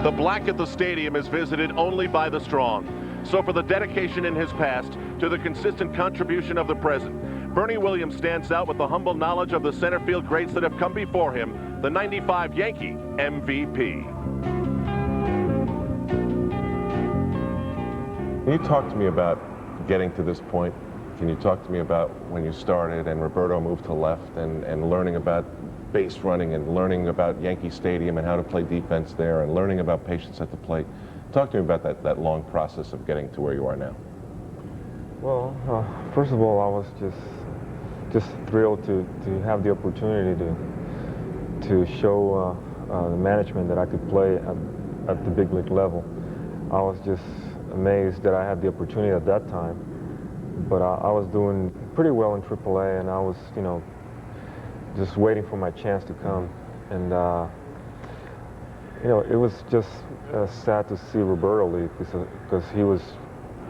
The black at the stadium is visited only by the strong. So for the dedication in his past to the consistent contribution of the present, Bernie Williams stands out with the humble knowledge of the center field greats that have come before him, the '95 Yankee MVP. Can you talk to me about getting to this point? Can you talk to me about when you started and Roberto moved to left and learning about base running and learning about Yankee Stadium and how to play defense there and learning about patience at the plate? Talk to me about that long process of getting to where you are now. Well, first of all, I was just thrilled to have the opportunity to show the management that I could play at the big league level. I was just amazed that I had the opportunity at that time, but I was doing pretty well in AAA, and I was, just waiting for my chance to come. And it was just sad to see Roberto leave because he was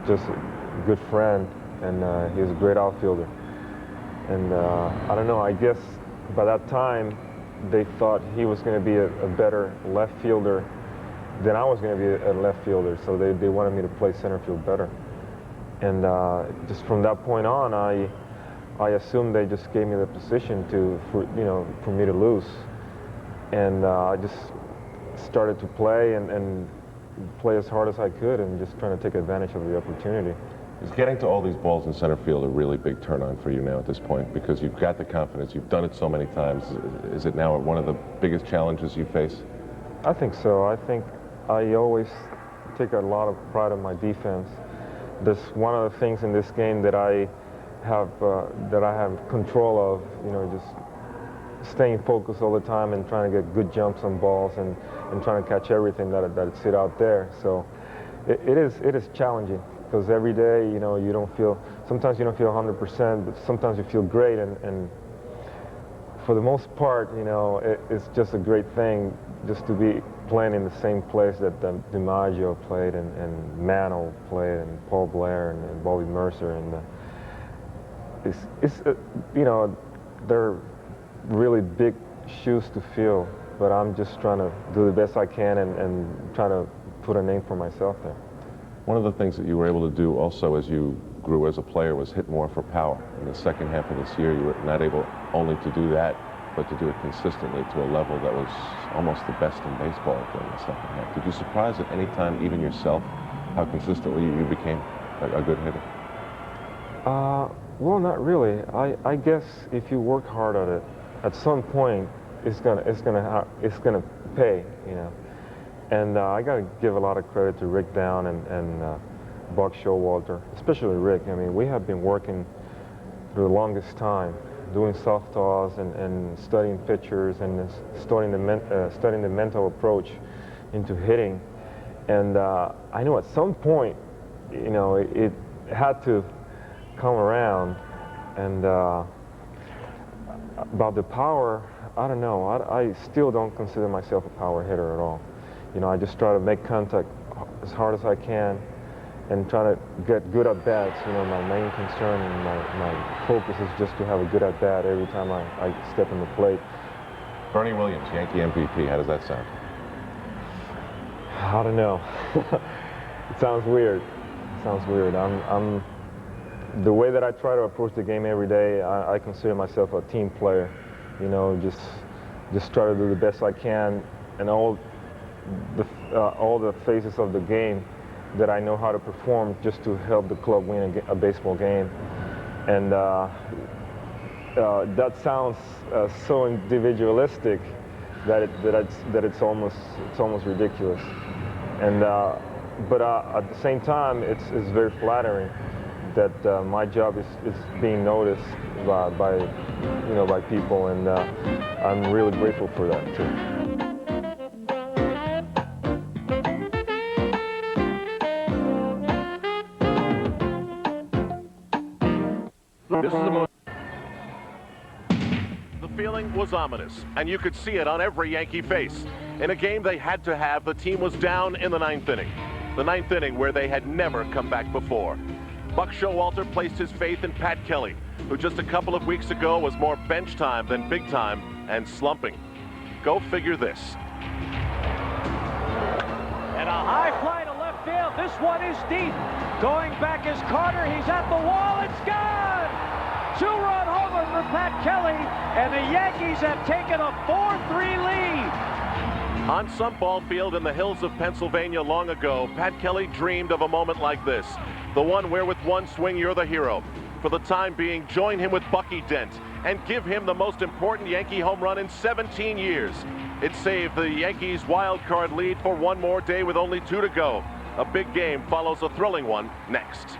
just a good friend, and he was a great outfielder. And I don't know, I guess by that time they thought he was going to be a better left fielder than I was going to be a left fielder, so they wanted me to play center field better. And just from that point on, I assumed they just gave me the position for me to lose. And I just started to play and play as hard as I could and just trying to take advantage of the opportunity. Is getting to all these balls in center field a really big turn on for you now at this point? Because you've got the confidence, you've done it so many times. Is it now one of the biggest challenges you face? I think so. I think I always take a lot of pride in my defense. That's one of the things in this game that I have control of, just staying focused all the time and trying to get good jumps on balls and trying to catch everything that's hit out there. So it is challenging because every day, you don't feel, sometimes you don't feel 100%, but sometimes you feel great. And for the most part, it's just a great thing just to be playing in the same place that DiMaggio played and Mantle played and Paul Blair and Bobby Mercer. And they're really big shoes to fill, but I'm just trying to do the best I can and trying to put a name for myself there. One of the things that you were able to do also as you grew as a player was hit more for power. In the second half of this year, you were not able only to do that, but to do it consistently to a level that was almost the best in baseball during the second half. Did you surprise at any time, even yourself, how consistently you became a good hitter? Well, not really. I guess if you work hard at it, at some point it's gonna pay, And I got to give a lot of credit to Rick Down and Buck Showalter, especially Rick. I mean, we have been working for the longest time, doing softballs and studying pitchers and studying the mental approach into hitting. And I know at some point, it had to come around. And about the power, I don't know. I still don't consider myself a power hitter at all. I just try to make contact as hard as I can and try to get good at bats. My main concern and my focus is just to have a good at bat every time I step in the plate. Bernie Williams, Yankee MVP, how does that sound? I don't know. It sounds weird. I'm the way that I try to approach the game every day, I consider myself a team player. Just try to do the best I can and all the phases of the game that I know how to perform just to help the club win a baseball game. And that sounds so individualistic that it's almost ridiculous. And but at the same time, it's very flattering that my job is being noticed by people, and I'm really grateful for that too. The feeling was ominous, and you could see it on every Yankee face. In a game they had to have, the team was down in the ninth inning. The ninth inning where they had never come back before. Buck Showalter placed his faith in Pat Kelly, who just a couple of weeks ago was more bench time than big time and slumping. Go figure this. This one is deep. Going back is Carter. He's at the wall. It's gone. Two-run homer for Pat Kelly, and the Yankees have taken a 4-3 lead. On some ball field in the hills of Pennsylvania long ago, Pat Kelly dreamed of a moment like this. The one where with one swing you're the hero. For the time being, join him with Bucky Dent and give him the most important Yankee home run in 17 years. It saved the Yankees' wild card lead for one more day with only 2 to go. A big game follows a thrilling one next.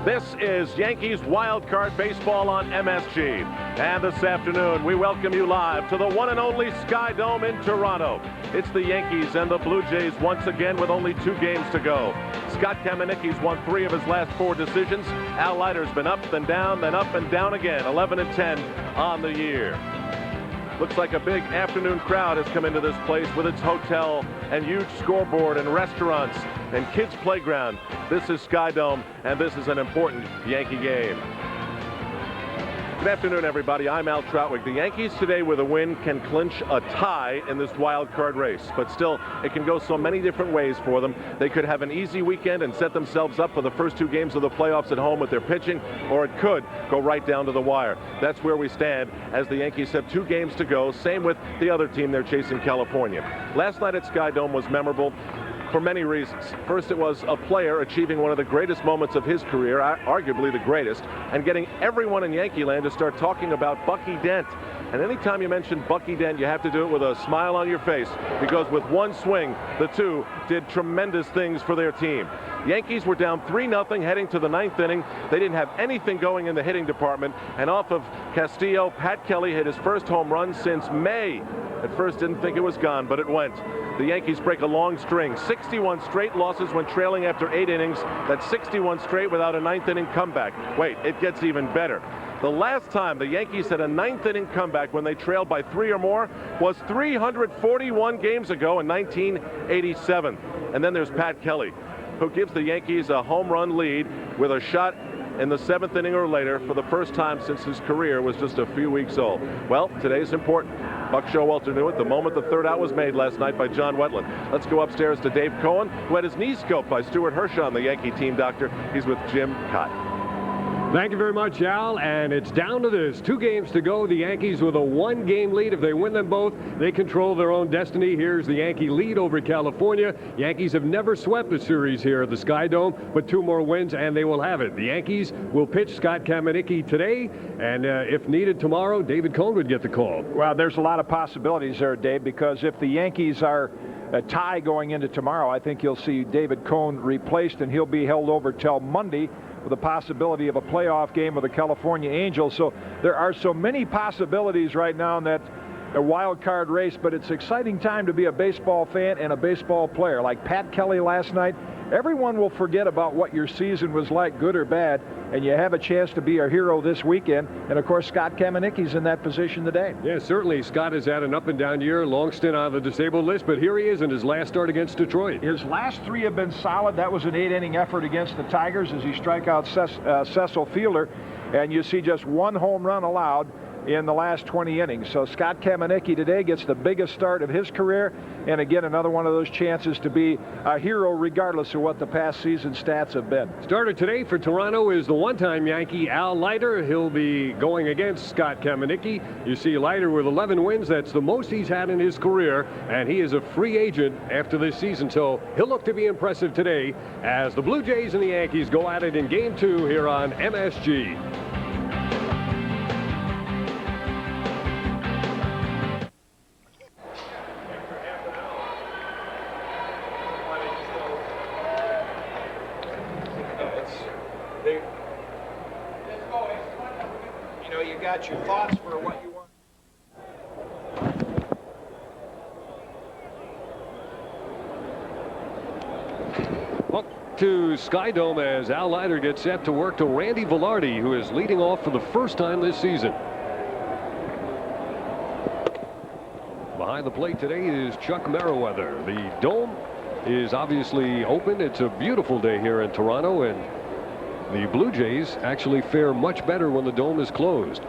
This is Yankees Wild Card Baseball on MSG. And this afternoon, we welcome you live to the one and only Sky Dome in Toronto. It's the Yankees and the Blue Jays once again with only 2 games to go. Scott Kamenicki's won 3 of his last 4 decisions. Al Leiter's been up and down, then up and down again. 11-10 on the year. Looks like a big afternoon crowd has come into this place with its hotel and huge scoreboard and restaurants and kids' playground. This is Sky Dome, and this is an important Yankee game. Good afternoon, everybody. I'm Al Trautwig. The Yankees today with a win can clinch a tie in this wild card race, but still, it can go so many different ways for them. They could have an easy weekend and set themselves up for the first 2 games of the playoffs at home with their pitching, or it could go right down to the wire. That's where we stand as the Yankees have 2 games to go. Same with the other team they're chasing, California. Last night at Sky Dome was memorable for many reasons. First, it was a player achieving one of the greatest moments of his career, arguably the greatest, and getting everyone in Yankee land to start talking about Bucky Dent. And anytime you mention Bucky Dent, you have to do it with a smile on your face, because with one swing, the two did tremendous things for their team. Yankees were down 3-0 heading to the 9th inning. They didn't have anything going in the hitting department, and off of Castillo, Pat Kelly hit his first home run since May. At first, didn't think it was gone, but it went. The Yankees break a long string, 61 straight losses when trailing after 8 innings. That's 61 straight without a 9th inning comeback. Wait, it gets even better. The last time the Yankees had a 9th inning comeback when they trailed by 3 or more was 341 games ago in 1987. And then there's Pat Kelly, who gives the Yankees a home run lead with a shot in the 7th inning or later for the first time since his career was just a few weeks old. Well, today's important. Buck Showalter knew it the moment the 3rd out was made last night by John Wetland. Let's go upstairs to Dave Cohen, who had his knee scoped by Stuart Hershon, the Yankee team doctor. He's with Jim Cott. Thank you very much, Al. And it's down to this. 2 games to go. The Yankees with a 1-game lead. If they win them both, they control their own destiny. Here's the Yankee lead over California. Yankees have never swept a series here at the Sky Dome, but 2 more wins and they will have it. The Yankees will pitch Scott Kamenicki today, and if needed tomorrow, David Cone would get the call. Well, there's a lot of possibilities there, Dave, because if the Yankees are a tie going into tomorrow, I think you'll see David Cone replaced, and he'll be held over till Monday with the possibility of a playoff game with the California Angels. So there are so many possibilities right now in that a wild card race, but it's an exciting time to be a baseball fan and a baseball player. Like Pat Kelly last night, everyone will forget about what your season was like, good or bad, and you have a chance to be a hero this weekend. And of course, Scott Kamenicki's in that position today. Yeah, certainly. Scott has had an up and down year, long stint on the disabled list, but here he is in his last start against Detroit. His last 3 have been solid. That was an 8-inning effort against the Tigers as he strike out Cecil Fielder, and you see just 1 home run allowed in the last 20 innings. So Scott Kamenicki today gets the biggest start of his career, and again, another one of those chances to be a hero regardless of what the past season stats have been. Starter today for Toronto is the one-time Yankee Al Leiter. He'll be going against Scott Kamenicki. You see Leiter with 11 wins. That's the most he's had in his career, and he is a free agent after this season, so he'll look to be impressive today as the Blue Jays and the Yankees go at it in Game 2 here on MSG. You got your thoughts for what you want. Well, to Sky Dome as Al Leiter gets set to work to Randy Velarde, who is leading off for the first time this season. Behind the plate today is Chuck Merriweather. The dome is obviously open. It's a beautiful day here in Toronto, and the Blue Jays actually fare much better when the dome is closed.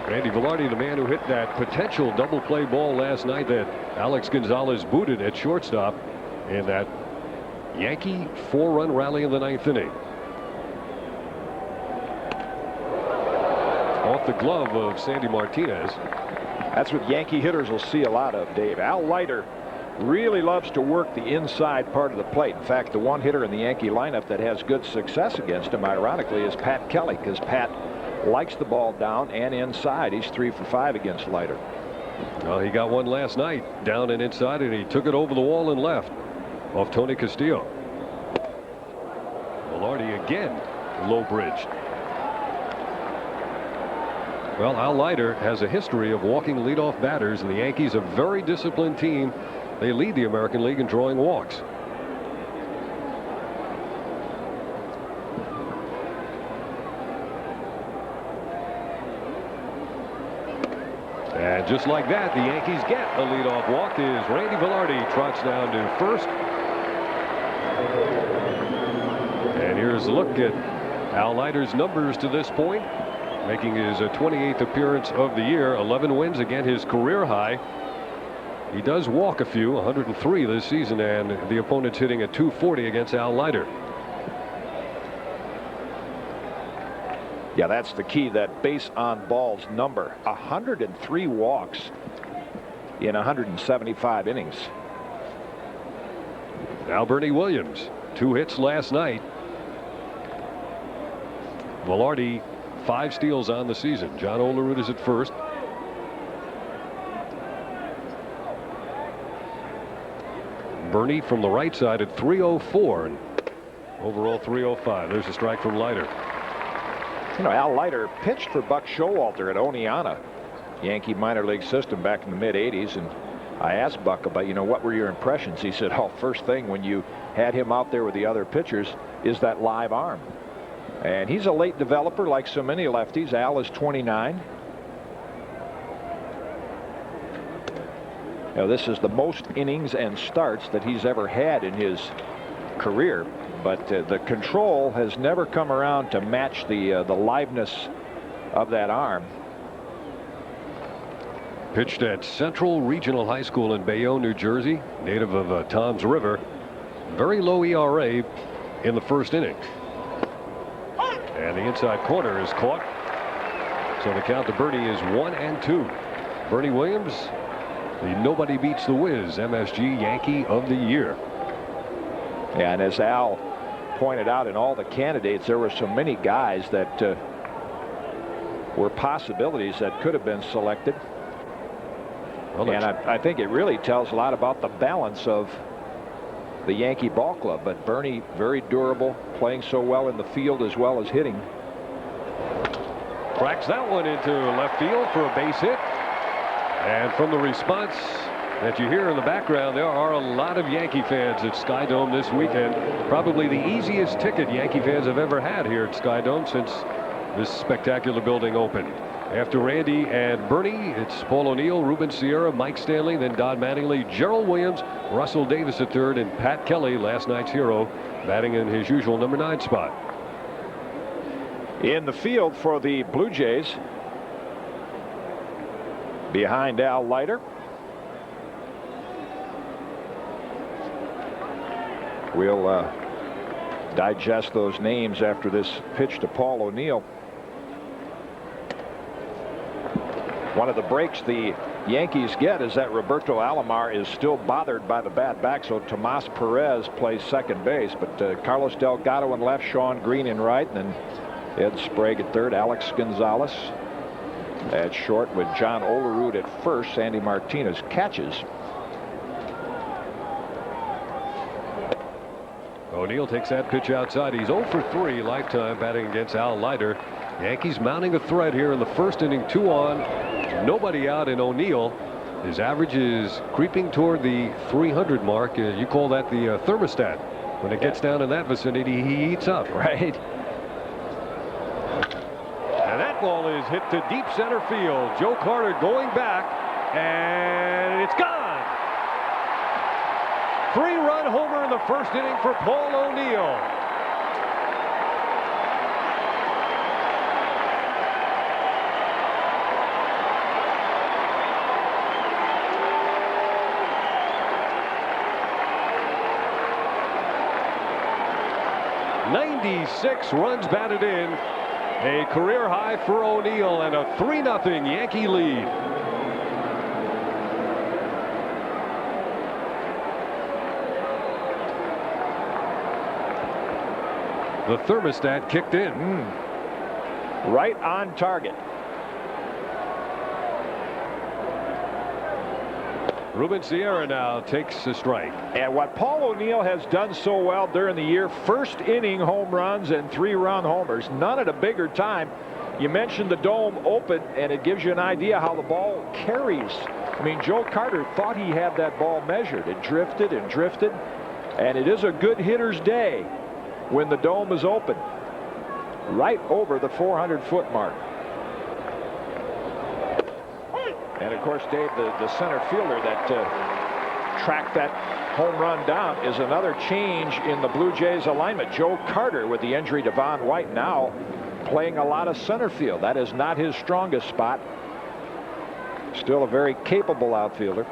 Randy Velarde, the man who hit that potential double play ball last night that Alex Gonzalez booted at shortstop in that Yankee 4-run rally in the 9th inning. Off the glove of Sandy Martinez. That's what Yankee hitters will see a lot of, Dave. Al Leiter really loves to work the inside part of the plate. In fact, the one hitter in the Yankee lineup that has good success against him, ironically, is Pat Kelly, because Pat likes the ball down and inside. He's 3 for 5 against Leiter. Well, he got one last night down and inside, and he took it over the wall and left off Tony Castillo. Velarde again low bridged. Well, Al Leiter has a history of walking leadoff batters, and the Yankees, a very disciplined team. They lead the American League in drawing walks. And just like that, the Yankees get a leadoff walk as Randy Velarde trots down to first. And here's a look at Al Leiter's numbers to this point, making his 28th appearance of the year. 11 wins, again his career high. He does walk a few, 103 this season, and the opponent's hitting at .240 against Al Leiter. Yeah, that's the key, that base on balls number. 103 walks in 175 innings. Now Bernie Williams, 2 hits last night. Velarde, 5 steals on the season. John Olerud is at first. Bernie from the right side at 304, and overall 305. There's a strike from Leiter. You know, Al Leiter pitched for Buck Showalter at Oneonta, Yankee minor league system, back in the mid-'80s, and I asked Buck about, what were your impressions? He said, first thing when you had him out there with the other pitchers is that live arm. And he's a late developer like so many lefties. Al is 29. Now, this is the most innings and starts that he's ever had in his career. But the control has never come around to match the liveness of that arm. Pitched at Central Regional High School in Bayonne, New Jersey, native of Toms River. Very low ERA in the first inning. And the inside corner is caught. So the count to Bernie is 1-2. Bernie Williams, the Nobody Beats the Wiz MSG Yankee of the Year. Yeah, and as Al pointed out, in all the candidates, there were so many guys that were possibilities that could have been selected. Well, and I think it really tells a lot about the balance of the Yankee ball club. But Bernie, very durable, playing so well in the field as well as hitting. Cracks that one into left field for a base hit. And from the response that you hear in the background, there are a lot of Yankee fans at Sky Dome this weekend. Probably the easiest ticket Yankee fans have ever had here at Sky Dome since this spectacular building opened. After Randy and Bernie, it's Paul O'Neill, Ruben Sierra, Mike Stanley, then Don Mattingly, Gerald Williams, Russell Davis III, and Pat Kelly, last night's hero, batting in his usual number 9 spot. In the field for the Blue Jays, behind Al Leiter, we'll digest those names after this pitch to Paul O'Neill. One of the breaks the Yankees get is that Roberto Alomar is still bothered by the bad back, so Tomas Perez plays second base, but Carlos Delgado in left, Sean Green in right, and then Ed Sprague at third, Alex Gonzalez at short with John Olerud at first. Sandy Martinez catches. O'Neill takes that pitch outside. He's 0 for 3 lifetime batting against Al Leiter. Yankees mounting a threat here in the first inning. 2 on, nobody out, and O'Neill His average is creeping toward the 300 mark. You call that the thermostat. When it gets down in that vicinity, he heats up. Right. And that ball is hit to deep center field. Joe Carter going back, and it's gone. 3-run homer in the first inning for Paul O'Neill. '96 runs batted in. A career high for O'Neill and a 3-0 Yankee lead. The thermostat kicked in. Right on target. Ruben Sierra now takes a strike. And what Paul O'Neill has done so well during the year, first inning home runs and 3-run homers, none at a bigger time. You mentioned the dome open, and it gives you an idea how the ball carries. I mean, Joe Carter thought he had that ball measured. It drifted and drifted, and it is a good hitter's day when the dome is open, right over the 400-foot mark. And of course, Dave, the center fielder that tracked that home run down is another change in the Blue Jays alignment. Joe Carter, with the injury to Von White, now playing a lot of center field. That is not his strongest spot. Still a very capable outfielder.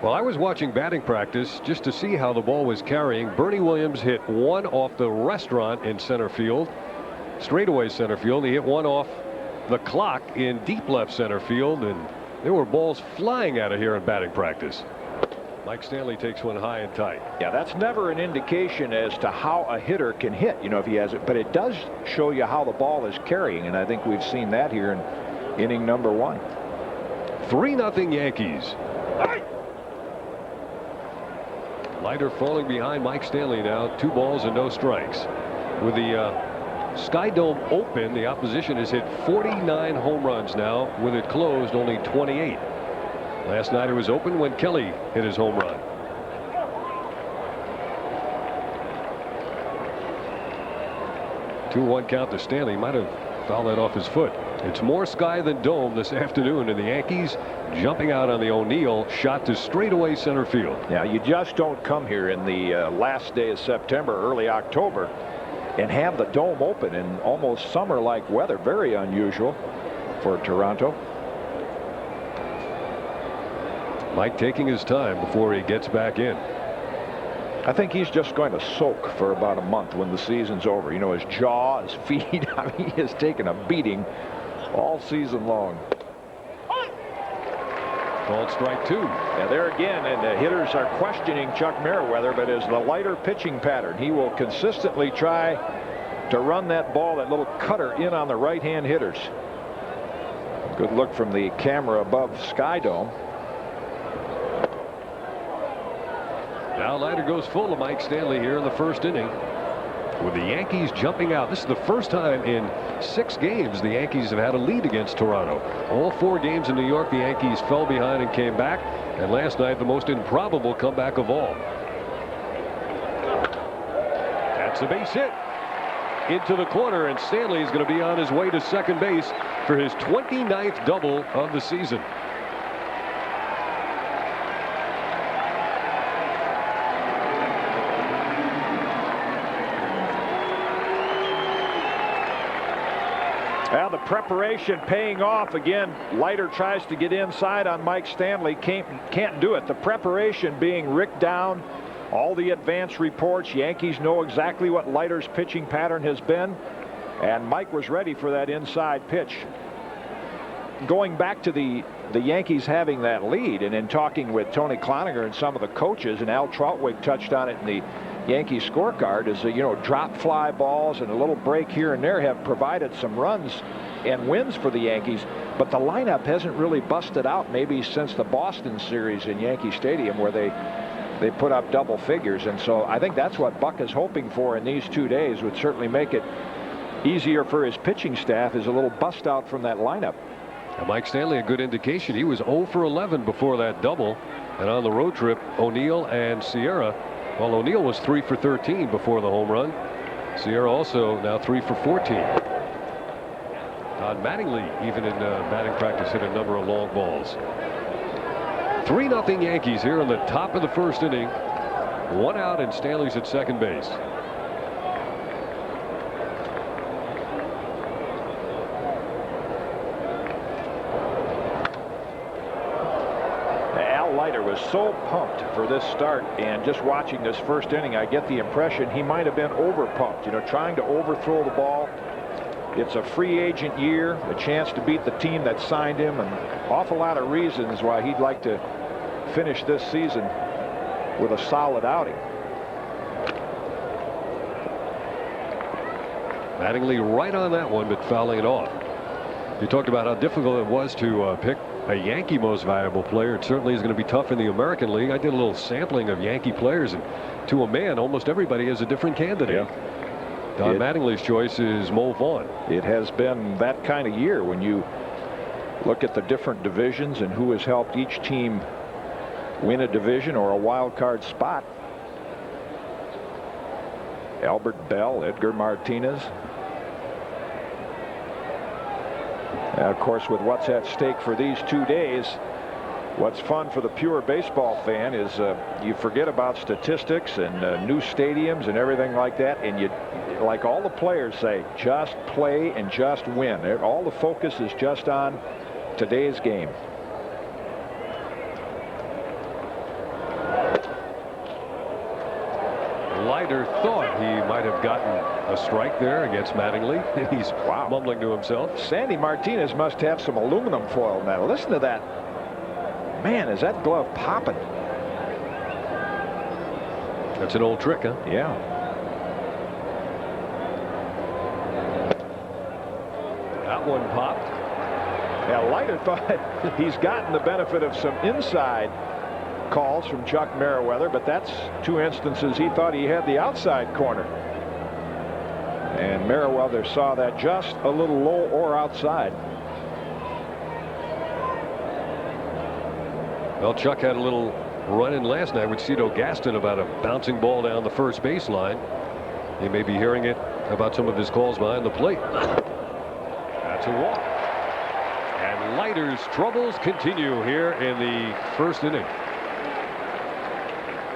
Well, I was watching batting practice just to see how the ball was carrying. Bernie Williams hit one off the restaurant in center field, straightaway center field. He hit one off the clock in deep left center field, and there were balls flying out of here in batting practice. Mike Stanley takes one high and tight. Yeah, that's never an indication as to how a hitter can hit, you know, if he has it, but it does show you how the ball is carrying, and I think we've seen that here in inning number 1. 3-0 Yankees. Leiter falling behind Mike Stanley now. 2 balls and no strikes. With the Sky Dome open, the opposition has hit 49 home runs now. With it closed, only 28. Last night it was open when Kelly hit his home run. Two-one count to Stanley. Might have fouled that off his foot. It's more sky than dome this afternoon, and the Yankees jumping out on the O'Neill shot to straightaway center field. Yeah, you just don't come here in the last day of September, early October, and have the dome open in almost summer-like weather. Very unusual for Toronto. Mike taking his time before he gets back in. I think he's just going to soak for about a month when the season's over. You know, his jaw, his feet, I mean, he has taken a beating all season long. Called strike 2. Yeah, there again, and the hitters are questioning Chuck Merriweather, but as the lighter pitching pattern, he will consistently try to run that ball, that little cutter, in on the right-hand hitters. Good look from the camera above Sky Dome. Now Leiter goes full to Mike Stanley here in the first inning. With the Yankees jumping out. This is the first time in 6 games the Yankees have had a lead against Toronto. All 4 games in New York, the Yankees fell behind and came back. And last night, the most improbable comeback of all. That's a base hit into the corner, and Stanley is going to be on his way to second base for his 29th double of the season. Well, the preparation paying off again. Leiter tries to get inside on Mike Stanley. Can't do it. The preparation being Rick down. All the advance reports. Yankees know exactly what Leiter's pitching pattern has been. And Mike was ready for that inside pitch. Going back to the Yankees having that lead, and in talking with Tony Cloninger and some of the coaches, and Al Trautwig touched on it in the Yankee scorecard, is that, you know, drop fly balls and a little break here and there have provided some runs and wins for the Yankees, but the lineup hasn't really busted out maybe since the Boston series in Yankee Stadium, where they put up double figures. And so I think that's what Buck is hoping for in these 2 days. Would certainly make it easier for his pitching staff, is a little bust out from that lineup. And Mike Stanley, a good indication. He was 0 for 11 before that double. And on the road trip, O'Neill and Sierra. Well, O'Neill was 3 for 13 before the home run. Sierra also now 3 for 14. Don Mattingly, even in batting practice, hit a number of long balls. 3-0 Yankees here in the top of the first inning. 1 out, and Stanley's at second base. Was so pumped for this start, and just watching this first inning, I get the impression he might have been over pumped, trying to overthrow the ball. It's a free agent year, a chance to beat the team that signed him, and awful lot of reasons why he'd like to finish this season with a solid outing. Mattingly right on that one, but fouling it off. You talked about how difficult it was to pick a Yankee most valuable player. It certainly is going to be tough in the American League. I did a little sampling of Yankee players, and to a man, almost everybody has a different candidate. Yeah. Don Mattingly's choice is Mo Vaughn. It has been that kind of year when you look at the different divisions and who has helped each team win a division or a wild card spot. Albert Bell, Edgar Martinez. And of course, with what's at stake for these 2 days, what's fun for the pure baseball fan is you forget about statistics and new stadiums and everything like that, and you, like all the players say, just play and just win. All the focus is just on today's game. Leiter thought he might have gotten a strike there against Mattingly. He's mumbling to himself. Sandy Martinez must have some aluminum foil now. Listen to that. Man, is that glove popping? That's an old trick, huh? Yeah. That one popped. Yeah, Leiter thought he's gotten the benefit of some inside calls from Chuck Merriweather, but that's 2 instances he thought he had the outside corner. And Merriweather saw that just a little low or outside. Well, Chuck had a little run in last night with Cito Gaston about a bouncing ball down the first baseline. You may be hearing it about some of his calls behind the plate. That's a walk. And Leiter's troubles continue here in the first inning.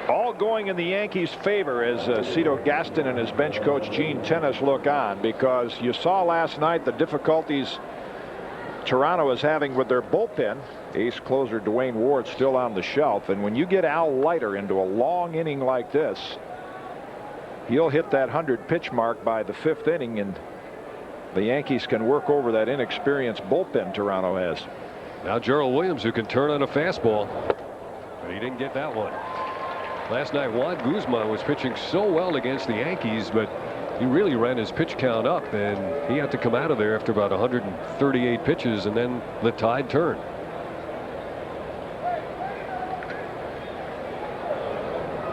All going in the Yankees' favor as Cito Gaston and his bench coach Gene Tenace look on, because you saw last night the difficulties Toronto is having with their bullpen. Ace closer Dwayne Ward still on the shelf, and when you get Al Leiter into a long inning like this, he'll hit that 100 pitch mark by the 5th inning, and the Yankees can work over that inexperienced bullpen Toronto has. Now Gerald Williams, who can turn on a fastball, but he didn't get that one. Last night, Juan Guzman was pitching so well against the Yankees, but he really ran his pitch count up, and he had to come out of there after about 138 pitches, and then the tide turned.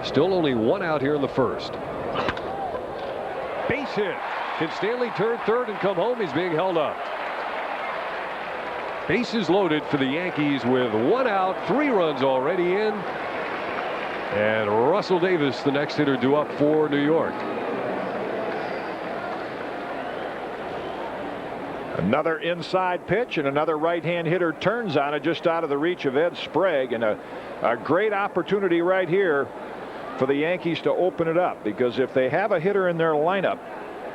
Still only 1 out here in the first. Base hit. Can Stanley turn third and come home? He's being held up. Bases loaded for the Yankees with 1 out, 3 runs already in. And Russell Davis, the next hitter, due up for New York. Another inside pitch, and another right-hand hitter turns on it just out of the reach of Ed Sprague, and a great opportunity right here for the Yankees to open it up, because if they have a hitter in their lineup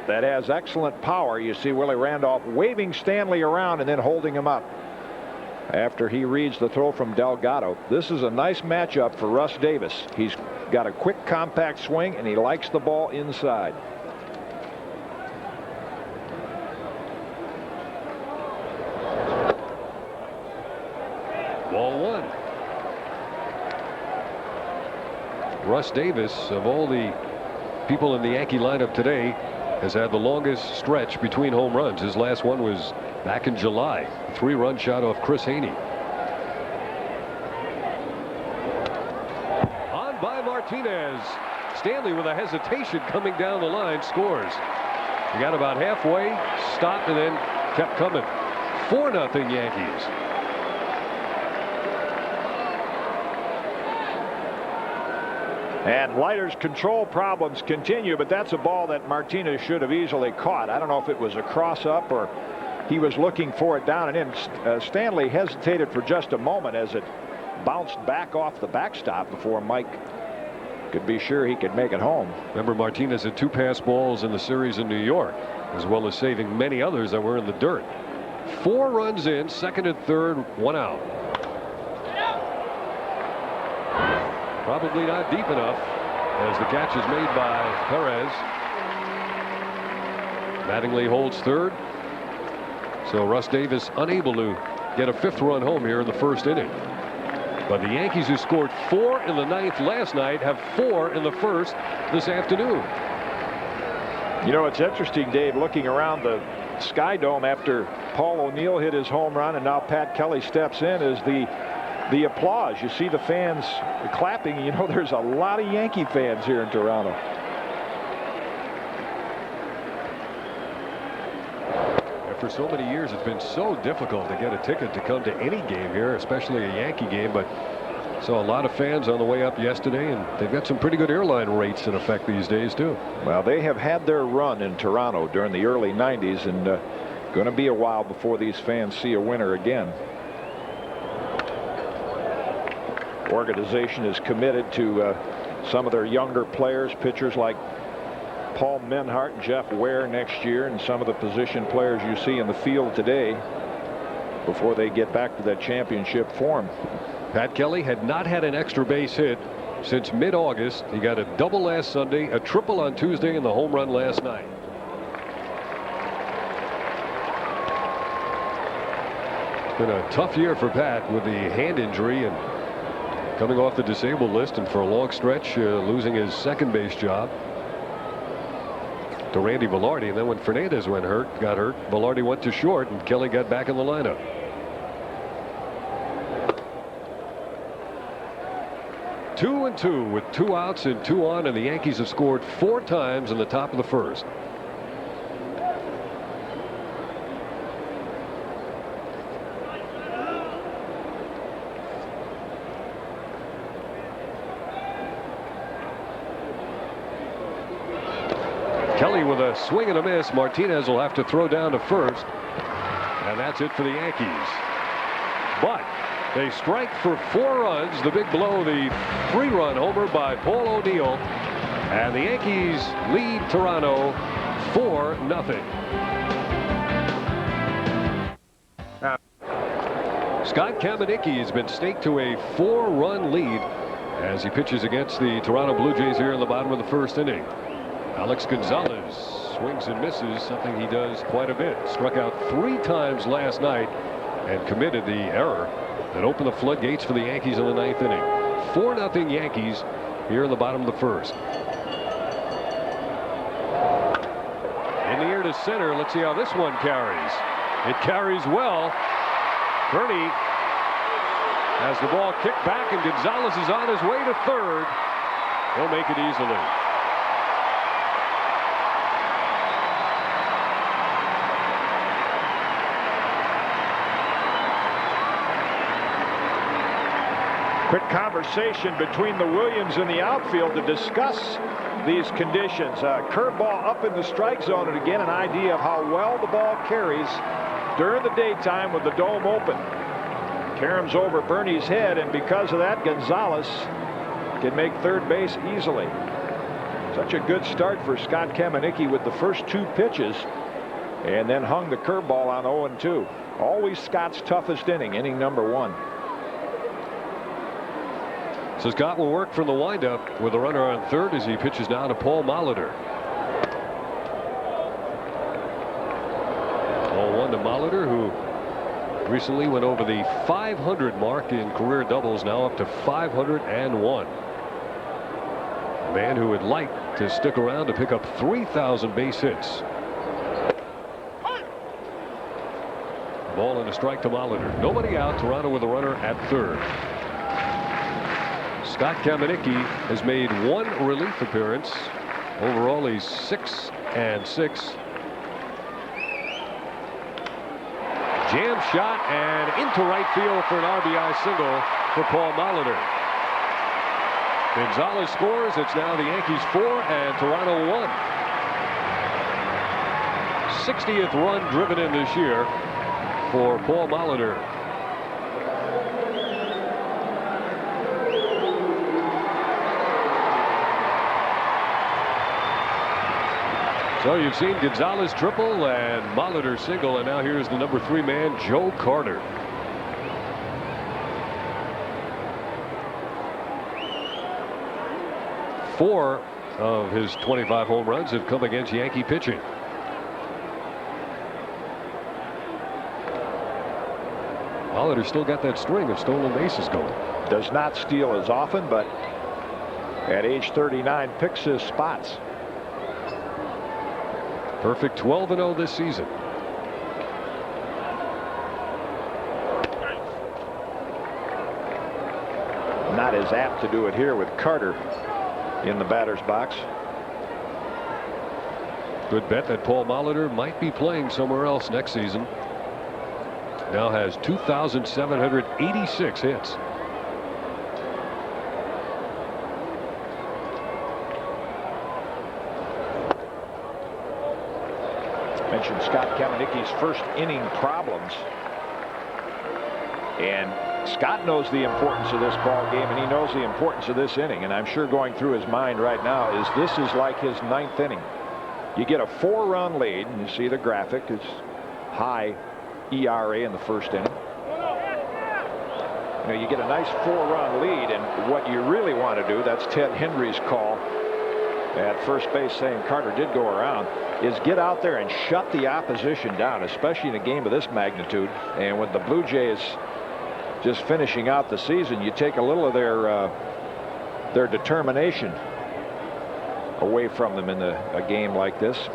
that has excellent power, you see Willie Randolph waving Stanley around and then holding him up after he reads the throw from Delgado. This is a nice matchup for Russ Davis. He's got a quick, compact swing, and he likes the ball inside. Ball 1. Russ Davis, of all the people in the Yankee lineup today, has had the longest stretch between home runs. His last one was back in July. A 3-run shot off Chris Haney. On by Martinez. Stanley with a hesitation coming down the line scores. He got about halfway, stopped, and then kept coming. 4-0 Yankees. And Leiter's control problems continue, but that's a ball that Martinez should have easily caught. I don't know if it was a cross-up or he was looking for it down and in. Stanley hesitated for just a moment as it bounced back off the backstop before Mike could be sure he could make it home. Remember, Martinez had 2 pass balls in the series in New York, as well as saving many others that were in the dirt. 4 runs in, second and third, 1 out. Probably not deep enough as the catch is made by Perez. Mattingly holds third. So Russ Davis unable to get a 5th run home here in the first inning. But the Yankees, who scored 4 in the 9th last night, have 4 in the first this afternoon. You know, it's interesting, Dave, looking around the Sky Dome after Paul O'Neill hit his home run and now Pat Kelly steps in, is the applause. You see the fans clapping. You know, there's a lot of Yankee fans here in Toronto. For so many years, it's been so difficult to get a ticket to come to any game here, especially a Yankee game. But saw a lot of fans on the way up yesterday, and they've got some pretty good airline rates in effect these days too. Well, they have had their run in Toronto during the early 90s, and going to be a while before these fans see a winner again. Organization is committed to some of their younger players, pitchers like Paul Menhart and Jeff Ware next year, and some of the position players you see in the field today before they get back to that championship form. Pat Kelly had not had an extra base hit since mid-August. He got a double last Sunday, a triple on Tuesday, and the home run last night. It's been a tough year for Pat with the hand injury and coming off the disabled list, and for a long stretch losing his second base job to Randy Velarde. And then when Fernandez got hurt, Velarde went to short and Kelly got back in the lineup. Two and two with 2 outs and 2 on, and the Yankees have scored 4 times in the top of the first. Kelly with a swing and a miss. Martinez will have to throw down to first, and that's it for the Yankees. But they strike for 4 runs. The big blow, the 3-run homer by Paul O'Neill, and the Yankees lead Toronto 4-0. Scott Kamenicki has been staked to a 4-run lead as he pitches against the Toronto Blue Jays here in the bottom of the first inning. Alex Gonzalez swings and misses, something he does quite a bit. Struck out 3 times last night and committed the error that opened the floodgates for the Yankees in the 9th inning. 4-0 Yankees here in the bottom of the first. In the air to center. Let's see how this one carries. It carries well. Bernie has the ball kicked back, and Gonzalez is on his way to third. He'll make it easily. Quick conversation between the Williams and the outfield to discuss these conditions. Curveball up in the strike zone, and again an idea of how well the ball carries during the daytime with the dome open. Caroms over Bernie's head, and because of that, Gonzalez can make third base easily. Such a good start for Scott Kamenicki with the first 2 pitches, and then hung the curveball on 0-2. Always Scott's toughest inning, inning number 1. So Scott will work from the windup with a runner on third as he pitches down to Paul Molitor. 0-1 to Molitor, who recently went over the 500 mark in career doubles, now up to 501. A man who would like to stick around to pick up 3,000 base hits. Ball and a strike to Molitor. Nobody out. Toronto with a runner at third. Scott Kamenicki has made 1 relief appearance. Overall, he's 6-6. Jam shot and into right field for an RBI single for Paul Molitor. Gonzalez scores. It's now the Yankees 4 and Toronto 1. 60th run driven in this year for Paul Molitor. So you've seen Gonzalez triple and Molitor single, and now here's the number 3 man, Joe Carter. Four of his 25 home runs have come against Yankee pitching. Molitor still got that string of stolen bases going. Does not steal as often, but at age 39 picks his spots. Perfect 12-0 this season. Not as apt to do it here with Carter in the batter's box. Good bet that Paul Molitor might be playing somewhere else next season. Now has 2,786 hits. Mentioned Scott Kamenicki's first inning problems, and Scott knows the importance of this ball game, and he knows the importance of this inning, and I'm sure going through his mind right now is this is like his 9th inning. You get a 4-run lead, and you see the graphic. It's high ERA in the first inning. You know, you get a nice 4-run lead, and what you really want to do, that's Ted Hendry's call at first base saying Carter did go around, is get out there and shut the opposition down, especially in a game of this magnitude. And with the Blue Jays just finishing out the season, you take a little of their determination away from them in a game like this.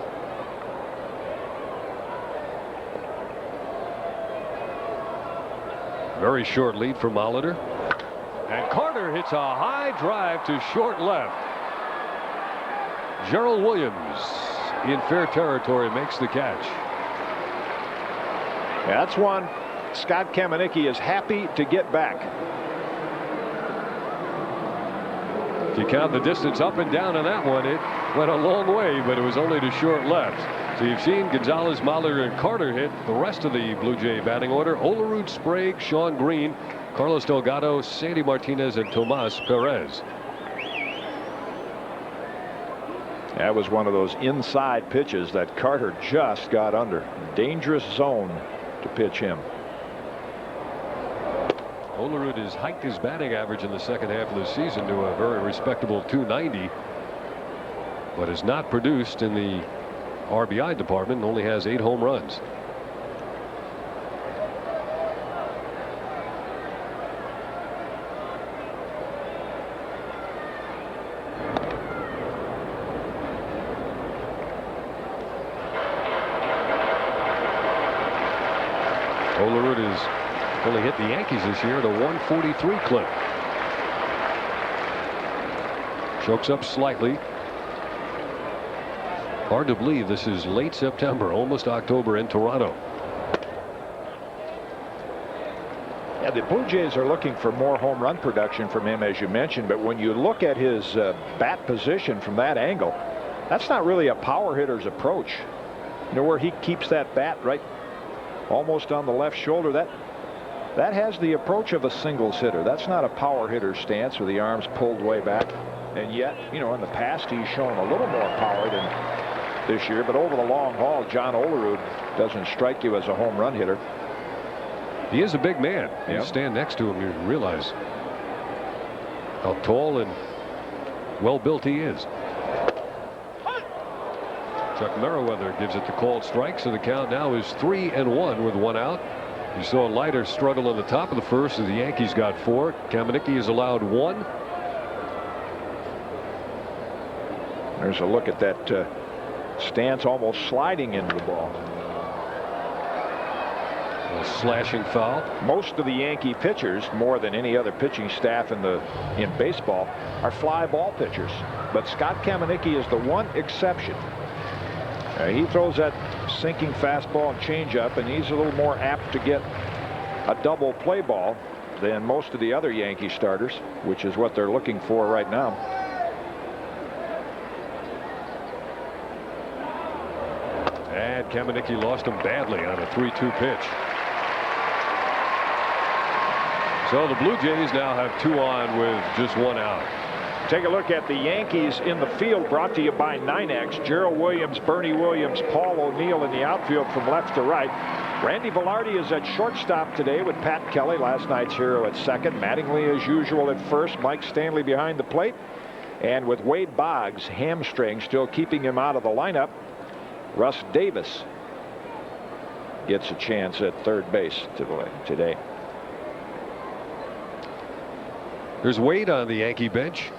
Very short lead for Molitor. And Carter hits a high drive to short left. Gerald Williams in fair territory makes the catch. Yeah, that's one Scott Kamenicki is happy to get back. If you count the distance up and down on that one, it went a long way, but it was only to short left. So you've seen Gonzalez, Molitor, and Carter hit the rest of the Blue Jay batting order. Olerud, Sprague, Sean Green, Carlos Delgado, Sandy Martinez, and Tomas Perez. That was one of those inside pitches that Carter just got under. Dangerous zone to pitch him. Olerud has hiked his batting average in the second half of the season to a very respectable 290, but has not produced in the RBI department, only has 8 home runs. Olerud has only hit the Yankees this year at a 143 clip. Chokes up slightly. Hard to believe this is late September, almost October in Toronto. Yeah, the Blue Jays are looking for more home run production from him, as you mentioned, but when you look at his bat position from that angle, that's not really a power hitter's approach. You know, where he keeps that bat right almost on the left shoulder, that has the approach of a singles hitter. That's not a power hitter stance with the arms pulled way back. And yet, you know, in the past he's shown a little more power than this year, but over the long haul, John Olerud doesn't strike you as a home run hitter. He is a big man. Yep. You stand next to him, you realize how tall and well built he is. Chuck Merriweather gives it the called strike, so the count now is 3-1 with 1 out. You saw Leiter struggle on the top of the first as the Yankees got 4. Kamenicki is allowed 1. There's a look at that stance, almost sliding into the ball. A slashing foul. Most of the Yankee pitchers, more than any other pitching staff in baseball, are fly ball pitchers, but Scott Kamenicki is the one exception. He throws that sinking fastball and changeup, and he's a little more apt to get a double play ball than most of the other Yankee starters, which is what they're looking for right now. And Kamenicki lost him badly on a 3-2 pitch. So the Blue Jays now have 2 on with just 1 out. Take a look at the Yankees in the field, brought to you by NYNEX. Gerald Williams, Bernie Williams, Paul O'Neill in the outfield from left to right. Randy Velarde is at shortstop today with Pat Kelly, last night's hero, at second. Mattingly as usual at first. Mike Stanley behind the plate. And with Wade Boggs, hamstring, still keeping him out of the lineup, Russ Davis gets a chance at third base today. There's Wade on the Yankee bench,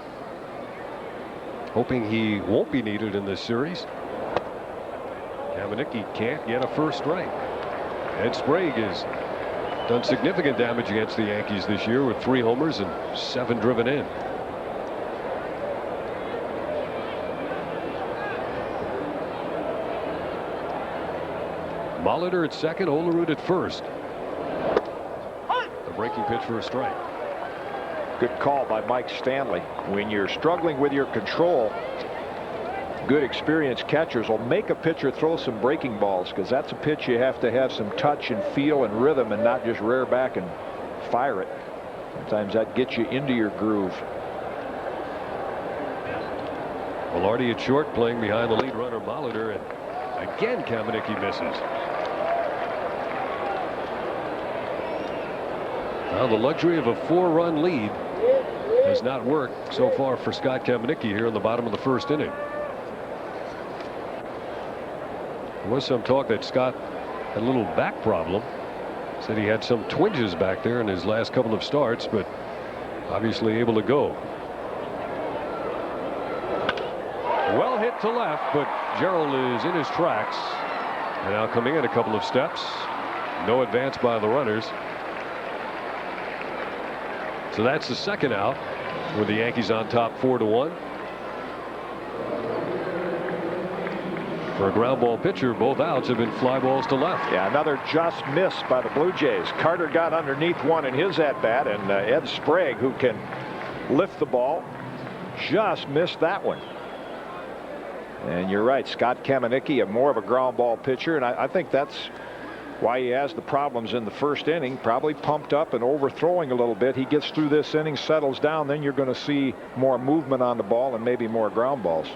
hoping he won't be needed in this series. Kamenicki can't get a first strike. Ed Sprague has done significant damage against the Yankees this year with 3 homers and 7 driven in. Molitor at second, Olerud at first. The breaking pitch for a strike. Good call by Mike Stanley. When you're struggling with your control, good experienced catchers will make a pitcher throw some breaking balls, because that's a pitch you have to have some touch and feel and rhythm, and not just rear back and fire it. Sometimes that gets you into your groove. Velarde at short, playing behind the lead runner Molitor, and again Kamenicki misses. Now the luxury of a 4-run lead has not worked so far for Scott Kamenicki here in the bottom of the first inning. There was some talk that Scott had a little back problem. Said he had some twinges back there in his last couple of starts, but obviously able to go. Well hit to left, but Gerald is in his tracks. And now coming in a couple of steps. No advance by the runners. So that's the second out, with the Yankees on top 4-1. For a ground ball pitcher, both outs have been fly balls to left. Yeah, another just miss by the Blue Jays. Carter got underneath one in his at-bat, and Ed Sprague, who can lift the ball, just missed that one. And you're right, Scott Kamenicki, more of a ground ball pitcher, and I think that's why he has the problems in the first inning. Probably pumped up and overthrowing a little bit. He gets through this inning, settles down, then you're going to see more movement on the ball and maybe more ground balls.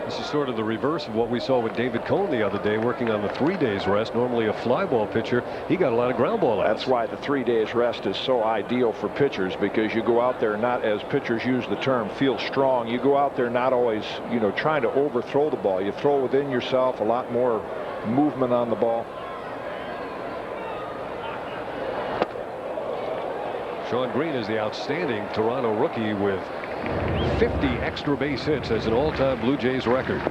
This is sort of the reverse of what we saw with David Cone the other day, working on the 3 days rest. Normally a fly ball pitcher, he got a lot of ground ball outs. That's why the 3 days rest is so ideal for pitchers, because you go out there not, as pitchers use the term, feel strong. You go out there not always, trying to overthrow the ball. You throw within yourself, a lot more movement on the ball. Shawn Green is the outstanding Toronto rookie with 50 extra base hits as an all-time Blue Jays record.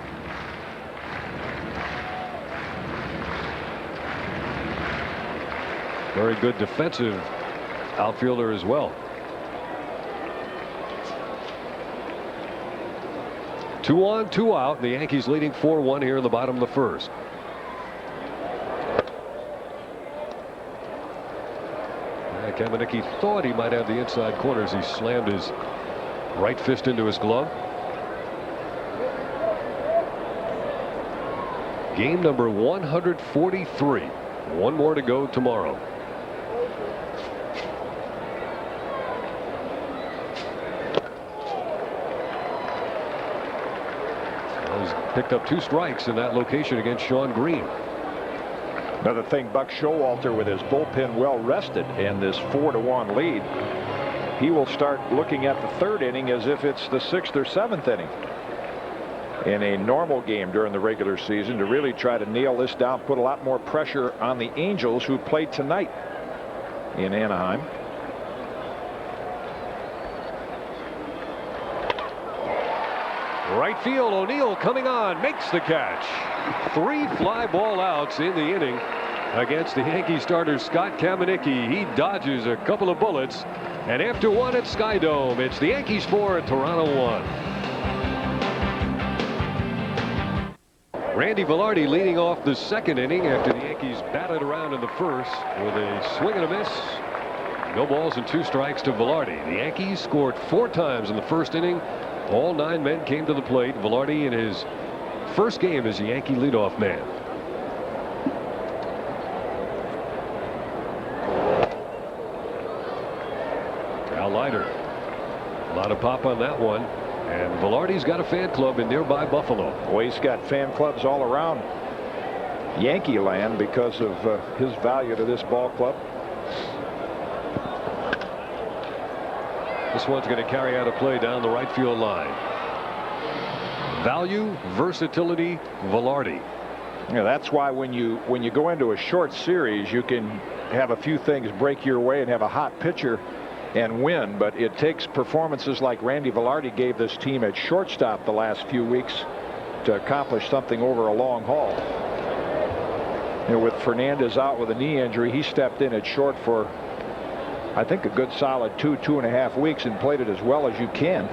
Very good defensive outfielder as well. 2 on, 2 out. The Yankees leading 4-1 here in the bottom of the first. Kamenicki thought he might have the inside corners. He slammed his right fist into his glove. Game number 143. One more to go tomorrow. Well, he's picked up 2 strikes in that location against Shawn Green. Another thing, Buck Showalter with his bullpen well rested in this 4-1 lead. He will start looking at the 3rd inning as if it's the 6th or 7th inning in a normal game during the regular season, to really try to nail this down, put a lot more pressure on the Angels, who played tonight in Anaheim. Right field, O'Neill coming on, makes the catch. 3 fly ball outs in the inning against the Yankee starter Scott Kamenicki. He dodges a couple of bullets, and after one at Skydome, it's the Yankees 4 and Toronto 1. Randy Velarde leading off the second inning after the Yankees batted around in the first with a swing and a miss. No balls and 2 strikes to Velarde. The Yankees scored 4 times in the first inning. All 9 men came to the plate. Velarde in his first game as a Yankee leadoff man. Al Leiter. A lot of pop on that one. And Velarde's got a fan club in nearby Buffalo. Well, he's got fan clubs all around Yankee land because of his value to this ball club. This one's going to carry out a play down the right field line. Value, versatility, Velarde. Yeah, that's why when you go into a short series, you can have a few things break your way and have a hot pitcher and win, but it takes performances like Randy Velarde gave this team at shortstop the last few weeks to accomplish something over a long haul. You know, with Fernandez out with a knee injury, he stepped in at short for, I think, a good solid 2.5 weeks and played it as well as you can.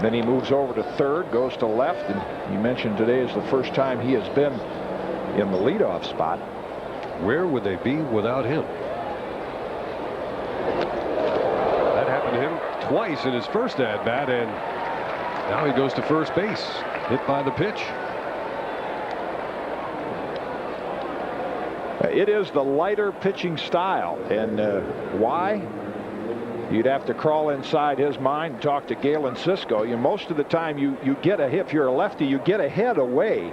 Then he moves over to third, goes to left, and you mentioned today is the first time he has been in the leadoff spot. Where would they be without him? That happened to him twice in his first at bat, and now he goes to first base, hit by the pitch. It is the lighter pitching style, and why? You'd have to crawl inside his mind and talk to Galen Cisco. Most of the time you get a hit. If you're a lefty, you get a head away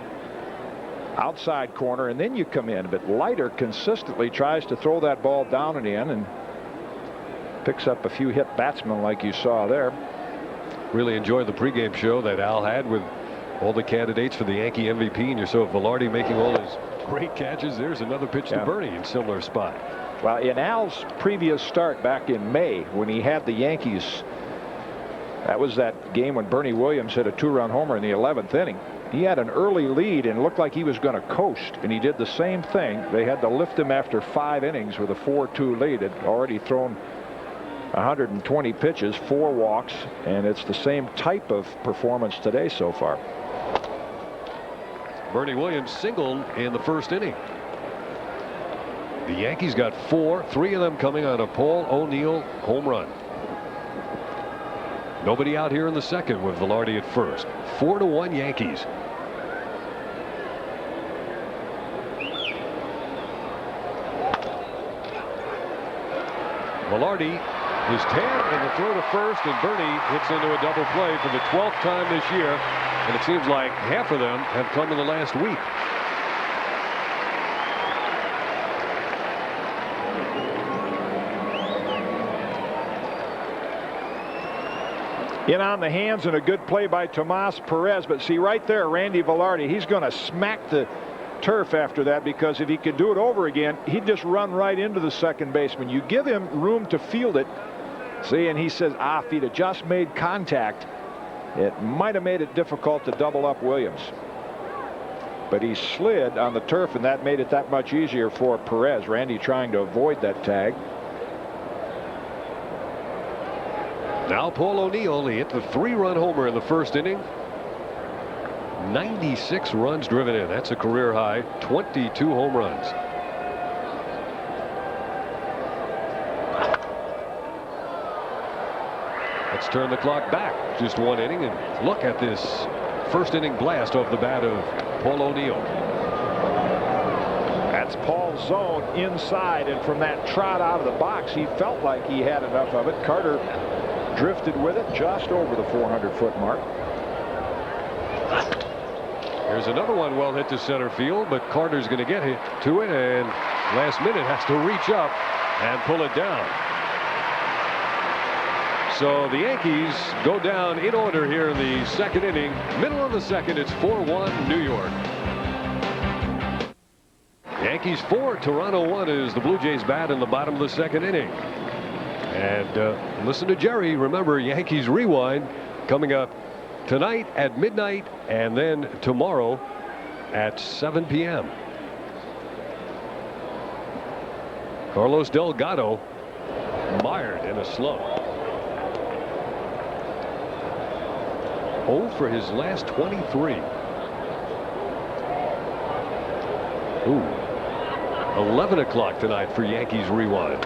outside corner, and then you come in. But Leiter consistently tries to throw that ball down and in, and picks up a few hit batsmen like you saw there. Really enjoyed the pregame show that Al had with all the candidates for the Yankee MVP, and you saw Velarde making all his great catches. There's another pitch to Bernie in similar spot. Well, in Al's previous start back in May, when he had the Yankees, that was that game when Bernie Williams hit a 2-run homer in the 11th inning. He had an early lead and looked like he was going to coast, and he did the same thing. They had to lift him after 5 innings with a 4-2 lead. Had already thrown 120 pitches, 4 walks, and it's the same type of performance today so far. Bernie Williams singled in the first inning. The Yankees got 4, 3 of them coming on a Paul O'Neill home run. Nobody out here in the second with Velarde at first. 4-1 Yankees. Velarde is tagged in the throw to first, and Bernie hits into a double play for the 12th time this year, and it seems like half of them have come in the last week. In on the hands, and a good play by Tomas Perez. But see right there, Randy Velarde, he's going to smack the turf after that, because if he could do it over again, he'd just run right into the second baseman. You give him room to field it. See, and he says, if he'd have just made contact, it might have made it difficult to double up Williams. But he slid on the turf, and that made it that much easier for Perez. Randy trying to avoid that tag. Now Paul O'Neill, he hit the 3-run homer in the first inning. 96 runs driven in. That's a career high. 22 home runs. Let's turn the clock back just 1 inning and look at this first inning blast off the bat of Paul O'Neill. That's Paul's zone inside, and from that trot out of the box, he felt like he had enough of it. Carter drifted with it just over the 400-foot mark. Here's another one well hit to center field, but Carter's going to get hit to it, and last minute has to reach up and pull it down. So the Yankees go down in order here in the second inning. Middle of the second, it's 4-1 New York. Yankees 4, Toronto 1 is the Blue Jays bat in the bottom of the second inning. And listen to Jerry. Remember, Yankees Rewind coming up tonight at midnight, and then tomorrow at 7 p.m. Carlos Delgado mired in a slump. 0 for his last 23. Ooh. 11 o'clock tonight for Yankees Rewind.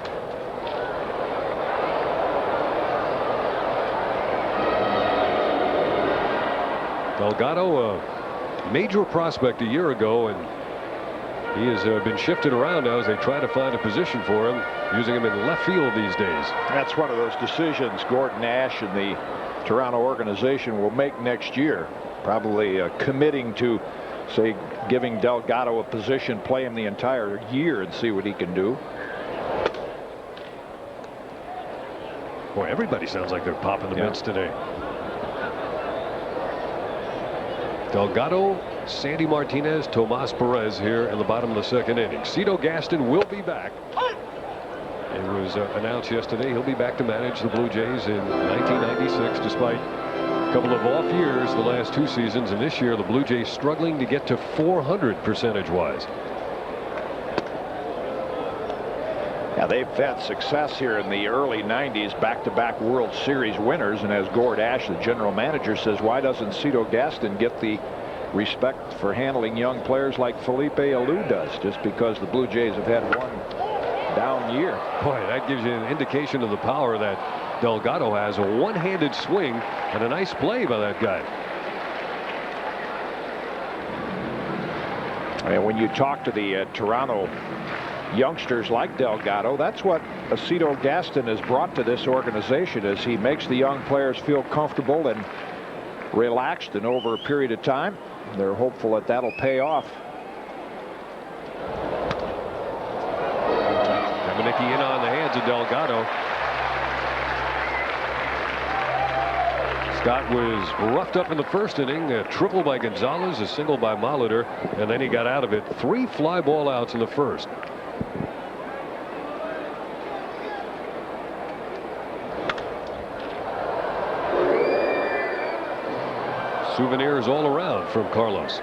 Delgado, a major prospect a year ago, and he has been shifted around now as they try to find a position for him, using him in left field these days. That's one of those decisions Gordon Ash and the Toronto organization will make next year, probably committing to, say, giving Delgado a position, play him the entire year and see what he can do. Boy, everybody sounds like they're popping the mitts today. Delgado, Sandy Martinez, Tomas Perez here in the bottom of the second inning. Cito Gaston will be back. It was announced yesterday he'll be back to manage the Blue Jays in 1996, despite a couple of off years the last 2 seasons, and this year the Blue Jays struggling to get to 400 percentage-wise. Yeah, they've had success here in the early 90s, back-to-back World Series winners, and as Gord Ash, the general manager, says, why doesn't Cito Gaston get the respect for handling young players like Felipe Alou does, just because the Blue Jays have had one down year? Boy, that gives you an indication of the power that Delgado has. A one-handed swing and a nice play by that guy. And when you talk to the Toronto youngsters like Delgado, that's what Cito Gaston has brought to this organization, as he makes the young players feel comfortable and relaxed, and over a period of time they're hopeful that that'll pay off. Kamenicki in on the hands of Delgado. Scott was roughed up in the first inning. A triple by Gonzalez, a single by Molitor, and then he got out of it. 3 fly ball outs in the first. Souvenirs all around from Carlos.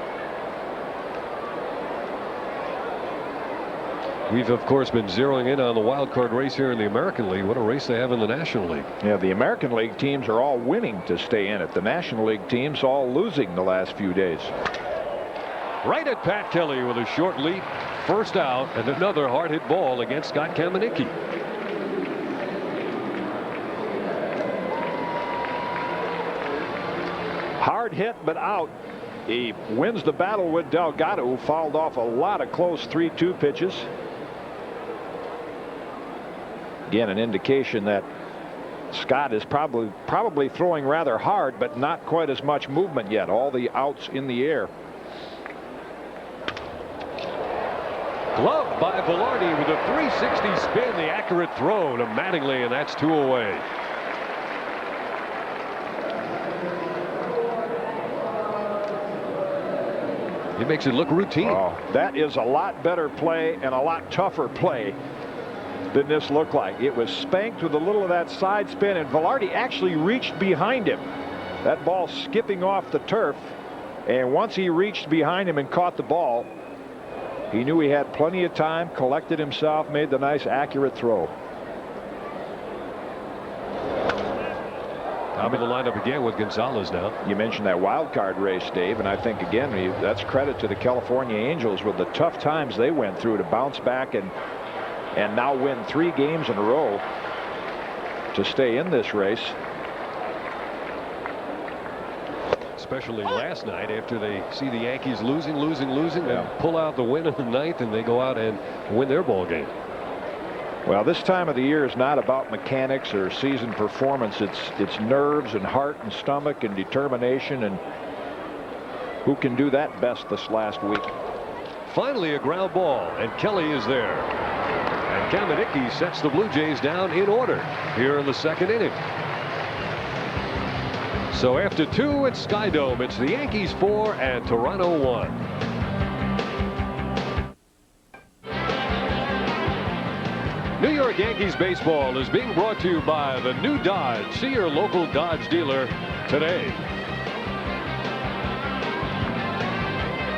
We've of course been zeroing in on the wild card race here in the American League. What a race they have in the National League. Yeah, the American League teams are all winning to stay in it. The National League teams all losing the last few days. Right at Pat Kelly with a short lead, first out, and another hard hit ball against Scott Kamenicki. Hard hit, but out. He wins the battle with Delgado, who fouled off a lot of close 3-2 pitches. Again, an indication that Scott is probably throwing rather hard, but not quite as much movement yet. All the outs in the air. Glove by Velarde with a 360 spin, the accurate throw to Mattingly, and that's 2 away. He makes it look routine. Oh, that is a lot better play and a lot tougher play than this looked like. It was spanked with a little of that side spin, and Velarde actually reached behind him. That ball skipping off the turf, and once he reached behind him and caught the ball, he knew he had plenty of time, collected himself, made the nice accurate throw. Top of the lineup again with Gonzalez now. You mentioned that wild card race, Dave, and I think again that's credit to the California Angels with the tough times they went through to bounce back and now win 3 games in a row to stay in this race. Especially last night after they see the Yankees losing, and pull out the win in the 9th, and they go out and win their ball game. Well, this time of the year is not about mechanics or season performance. It's nerves and heart and stomach and determination, and who can do that best this last week. Finally a ground ball, and Kelly is there. And Kamenicki sets the Blue Jays down in order here in the second inning. So after 2 at Sky Dome, it's the Yankees 4 and Toronto 1. New York Yankees baseball is being brought to you by the new Dodge. See your local Dodge dealer today.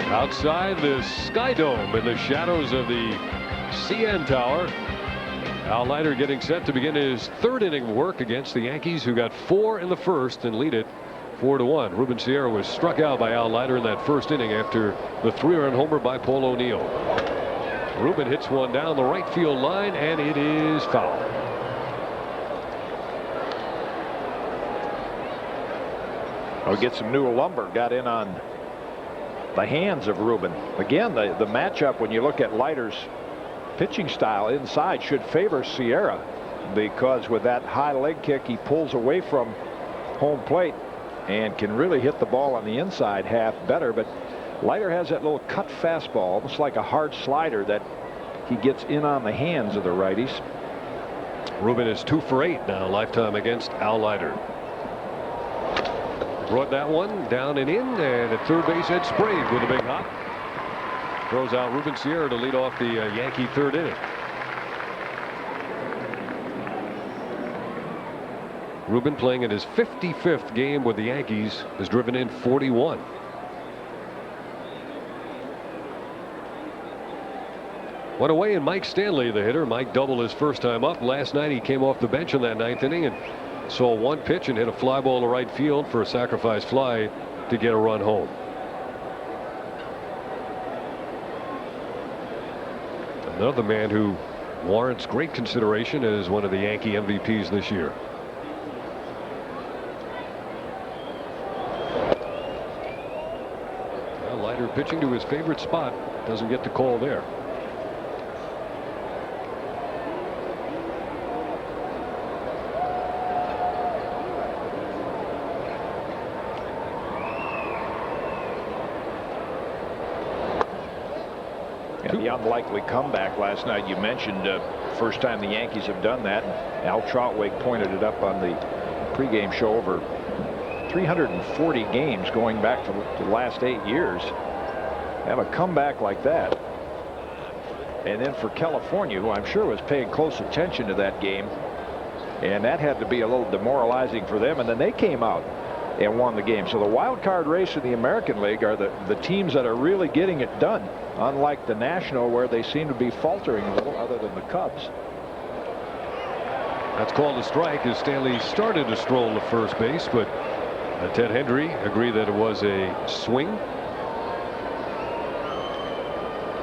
Outside the Sky Dome in the shadows of the CN Tower, Al Leiter getting set to begin his 3rd inning work against the Yankees, who got 4 in the first and lead it 4-1. Ruben Sierra was struck out by Al Leiter in that first inning after the 3-run homer by Paul O'Neill. Ruben hits one down the right field line, and it is foul. I'll get some new lumber. Got in on the hands of Ruben. Again, the matchup, when you look at Leiter's pitching style inside, should favor Sierra, because with that high leg kick, he pulls away from home plate and can really hit the ball on the inside half better. But Leiter has that little cut fastball, almost like a hard slider, that he gets in on the hands of the righties. Ruben is 2 for 8 now, lifetime against Al Leiter. Brought that one down and in, and at third base, Ed Sprague with a big hop. Throws out Ruben Sierra to lead off the Yankee third inning. Ruben, playing in his 55th game with the Yankees, has driven in 41. One away, and Mike Stanley, the hitter. Mike doubled his first time up. Last night he came off the bench in that 9th inning and saw one pitch and hit a fly ball to right field for a sacrifice fly to get a run home. Another man who warrants great consideration as one of the Yankee MVPs this year. Well, Leiter pitching to his favorite spot, doesn't get the call there. The unlikely comeback last night, you mentioned, first time the Yankees have done that. Al Trautwig pointed it up on the pregame show. Over 340 games going back to the last 8 years. Have a comeback like that. And then for California, who I'm sure was paying close attention to that game, and that had to be a little demoralizing for them, and then they came out and won the game. So the wild card race in the American League are the teams that are really getting it done, unlike the National, where they seem to be faltering a little, other than the Cubs. That's called a strike as Stanley started to stroll to first base, but Ted Hendry agreed that it was a swing.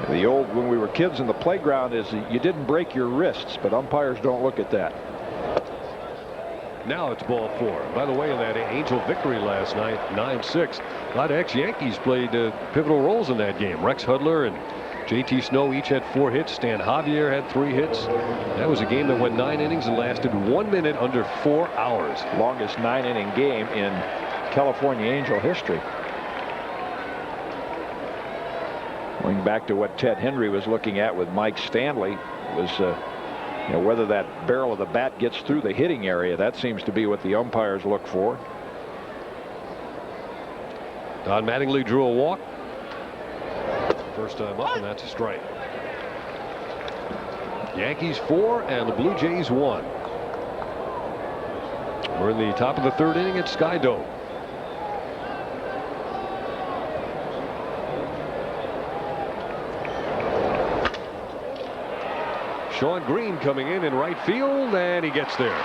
The old, when we were kids in the playground, is you didn't break your wrists, but umpires don't look at that. Now it's ball 4. By the way, in that Angel victory last night, 9-6, a lot of ex-Yankees played pivotal roles in that game. Rex Hudler and J.T. Snow each had 4 hits. Stan Javier had 3 hits. That was a game that went 9 innings and lasted 1 minute under 4 hours. Longest 9-inning game in California Angel history. Going back to what Ted Hendry was looking at with Mike Stanley, was whether that barrel of the bat gets through the hitting area. That seems to be what the umpires look for. Don Mattingly drew a walk. First time up, and that's a strike. Yankees 4 and the Blue Jays 1. We're in the top of the third inning at Sky Dome. Shawn Green coming in right field, and he gets there.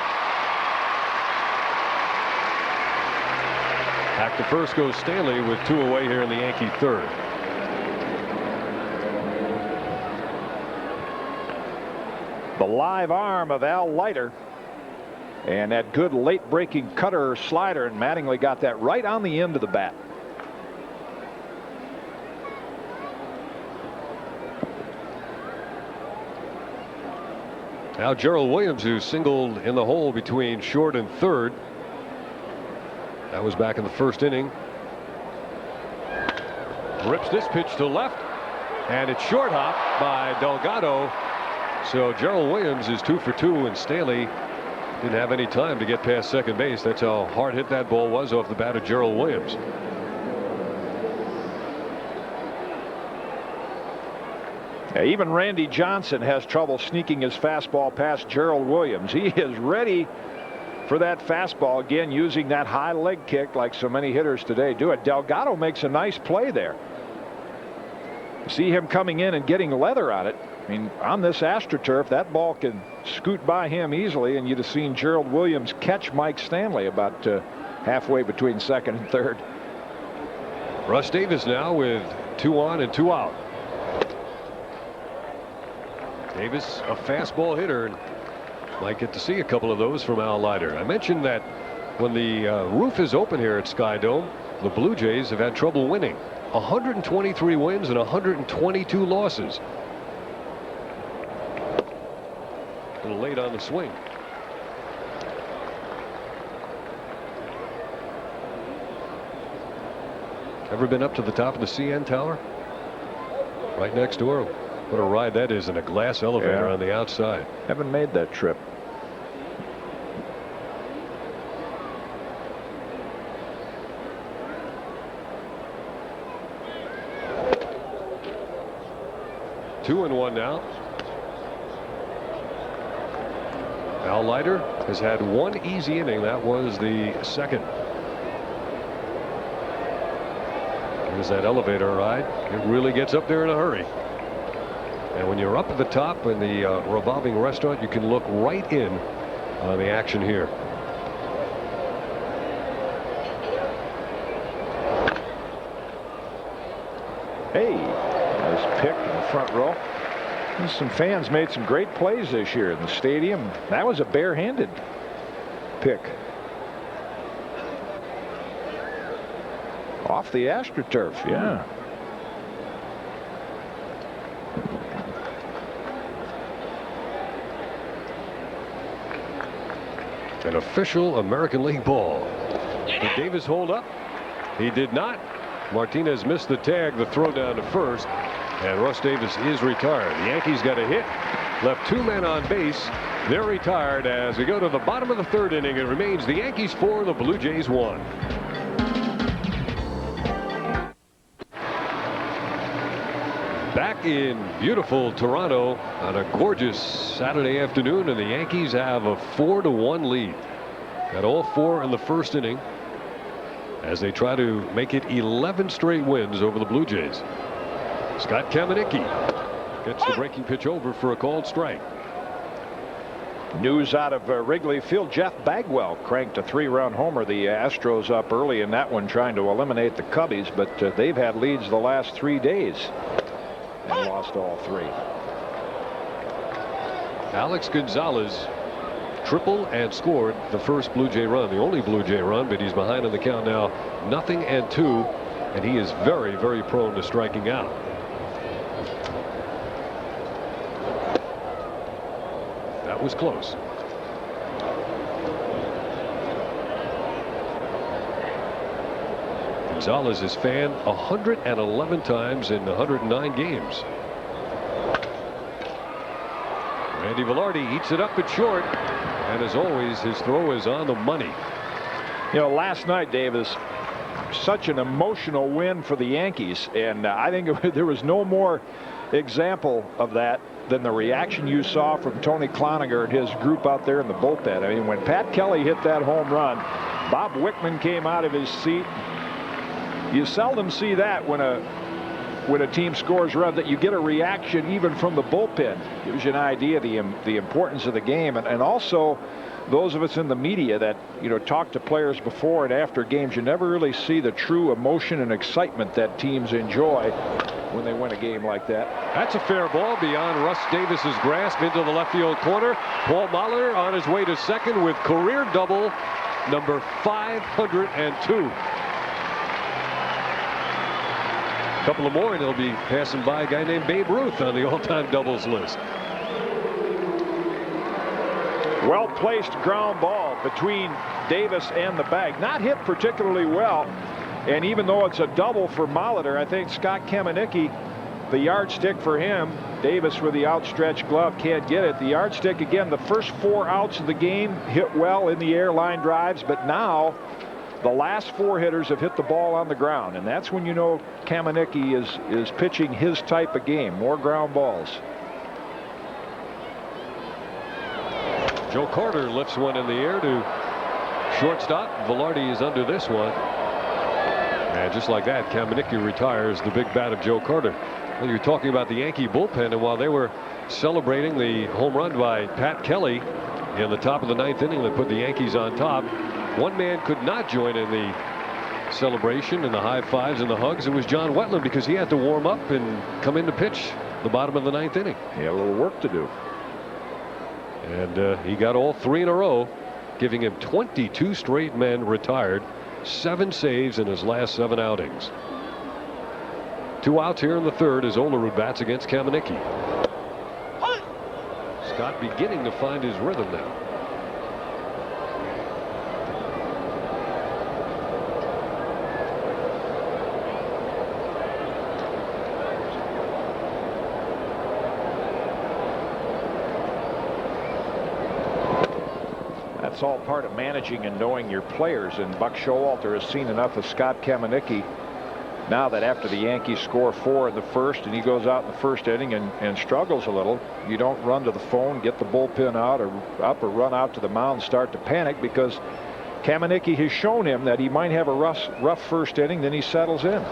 Back to first goes Stanley with 2 away here in the Yankee third. The live arm of Al Leiter, and that good late breaking cutter slider, and Mattingly got that right on the end of the bat. Now Gerald Williams, who singled in the hole between short and third. That was back in the first inning. Rips this pitch to left, and it's short hop by Delgado. So Gerald Williams is 2 for 2, and Stanley didn't have any time to get past second base. That's how hard hit that ball was off the bat of Gerald Williams. Even Randy Johnson has trouble sneaking his fastball past Gerald Williams. He is ready for that fastball, again using that high leg kick like so many hitters today do it. Delgado makes a nice play there. See him coming in and getting leather on it. I mean, on this AstroTurf, that ball can scoot by him easily, and you'd have seen Gerald Williams catch Mike Stanley about halfway between second and third. Russ Davis now with 2 on and 2 out. Davis, a fastball hitter, and might get to see a couple of those from Al Leiter. I mentioned that when the roof is open here at Sky Dome, the Blue Jays have had trouble winning. 123 wins and 122 losses. A little late on the swing. Ever been up to the top of the CN Tower? Right next door. What a ride that is in a glass elevator on the outside. Haven't made that trip. Two and one now. Al Leiter has had one easy inning. That was the second. There's that elevator ride. It really gets up there in a hurry. And when you're up at the top in the revolving restaurant, you can look right in on the action here. Hey, nice pick in the front row. Some fans made some great plays this year in the stadium. That was a barehanded pick. Off the AstroTurf, yeah. An official American League ball. Did Davis hold up? He did not. Martinez missed the tag, the throw down to first, and Russ Davis is retired. The Yankees got a hit, left 2 men on base. They're retired as we go to the bottom of the 3rd inning. It remains the Yankees 4, the Blue Jays 1. Back in beautiful Toronto on a gorgeous Saturday afternoon, and the Yankees have a 4-1 lead. Got all 4 in the 1st inning as they try to make it 11 straight wins over the Blue Jays. Scott Kamieniecki gets the breaking pitch over for a called strike. News out of Wrigley Field. Jeff Bagwell cranked a 3-run homer. The Astros up early in that one, trying to eliminate the Cubbies, but they've had leads the last 3 days and lost all 3. Alex Gonzalez tripled and scored the first Blue Jay run, the only Blue Jay run, but he's behind on the count now, 0-2, and he is very, very prone to striking out. That was close. Gonzalez is fanned 111 times in 109 games. Randy Velarde eats it up at short, and as always, his throw is on the money. You know, last night, Dave, is such an emotional win for the Yankees, and I think there was no more example of that than the reaction you saw from Tony Cloninger and his group out there in the bullpen. I mean, when Pat Kelly hit that home run, Bob Wickman came out of his seat. You seldom see that when a team scores runs, that you get a reaction even from the bullpen. Gives you an idea of the importance of the game, and also those of us in the media that talk to players before and after games, you never really see the true emotion and excitement that teams enjoy when they win a game like that. That's a fair ball beyond Russ Davis's grasp into the left field corner. Paul Molitor on his way to second with career double number 502. A couple of more and he'll be passing by a guy named Babe Ruth on the all-time doubles list. Well-placed ground ball between Davis and the bag. Not hit particularly well. And even though it's a double for Molitor, I think Scott Kamieniecki, the yardstick for him, Davis with the outstretched glove can't get it. The yardstick, again, the first 4 outs of the game hit well in the air, line drives, but now the last 4 hitters have hit the ball on the ground, and that's when you know Kamieniecki is pitching his type of game, more ground balls. Joe Carter lifts one in the air to shortstop. Velarde is under this one. And just like that, Kamieniecki retires the big bat of Joe Carter. Well, you're talking about the Yankee bullpen, and while they were celebrating the home run by Pat Kelly, in the top of the 9th inning that put the Yankees on top. One man could not join in the celebration and the high fives and the hugs. It was John Wetteland, because he had to warm up and come in to pitch the bottom of the 9th inning. He had a little work to do. And he got all 3 in a row, giving him 22 straight men retired, 7 saves in his last 7 outings. 2 outs here in the 3rd as Olerud bats against Kamenicki. Scott beginning to find his rhythm now. That's all part of managing and knowing your players, and Buck Showalter has seen enough of Scott Kamenicki now that after the Yankees score 4 in the 1st and he goes out in the 1st inning and struggles a little, you don't run to the phone, get the bullpen out or up, or run out to the mound and start to panic, because Kamenicki has shown him that he might have a rough 1st inning, then he settles in.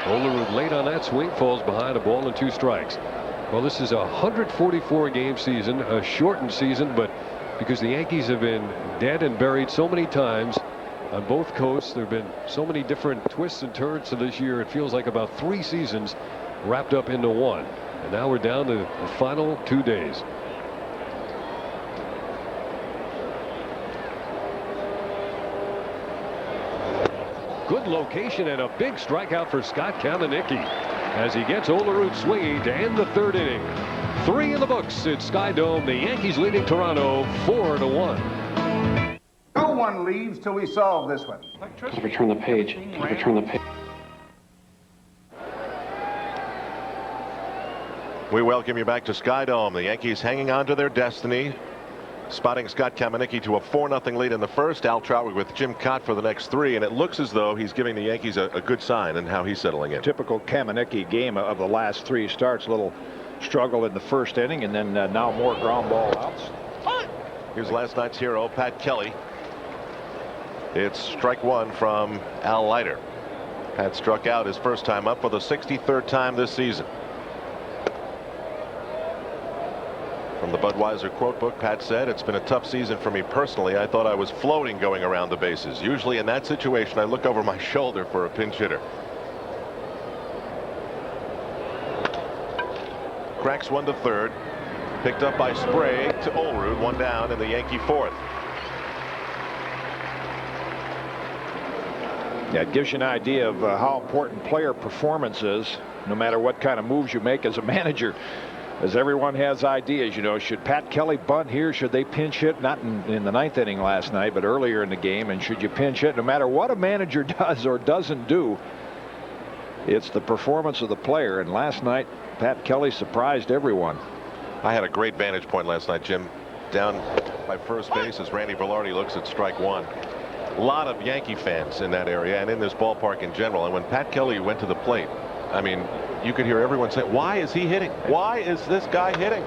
Olerud late on that swing, falls behind, a ball and 2 strikes. Well, this is a 144 game season, a shortened season, but because the Yankees have been dead and buried so many times on both coasts, there have been so many different twists and turns to this year. It feels like about 3 seasons wrapped up into one. And now we're down to the final 2 days. Good location and a big strikeout for Scott Kamenicki as he gets Olerud swinging to end the 3rd inning. 3 in the books at Sky Dome. The Yankees leading Toronto 4-1. No one leaves till we solve this one. Return the page. Return the page. We welcome you back to Sky Dome. The Yankees hanging on to their destiny, spotting Scott Kamenicki to a 4-0 lead in the 1st. Al Trautwig with Jim Kaat for the next 3, and it looks as though he's giving the Yankees a good sign in how he's settling in. Typical Kamenicki game of the last 3 starts. A little struggle in the 1st inning, and then now more ground ball outs. Here's last night's hero, Pat Kelly. It's strike 1 from Al Leiter. Pat struck out his first time up for the 63rd time this season. From the Budweiser quote book, Pat said, "It's been a tough season for me personally. I thought I was floating going around the bases. Usually in that situation, I look over my shoulder for a pinch hitter." Cracks 1 to 3rd. Picked up by Sprague to Olerud. 1 down in the Yankee 4th. Yeah, it gives you an idea of how important player performance is, no matter what kind of moves you make as a manager. As everyone has ideas, you know, should Pat Kelly bunt here? Should they pinch hit? Not in the 9th inning last night, but earlier in the game. And should you pinch hit? No matter what a manager does or doesn't do, it's the performance of the player. And last night, Pat Kelly surprised everyone. I had a great vantage point last night, Jim. Down by first base as Randy Velarde looks at strike 1. A lot of Yankee fans in that area and in this ballpark in general. And when Pat Kelly went to the plate, I mean, you could hear everyone say, "Why is he hitting? Why is this guy hitting?"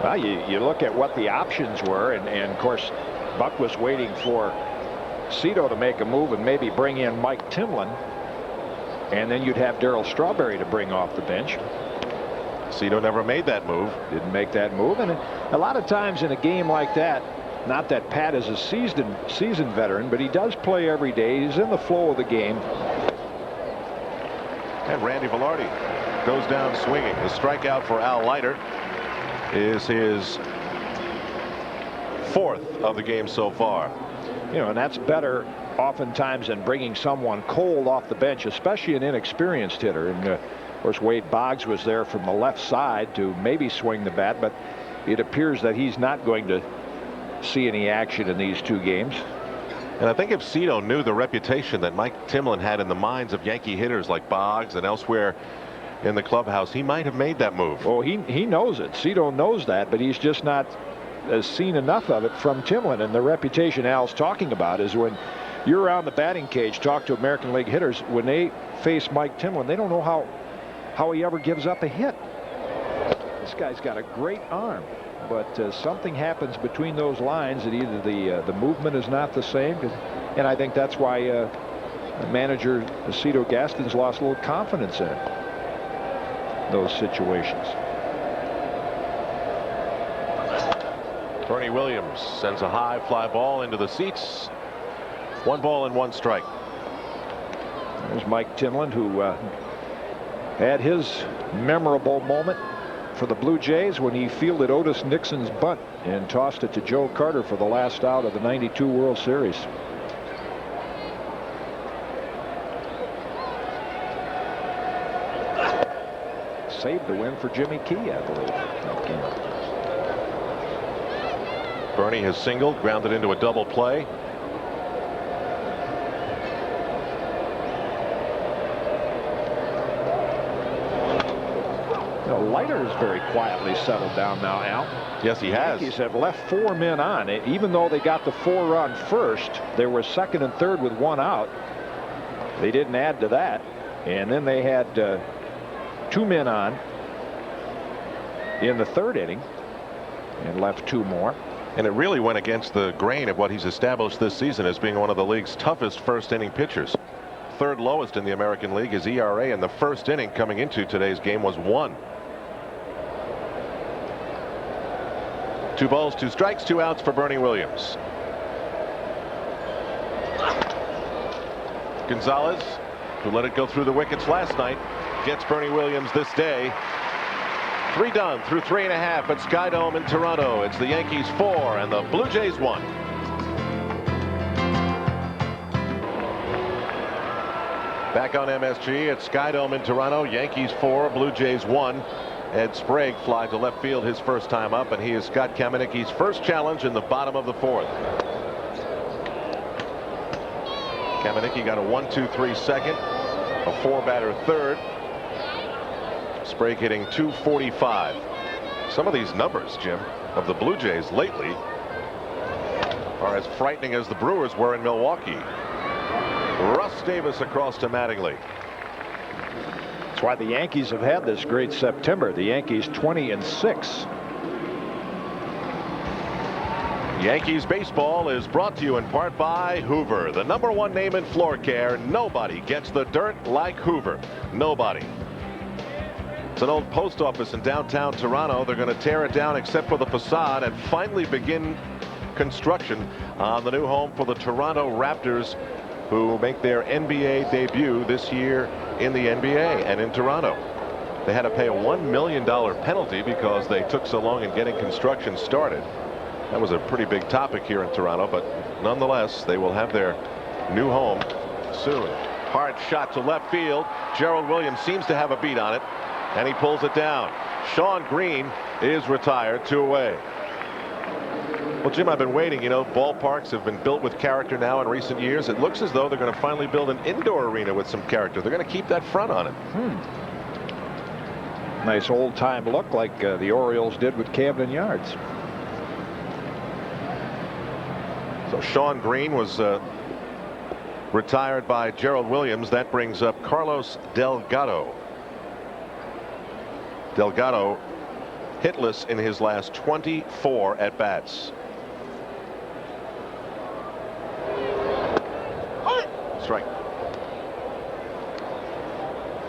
Well, you look at what the options were, and of course, Buck was waiting for Cito to make a move and maybe bring in Mike Timlin, and then you'd have Darryl Strawberry to bring off the bench. Cito never made that move. Didn't make that move, and a lot of times in a game like that, not that Pat is a seasoned veteran, but he does play every day. He's in the flow of the game. And Randy Velarde goes down swinging. The strikeout for Al Leiter is his 4th of the game so far. You know, and that's better oftentimes than bringing someone cold off the bench, especially an inexperienced hitter. And of course, Wade Boggs was there from the left side to maybe swing the bat, but it appears that he's not going to see any action in these 2 games. And I think if Cito knew the reputation that Mike Timlin had in the minds of Yankee hitters like Boggs and elsewhere in the clubhouse, he might have made that move. Oh, he knows it. Cito knows that, but he's just not seen enough of it from Timlin. And the reputation Al's talking about is when you're around the batting cage, talk to American League hitters, when they face Mike Timlin, they don't know how he ever gives up a hit. This guy's got a great arm. But something happens between those lines that either the movement is not the same, and I think that's why manager Cito Gaston's lost a little confidence in it. Those situations. Bernie Williams sends a high fly ball into the seats. 1 ball and 1 strike. There's Mike Tinland, who had his memorable moment for the Blue Jays when he fielded Otis Nixon's bunt and tossed it to Joe Carter for the last out of the '92 World Series. Saved the win for Jimmy Key, I believe. Bernie has singled, grounded into a double play. Leiter's very quietly settled down now, Al. Yes, he has. The Yankees have left 4 men on. Even though they got the 4-run first, they were second and third with 1 out. They didn't add to that. And then they had 2 men on in the 3rd inning and left 2 more. And it really went against the grain of what he's established this season as being one of the league's toughest first-inning pitchers. 3rd lowest in the American League. His ERA in the 1st inning coming into today's game was 1. 2 balls, 2 strikes, 2 outs for Bernie Williams. Gonzalez, who let it go through the wickets last night, gets Bernie Williams this day. 3 done through 3.5 at Skydome in Toronto. It's the Yankees 4 and the Blue Jays 1. Back on MSG at Skydome in Toronto. Yankees 4, Blue Jays 1. Ed Sprague fly to left field his first time up, and he is Scott Kamenicki's first challenge in the bottom of the 4th. Kamenicki got a 1-2-3 second, a 4-batter 3rd. Sprague hitting .245. Some of these numbers, Jim, of the Blue Jays lately are as frightening as the Brewers were in Milwaukee. Russ Davis across to Mattingly. That's why the Yankees have had this great September. The Yankees 20-6. Yankees baseball is brought to you in part by Hoover, the #1 name in floor care. Nobody gets the dirt like Hoover. Nobody. It's an old post office in downtown Toronto. They're going to tear it down except for the facade and finally begin construction on the new home for the Toronto Raptors, who make their NBA debut this year in the NBA and in Toronto. They had to pay a $1 million penalty because they took so long in getting construction started. That was a pretty big topic here in Toronto, but nonetheless, they will have their new home soon. Hard shot to left field. Gerald Williams seems to have a beat on it, and he pulls it down. Sean Green is retired, 2 away. Well, Jim, I've been waiting. You know, ballparks have been built with character now in recent years. It looks as though they're going to finally build an indoor arena with some character. They're going to keep that front on it. Nice old-time look like the Orioles did with Camden Yards. So Sean Green was retired by Gerald Williams. That brings up Carlos Delgado. Delgado hitless in his last 24 at-bats. Strike.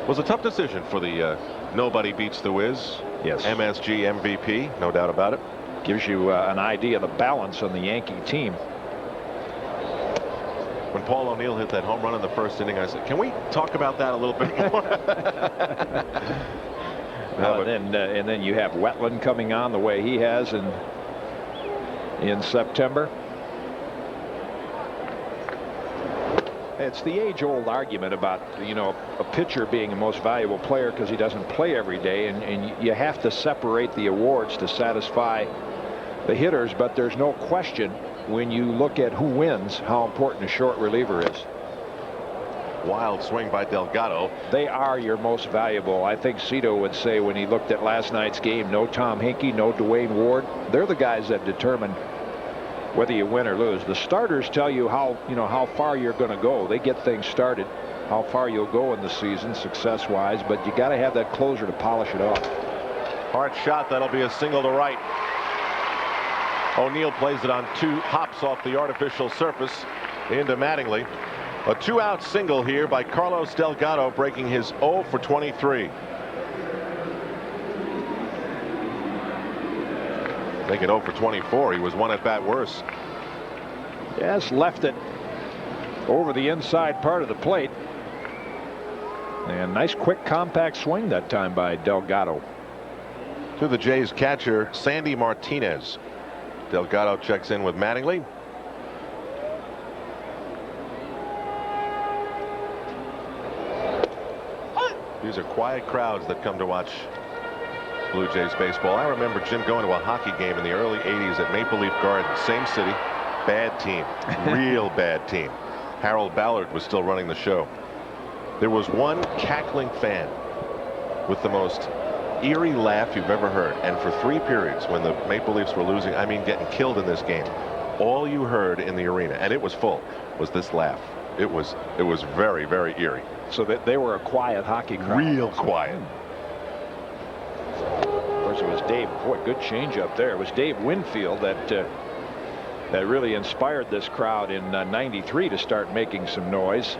Was a tough decision for the nobody beats the Wiz. Yes. MSG MVP, no doubt about it. Gives you an idea of the balance on the Yankee team. When Paul O'Neill hit that home run in the 1st inning, I said, can we talk about that a little bit more? And then you have Wetland coming on the way he has in September. It's the age-old argument about, you know, a pitcher being the most valuable player because he doesn't play every day, and you have to separate the awards to satisfy the hitters, but there's no question when you look at who wins how important a short reliever is. Wild swing by Delgado. They are your most valuable. I think Cito would say when he looked at last night's game, no Tom Hinkie, no Dwayne Ward. They're the guys that determine whether you win or lose. The starters tell you how far you're going to go. They get things started, how far you'll go in the season success-wise, but you got to have that closer to polish it off. Hard shot. That'll be a single to right. O'Neill plays it on 2 hops off the artificial surface into Mattingly. A 2-out single here by Carlos Delgado, breaking his 0 for 23. Make it 0 for 24. He was 1 at bat worse. Yes, left it over the inside part of the plate. And nice quick compact swing that time by Delgado. To the Jays catcher, Sandy Martinez. Delgado checks in with Mattingly. These are quiet crowds that come to watch Blue Jays baseball. I remember Jim going to a hockey game in the early 80s at Maple Leaf Garden, same city. Bad team, real bad team. Harold Ballard was still running the show. There was one cackling fan with the most eerie laugh you've ever heard. And for 3 periods when the Maple Leafs were losing, I mean getting killed in this game, all you heard in the arena, and it was full, was this laugh. It was very, very eerie. So that they were a quiet hockey crowd. Real quiet. Of course, it was Dave. Boy, good change up there. It was Dave Winfield that really inspired this crowd in '93 to start making some noise.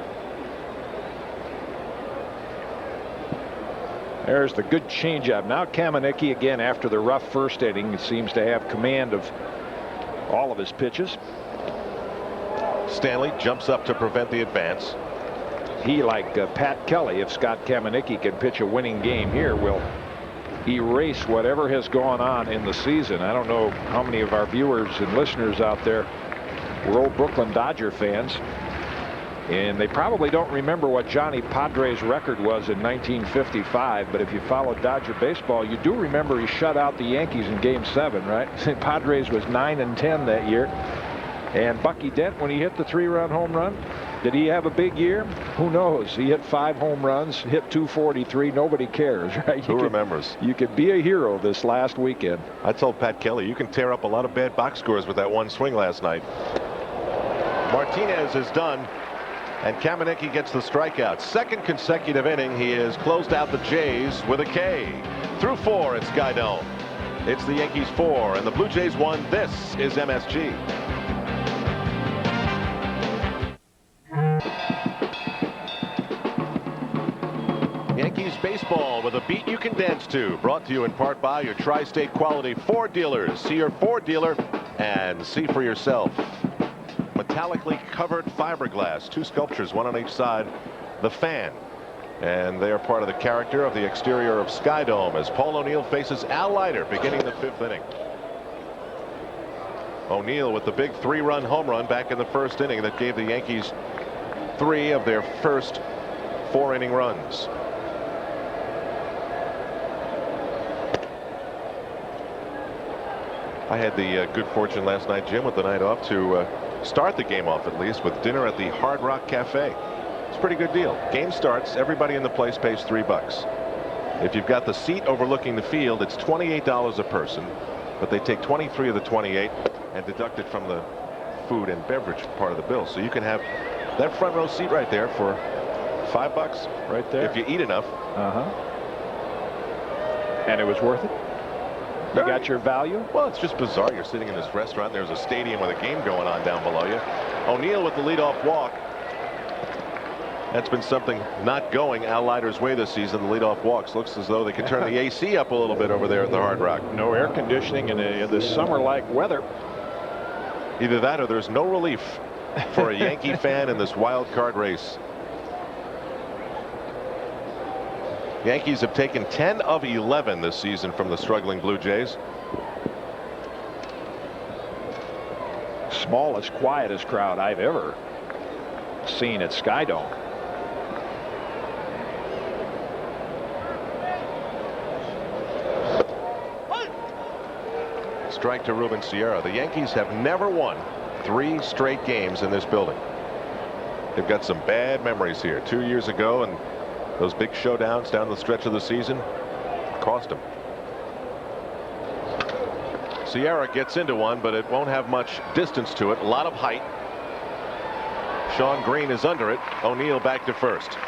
There's the good changeup. Now Kamenicki, again after the rough first inning, seems to have command of all of his pitches. Stanley jumps up to prevent the advance. He, like Pat Kelly, if Scott Kamenicki can pitch a winning game here, will erase whatever has gone on in the season. I don't know how many of our viewers and listeners out there were old Brooklyn Dodger fans, and they probably don't remember what Johnny Padres' record was in 1955, but if you followed Dodger baseball, you do remember he shut out the Yankees in Game 7, right? Padres was 9-10 that year. And Bucky Dent, when he hit the 3-run home run, did he have a big year? Who knows? He hit 5 home runs, hit 243. Nobody cares, right? Who remembers? You could be a hero this last weekend. I told Pat Kelly, you can tear up a lot of bad box scores with that one swing last night. Martinez is done, and Kamenicki gets the strikeout. 2nd consecutive inning. He has closed out the Jays with a K. Through 4 at Sky Dome. It's the Yankees 4 and the Blue Jays 1. This is MSG. Yankees baseball with a beat you can dance to. Brought to you in part by your Tri-State Quality Ford dealers. See your Ford dealer and see for yourself. Metallically covered fiberglass. 2 sculptures, 1 on each side. The Fan. And they are part of the character of the exterior of Sky Dome as Paul O'Neill faces Al Leiter beginning the 5th inning. O'Neill with the big 3-run home run back in the 1st inning that gave the Yankees 3 of their first 4-inning runs. I had the good fortune last night, Jim, with the night off to start the game off at least with dinner at the Hard Rock Cafe. It's a pretty good deal. Game starts, everybody in the place pays $3. If you've got the seat overlooking the field, it's $28 a person, but they take 23 of the 28 and deduct it from the food and beverage part of the bill. So you can have that front row seat right there for $5 right there if you eat enough. And it was worth it. You got your value? Well, it's just bizarre. You're sitting in this restaurant. There's a stadium with a game going on down below you. O'Neill with the leadoff walk. That's been something not going Al Leiter's way this season. The leadoff walks. Looks as though they could turn the AC up a little bit over there at the Hard Rock. No air conditioning in this summer-like weather. Either that or there's no relief for a Yankee fan in this wild card race. Yankees have taken 10 of 11 this season from the struggling Blue Jays. Smallest, quietest crowd I've ever seen at Sky Dome. Strike to Ruben Sierra. The Yankees have never won 3 straight games in this building. They've got some bad memories here. 2 years ago, and those big showdowns down the stretch of the season cost them. Sierra gets into one, but it won't have much distance to it. A lot of height. Sean Green is under it. O'Neill back to first.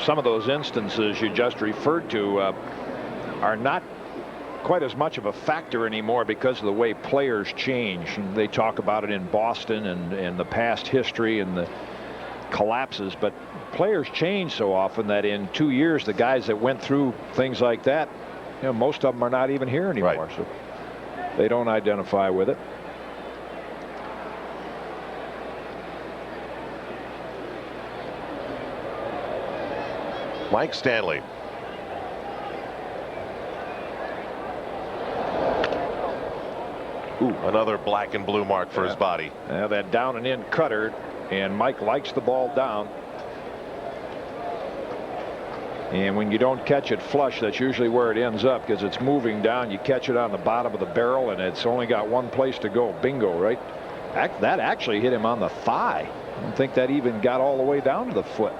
Some of those instances you just referred to are not quite as much of a factor anymore because of the way players change. And they talk about it in Boston and the past history and the collapses, but players change so often that in 2 years the guys that went through things like that You know, most of them are not even here anymore, Right. so they don't identify with it. Mike Stanley. Ooh, another black and blue mark for his body. Now that down and in cutter, and Mike likes the ball down. And when you don't catch it flush, that's usually where it ends up, because it's moving down. You catch it on the bottom of the barrel, and it's only got one place to go. Bingo, right? That actually hit him on the thigh. I don't think that even got all the way down to the foot.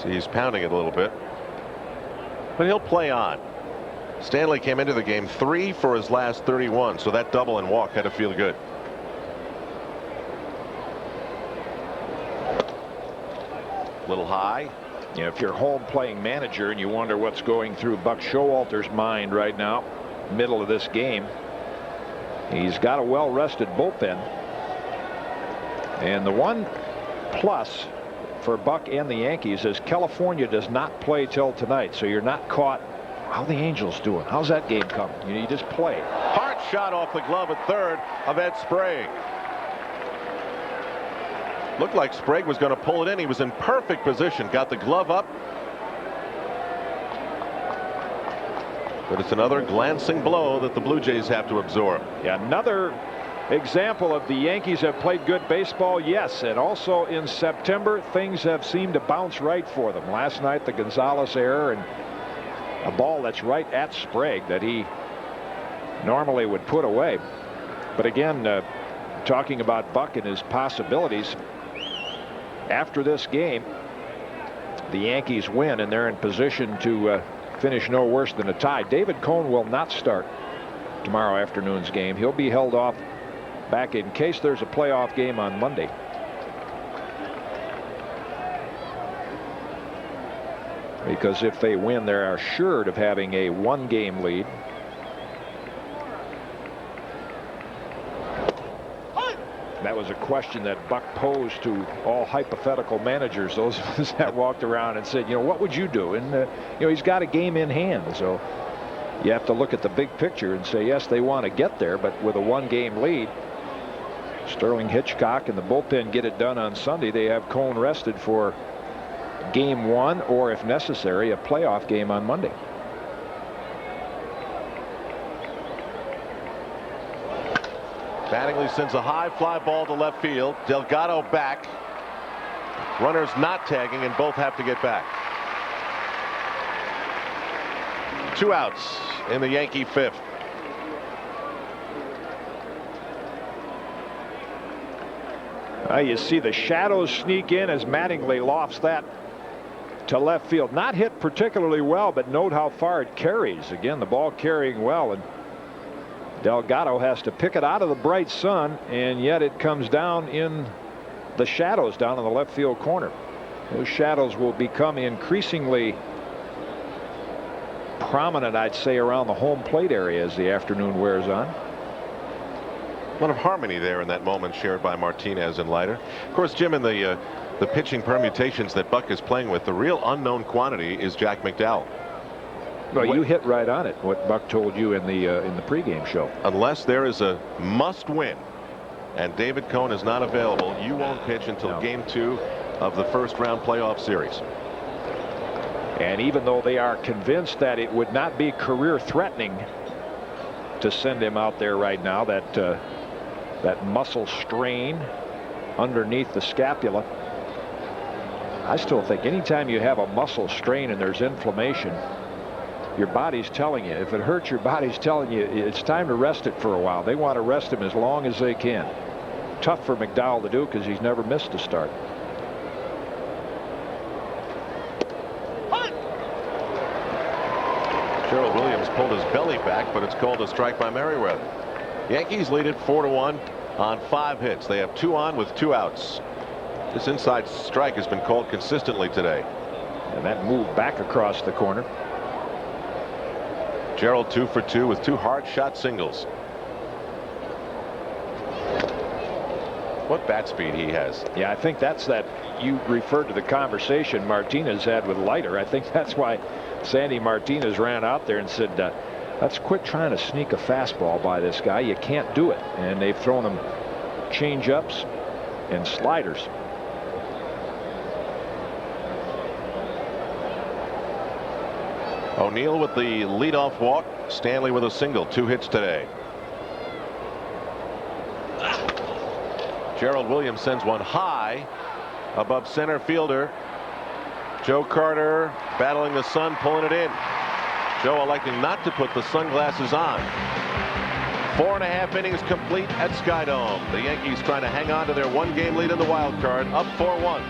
See, he's pounding it a little bit, but he'll play on. Stanley came into the game 3 for his last 31, so that double and walk had to feel good. Little high. You know, if you're home playing manager and you wonder what's going through Buck Showalter's mind right now, middle of this game, he's got a well-rested bullpen. And the one plus for Buck and the Yankees is California does not play till tonight, so you're not caught. How the Angels doing? How's that game coming? You just play. Hard shot off the glove at third of Ed Sprague. Looked like Sprague was going to pull it in. He was in perfect position. Got the glove up. But it's another glancing blow that the Blue Jays have to absorb. Yeah, another example of the Yankees have played good baseball, yes, and also in September things have seemed to bounce right for them. Last night the Gonzalez error and a ball that's right at Sprague that he normally would put away. But again, talking about Buck and his possibilities, after this game the Yankees win and they're in position to finish no worse than a tie. David Cone will not start tomorrow afternoon's game. He'll be held off back in case there's a playoff game on Monday. Because if they win, they are assured of having a one-game lead. That was a question that Buck posed to all hypothetical managers, those that walked around and said, you know, what would you do? And, you know, he's got a game in hand. So you have to look at the big picture and say, yes, they want to get there, but with a one-game lead, Sterling Hitchcock and the bullpen get it done on Sunday. They have Cone rested for game 1, or if necessary, a playoff game on Monday. Mattingly sends a high fly ball to left field. Delgado back. Runners not tagging, and both have to get back. 2 outs in the Yankee 5th. You see the shadows sneak in as Mattingly lofts that to left field. Not hit particularly well, but note how far it carries. Again, the ball carrying well, and Delgado has to pick it out of the bright sun, and yet it comes down in the shadows down in the left field corner. Those shadows will become increasingly prominent, I'd say, around the home plate area as the afternoon wears on. A lot of harmony there in that moment shared by Martinez and Leiter. Of course, Jim, in the pitching permutations that Buck is playing with, the real unknown quantity is Jack McDowell. Well, you hit right on it, what Buck told you in the pregame show. Unless there is a must-win and David Cone is not available, you won't pitch until game 2 of the first-round playoff series. And even though they are convinced that it would not be career-threatening to send him out there right now, that muscle strain underneath the scapula, I still think anytime you have a muscle strain and there's inflammation, your body's telling you, if it hurts, your body's telling you it's time to rest it for a while. They want to rest him as long as they can. Tough for McDowell to do because he's never missed a start. Gerald Williams pulled his belly back, but it's called a strike by Merriweather. Yankees lead it 4-1 on 5 hits. They have 2 on with 2 outs. This inside strike has been called consistently today. And that moved back across the corner. Gerald 2 for 2 with 2 hard shot singles. What bat speed he has. Yeah, I think that's that. You referred to the conversation Martinez had with Leiter. I think that's why Sandy Martinez ran out there and said, let's quit trying to sneak a fastball by this guy. You can't do it. And they've thrown him change-ups and sliders. O'Neill with the leadoff walk. Stanley with a single. 2 hits today. Gerald Williams sends one high above center fielder. Joe Carter battling the sun, pulling it in. Joe electing not to put the sunglasses on. 4.5 innings complete at Skydome. The Yankees trying to hang on to their 1-game lead in the wild card, up 4-1.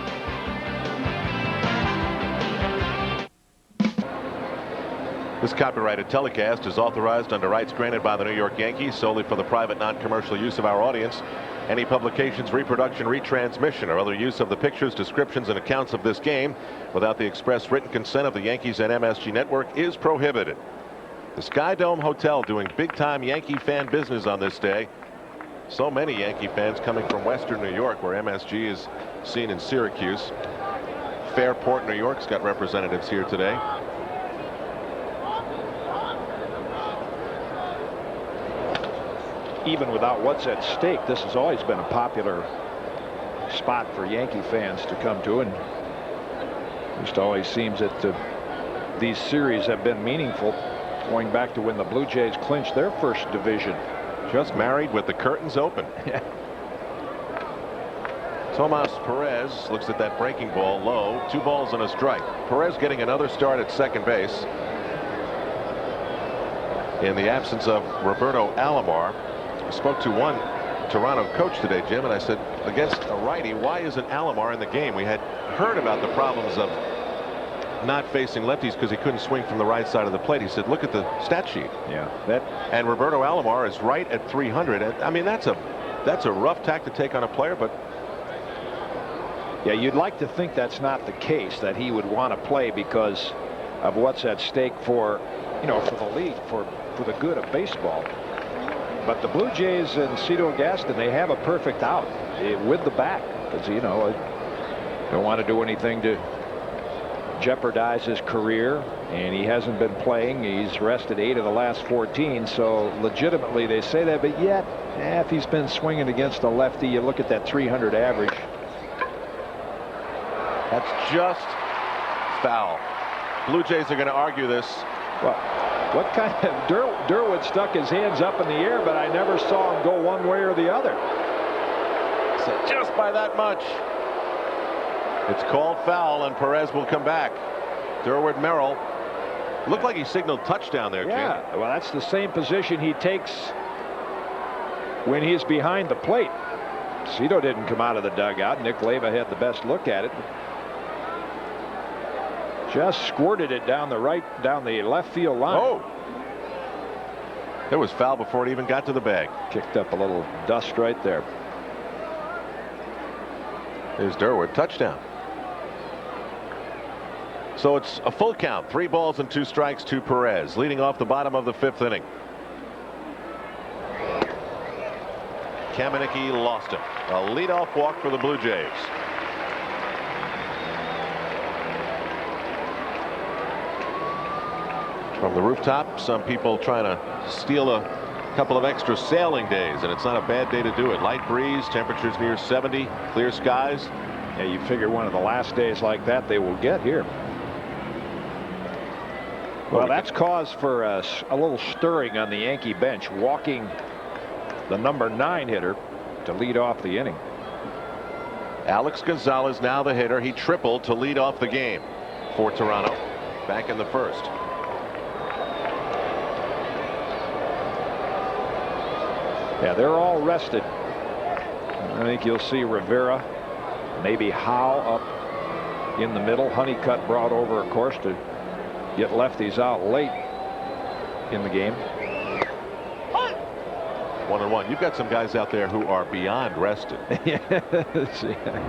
This copyrighted telecast is authorized under rights granted by the New York Yankees solely for the private non-commercial use of our audience. Any publications, reproduction, retransmission, or other use of the pictures, descriptions, and accounts of this game without the express written consent of the Yankees and MSG Network is prohibited. The Skydome Hotel doing big-time Yankee fan business on this day. So many Yankee fans coming from Western New York, where MSG is seen in Syracuse. Fairport, New York's got representatives here today. Even without what's at stake, this has always been a popular spot for Yankee fans to come to, and just always seems that these series have been meaningful, going back to when the Blue Jays clinched their first division. Just married with the curtains open. Tomas Perez looks at that breaking ball low. 2 balls and a strike. Perez getting another start at second base in the absence of Roberto Alomar. I spoke to one Toronto coach today, Jim, and I said, against a righty, why isn't Alomar in the game? We had heard about the problems of not facing lefties because he couldn't swing from the right side of the plate. He said, look at the stat sheet. Yeah, and Roberto Alomar is right at 300. I mean, that's a rough tack to take on a player, but yeah, you'd like to think that's not the case, that he would want to play because of what's at stake for, for the league, for the good of baseball. But the Blue Jays and Cito Gaston, they have a perfect out with the back, because don't want to do anything to jeopardize his career, and he hasn't been playing. He's rested 8 of the last 14, so legitimately they say that. But yet, if he's been swinging against a lefty, you look at that 300 average. That's just foul. Blue Jays are going to argue this. Well, what kind of Durwood stuck his hands up in the air, but I never saw him go one way or the other. So just by that much. It's called foul, and Perez will come back. Durwood Merrill looked like he signaled touchdown there, Jim. Yeah, well, that's the same position he takes when he's behind the plate. Cito didn't come out of the dugout. Nick Leyva had the best look at it. Just squirted it down the left field line. Oh, it was foul before it even got to the bag. Kicked up a little dust right there. There's Durwood, touchdown. So it's a full count, 3 balls and 2 strikes to Perez, leading off the bottom of the 5th inning. Kamenicki lost him. A leadoff walk for the Blue Jays. From the rooftop, some people trying to steal a couple of extra sailing days, and it's not a bad day to do it. Light breeze, temperatures near 70, clear skies. Yeah, you figure one of the last days like that they will get here. Well, that's cause for a little stirring on the Yankee bench, walking the number 9 hitter to lead off the inning. Alex Gonzalez now the hitter. He tripled to lead off the game for Toronto back in the 1st. Yeah, they're all rested. I think you'll see Rivera, maybe Howe up in the middle. Honeycutt brought over, of course, to get lefties out late in the game. 1-1. You've got some guys out there who are beyond rested. Yes.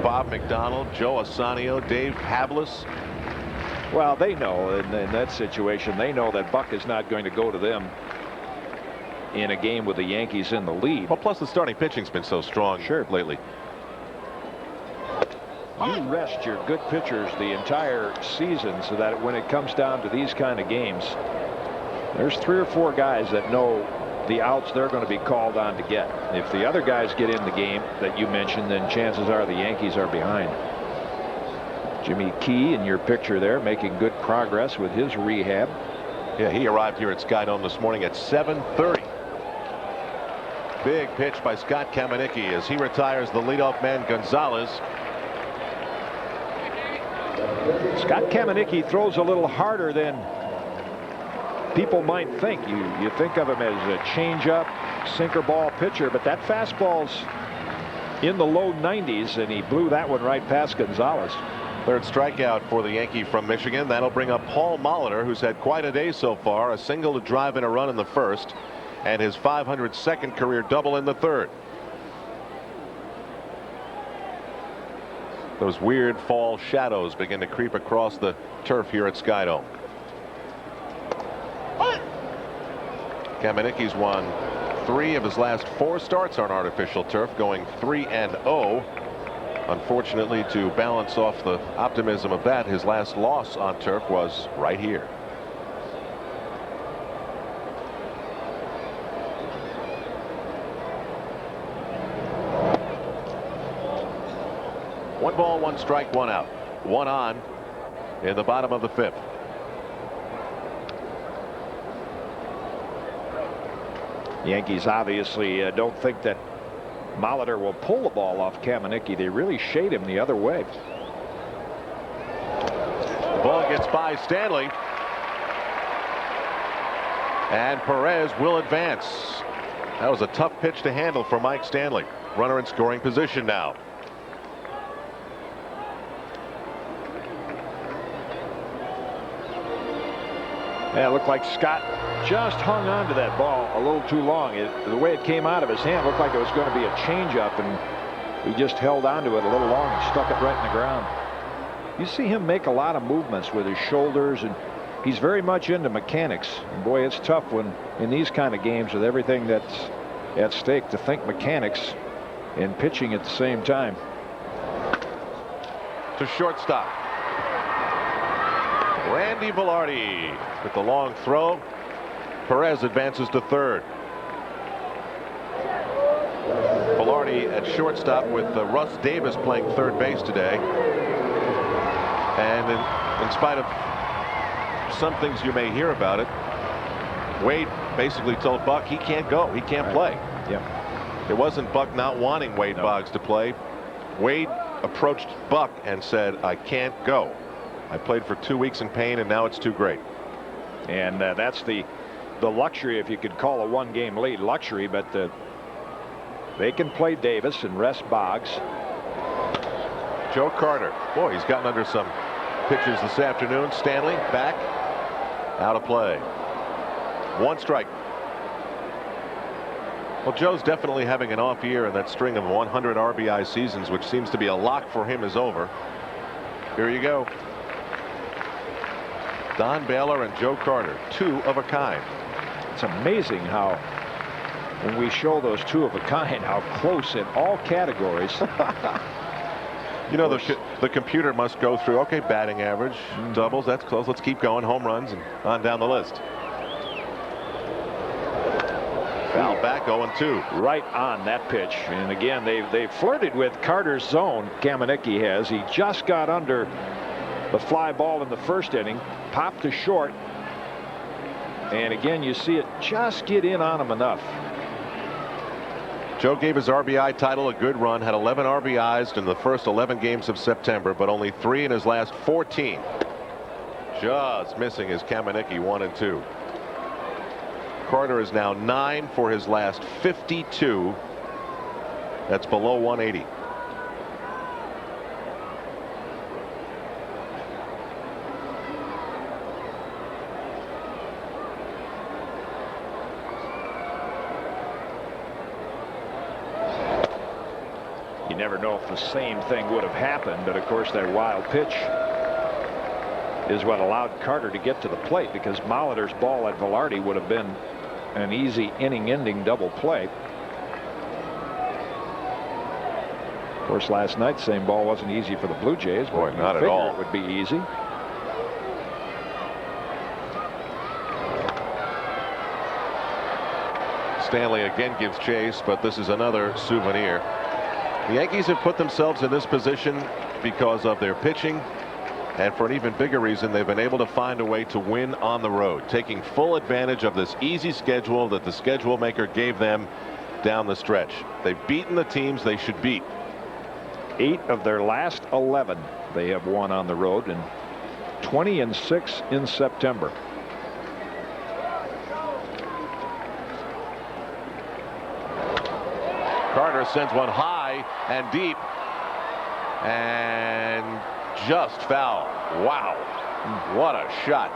Bob McDonald, Joe Osanio, Dave Havlis. Well, they know in that situation, they know that Buck is not going to go to them in a game with the Yankees in the lead. Well, plus the starting pitching's been so strong sure lately. you rest your good pitchers the entire season so that when it comes down to these kind of games, there's 3 or 4 guys that know the outs they're going to be called on to get. If the other guys get in the game that you mentioned, then chances are the Yankees are behind. Jimmy Key in your picture there, making good progress with his rehab. Yeah, he arrived here at Skydome this morning at 7:30. Big pitch by Scott Kamieniecki as he retires the leadoff man Gonzalez. Scott Kamieniecki throws a little harder than people might think. You think of him as a changeup, sinker ball pitcher, but that fastball's in the low 90s, and he blew that one right past Gonzalez. Third strikeout for the Yankee from Michigan. That'll bring up Paul Molitor, who's had quite a day so far. A single to drive in a run in the first, and his 502nd career double in the third. Those weird fall shadows begin to creep across the turf here at Skydome. Kamieniecki's won 3 of his last 4 starts on artificial turf, going 3-0. Unfortunately, to balance off the optimism of that, his last loss on turf was right here. One ball, 1 strike, 1 out. 1 on in the bottom of the 5th. Yankees obviously don't think that Molitor will pull the ball off Kamieniecki. They really shade him the other way. The ball gets by Stanley, and Perez will advance. That was a tough pitch to handle for Mike Stanley. Runner in scoring position now. Yeah, it looked like Scott just hung on to that ball a little too long. The way it came out of his hand looked like it was going to be a changeup, and he just held on to it a little long and stuck it right in the ground. You see him make a lot of movements with his shoulders, and he's very much into mechanics. And boy, it's tough when in these kind of games with everything that's at stake to think mechanics and pitching at the same time. To shortstop, Randy Velarde with the long throw. Perez advances to third. Velarde at shortstop with Russ Davis playing third base today. And in spite of some things you may hear about it, Wade basically told Buck he can't go. He can't play. Yeah. It wasn't Buck not wanting Wade Boggs to play. Wade approached Buck and said, I can't go. I played for 2 weeks in pain, and now it's too great. And that's the luxury, if you could call a 1-game lead luxury, but they can play Davis and rest Boggs. Joe Carter, boy, he's gotten under some pitches this afternoon. Stanley back, out of play. 1 strike. Well, Joe's definitely having an off year, and that string of 100 RBI seasons, which seems to be a lock for him, is over. Here you go. Don Baylor and Joe Carter, 2 of a kind. It's amazing how when we show those 2 of a kind, how close in all categories. You know, the computer must go through, okay, batting average, doubles, that's close, let's keep going, home runs, and on down the list. Foul back, 0-2. Right on that pitch. And again, they flirted with Carter's zone. Kamieniecki has. He just got under the fly ball in the first inning, popped to short, and again you see it just get in on him enough. Joe gave his RBI title a good run, had 11 RBIs in the first 11 games of September, but only 3 in his last 14. Just missing his Kamieniecki 1 and 2. Carter is now 9 for his last 52. That's below 180. You never know if the same thing would have happened, but of course that wild pitch is what allowed Carter to get to the plate, because Molitor's ball at Velarde would have been an easy inning-ending double play. course, last night, same ball wasn't easy for the Blue Jays. Boy, not at figure all. It would be easy. Stanley again gives chase, but this is another souvenir. The Yankees have put themselves in this position because of their pitching, and for an even bigger reason, they've been able to find a way to win on the road, taking full advantage of this easy schedule that the schedule maker gave them down the stretch. They've beaten the teams they should beat. 8 of their last 11 they have won on the road, and 20-6 in September. Carter sends one high and deep and just foul. Wow, what a shot.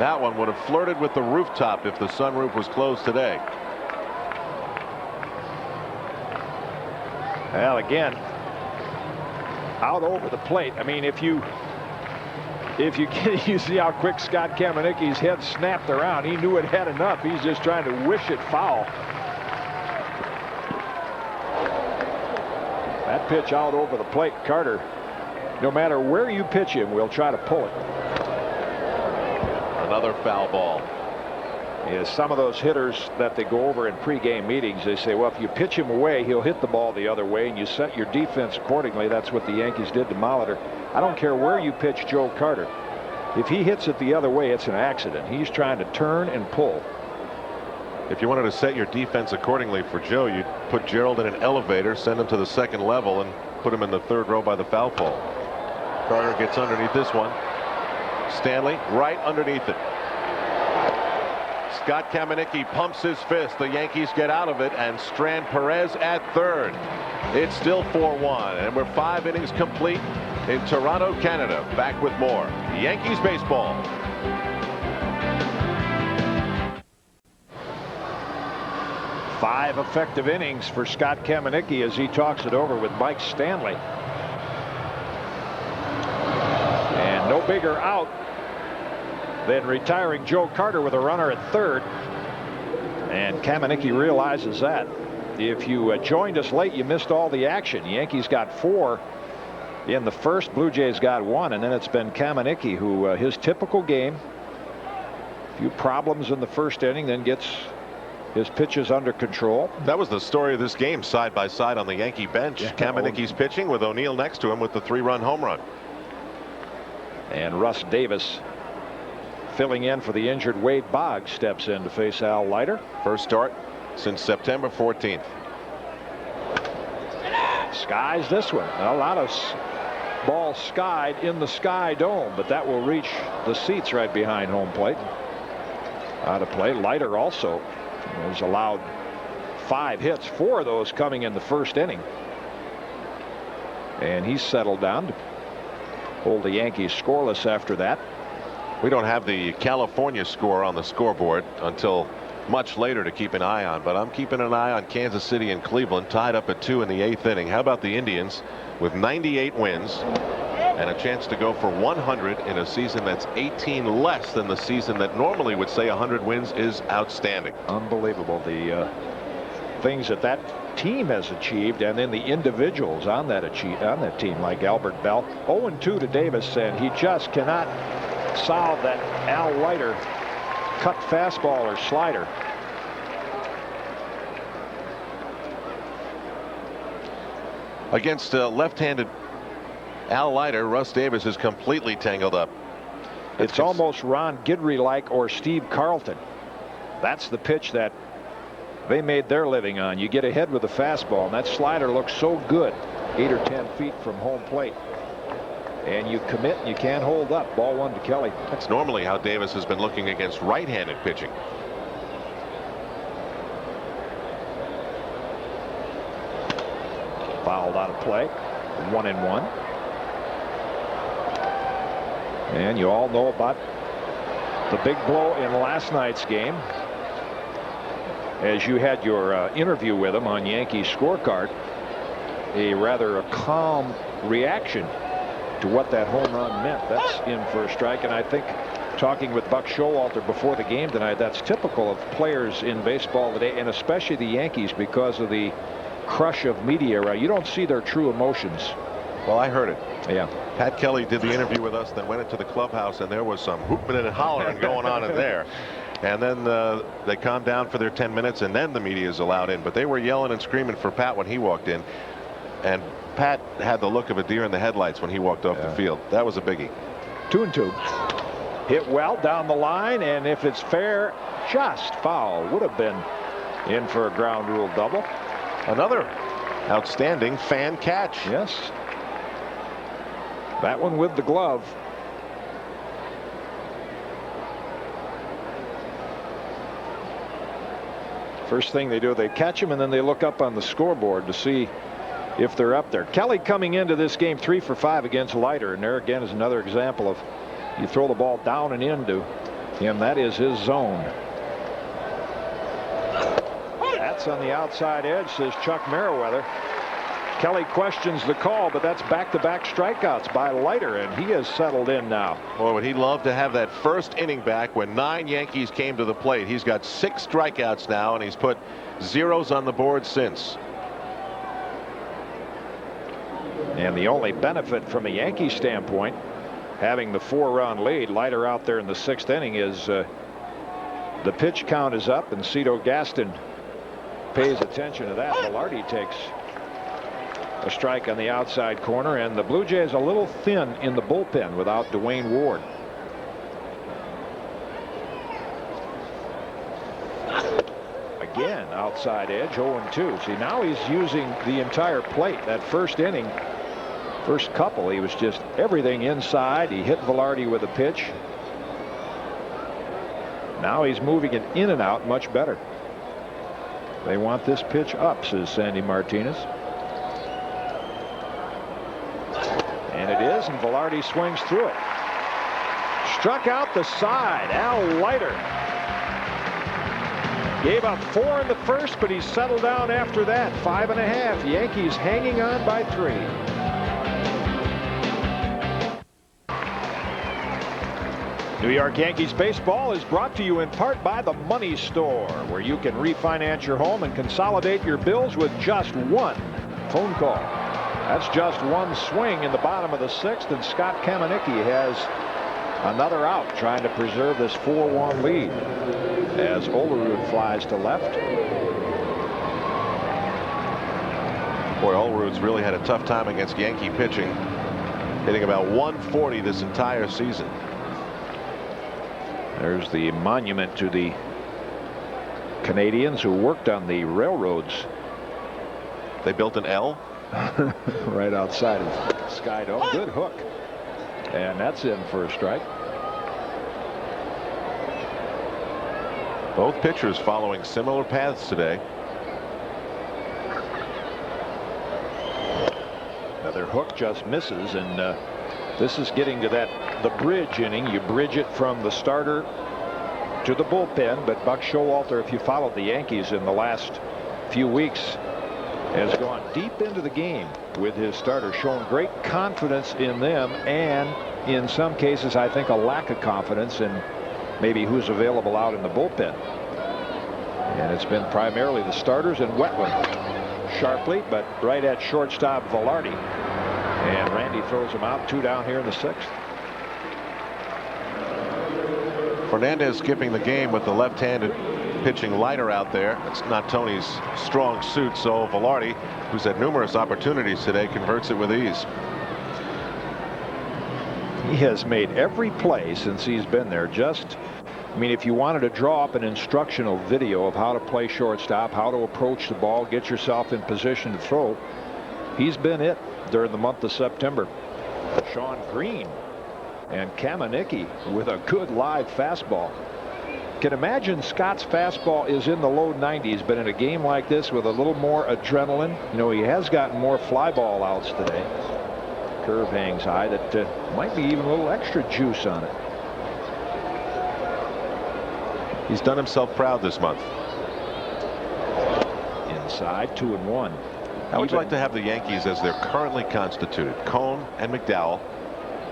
That one would have flirted with the rooftop if the sunroof was closed today. Well, again, out over the plate. I mean, if you see how quick Scott Kamenicki's head snapped around. He knew it had enough. He's just trying to wish it foul. That pitch out over the plate. Carter, no matter where you pitch him, will try to pull it. Another foul ball. Yeah, some of those hitters that they go over in pregame meetings, they say, well, if you pitch him away, he'll hit the ball the other way, and you set your defense accordingly. That's what the Yankees did to Molitor. I don't care where you pitch Joe Carter. If he hits it the other way, it's an accident. He's trying to turn and pull. If you wanted to set your defense accordingly for Joe, you'd put Gerald in an elevator, send him to the second level, and put him in the third row by the foul pole. Carter gets underneath this one. Stanley right underneath it. Scott Kamenicki pumps his fist. The Yankees get out of it, and Strand Perez at third. It's still 4-1, and we're 5 innings complete in Toronto, Canada. Back with more Yankees baseball. Five effective innings for Scott Kamenicki as he talks it over with Mike Stanley. And no bigger out than retiring Joe Carter with a runner at third. And Kamenicki realizes that. If you joined us late, you missed all the action. The Yankees got 4 in the first. Blue Jays got 1, and then it's been Kamenicki who his typical game. A few problems in the first inning, then gets his pitches under control. That was the story of this game, side by side on the Yankee bench. Yeah. Kamenicki's pitching with O'Neill next to him with the 3-run home run. And Russ Davis, filling in for the injured Wade Boggs, steps in to face Al Leiter. First start since September 14th. Skies this one. A lot of ball skied in the Sky Dome, but that will reach the seats right behind home plate. Out of play. Leiter also has allowed 5 hits, 4 of those coming in the first inning. And he's settled down to hold the Yankees scoreless after that. We don't have the California score on the scoreboard until much later to keep an eye on, but I'm keeping an eye on Kansas City and Cleveland, tied up at 2 in the 8th inning. How about the Indians with 98 wins and a chance to go for 100 in a season that's 18 less than the season that normally would say 100 wins is outstanding. Unbelievable, the things that that team has achieved, and then the individuals on that team, like Albert Bell. 0-2 to Davis, and he just cannot solve that Al Leiter cut fastball or slider. Against left-handed Al Leiter, Russ Davis is completely tangled up. It's almost Ron Guidry-like or Steve Carlton. That's the pitch that they made their living on. You get ahead with the fastball, and that slider looks so good 8 or 10 feet from home plate. And you commit and you can't hold up. Ball 1 to Kelly. That's normally how Davis has been looking against right-handed pitching. Fouled out of play. 1-1. And you all know about the big blow in last night's game, as you had your interview with him on Yankee Scorecard. A rather calm reaction to what that home run meant. That's in for a strike, and I think talking with Buck Showalter before the game tonight. That's typical of players in baseball today, and especially the Yankees, because of the crush of media. Right? You don't see their true emotions. Well, I heard it. Yeah. Pat Kelly did the interview with us, then went into the clubhouse, and there was some hooping and hollering going on in there. And then they calmed down for their 10 minutes, and then the media is allowed in. But they were yelling and screaming for Pat when he walked in. And Pat had the look of a deer in the headlights when he walked off the field. That was a biggie. 2-2. Hit well down the line, and if it's fair, just foul. Would have been in for a ground rule double. Another outstanding fan catch. Yes. That one with the glove. First thing they do, they catch him, and then they look up on the scoreboard to see if they're up there. Kelly coming into this game 3 for 5 against Leiter, and there again is another example of you throw the ball down and into him. That is his zone. That's on the outside edge, says Chuck Merriweather. Kelly questions the call, but that's back-to-back strikeouts by Leiter, and he has settled in now. Boy, would he love to have that first inning back when 9 Yankees came to the plate. He's got 6 strikeouts now, and he's put zeros on the board since. And the only benefit from a Yankee standpoint, having the 4-run lead, Leiter out there in the 6th inning, is the pitch count is up, and Cito Gaston pays attention to that. Velarde takes a strike on the outside corner, and the Blue Jays a little thin in the bullpen without Dwayne Ward. Again, outside edge, 0-2. See, now he's using the entire plate. That first inning, first couple, he was just everything inside. He hit Velarde with a pitch. Now he's moving it in and out much better. They want this pitch up, says Sandy Martinez. And it is, and Velarde swings through it. Struck out the side. Al Leiter gave up 4 in the first, but he settled down after that. 5.5. Yankees hanging on by 3. New York Yankees baseball is brought to you in part by the Money Store, where you can refinance your home and consolidate your bills with just one phone call. That's just one swing in the bottom of the 6th, and Scott Kamenicki has another out, trying to preserve this 4-1 lead as Olerud flies to left. Boy, Olerud's really had a tough time against Yankee pitching, hitting about 140 this entire season. There's the monument to the Canadians who worked on the railroads. They built an L right outside of Sky Dome. Good hook, and that's in for a strike. Both pitchers following similar paths today. Another hook just misses, and this is getting to the bridge inning. You bridge it from the starter to the bullpen, but Buck Showalter, if you followed the Yankees in the last few weeks, has gone deep into the game with his starter, showing great confidence in them, and in some cases I think a lack of confidence in maybe who's available out in the bullpen. And it's been primarily the starters and Wetland sharply, but right at shortstop Velarde, and Randy throws him out. 2 down here in the 6th. Fernandez skipping the game with the left-handed pitching Leiter out there. It's not Tony's strong suit, so Velarde, who's had numerous opportunities today, converts it with ease. He has made every play since he's been there. I mean, if you wanted to draw up an instructional video of how to play shortstop, how to approach the ball, get yourself in position to throw, he's been it during the month of September. Sean Green and Kamenicki with a good live fastball. Can imagine Scott's fastball is in the low 90s, but in a game like this with a little more adrenaline, you know, he has gotten more fly ball outs today. Curve hangs high, that might be even a little extra juice on it. He's done himself proud this month. Inside, 2-1. How would you like to have the Yankees as they're currently constituted? Cone and McDowell,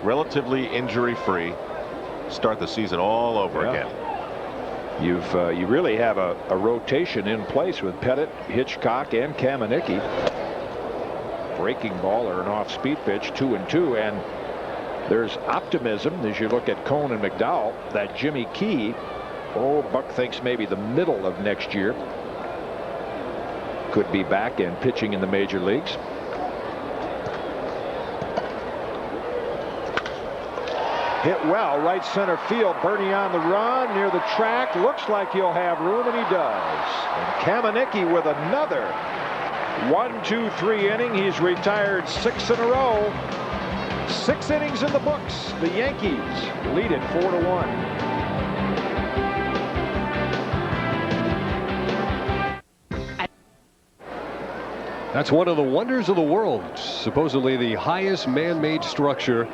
relatively injury-free. start the season all over again. You really have a rotation in place with Pettit, Hitchcock, and Kamenicki. Breaking ball or an off-speed pitch, 2-2, and there's optimism as you look at Cone and McDowell that Jimmy Key, Buck thinks maybe the middle of next year, could be back and pitching in the major leagues. Hit well, right center field. Bernie on the run near the track. Looks like he'll have room, and he does. And Kamenicki with another 1-2-3 inning. He's retired 6 in a row. 6 innings in the books. The Yankees lead it 4-1. That's one of the wonders of the world. Supposedly the highest man-made structure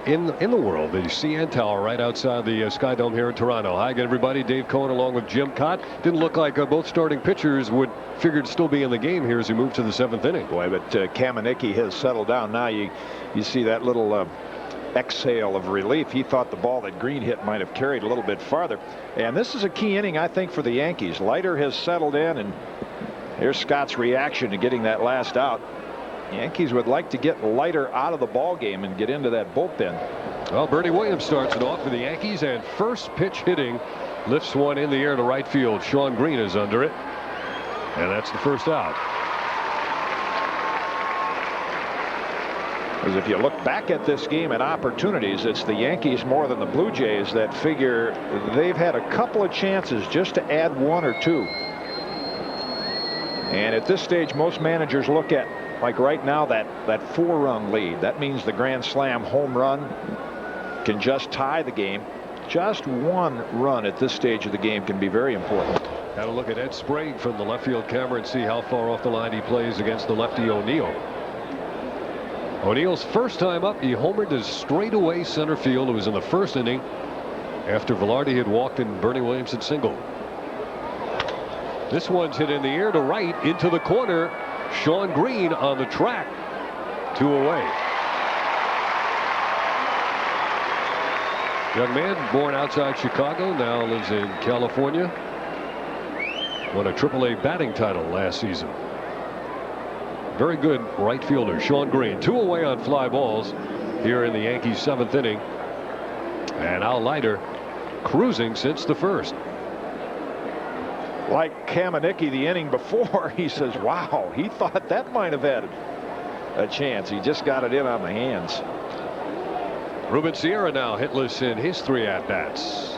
in the world, the CN Tower right outside the Sky Dome here in Toronto. Hi again, everybody. Dave Cohen along with Jim Cott. Didn't look like both starting pitchers would figured still be in the game here as we move to the 7th inning. Boy, but Kamenicki has settled down. Now you see that little exhale of relief. He thought the ball that Green hit might have carried a little bit farther. And this is a key inning, I think, for the Yankees. Leiter has settled in, and here's Scott's reaction to getting that last out. Yankees would like to get Leiter out of the ball game and get into that bullpen. Well, Bernie Williams starts it off for the Yankees, and first pitch hitting lifts one in the air to right field. Sean Green is under it, and that's the first out. Because if you look back at this game at opportunities, it's the Yankees more than the Blue Jays that figure they've had a couple of chances just to add 1 or 2. And at this stage, most managers look at, like right now, that 4-run lead. That means the grand slam home run can just tie the game. Just 1 run at this stage of the game can be very important. Got to look at Ed Sprague from the left field camera and see how far off the line he plays against the lefty O'Neill. O'Neill's first time up, he homered to straightaway center field. It was in the 1st inning after Velarde had walked and Bernie Williams had singled. This one's hit in the air to right into the corner. Sean Green on the track. 2 away. Young man born outside Chicago, now lives in California. Won a AAA batting title last season. Very good right fielder, Sean Green. 2 away on fly balls here in the Yankees' 7th inning. And Al Leiter cruising since the 1st. Like Kamenicki the inning before, he says, wow, he thought that might have had a chance. He just got it in on the hands. Ruben Sierra now hitless in his 3 at-bats.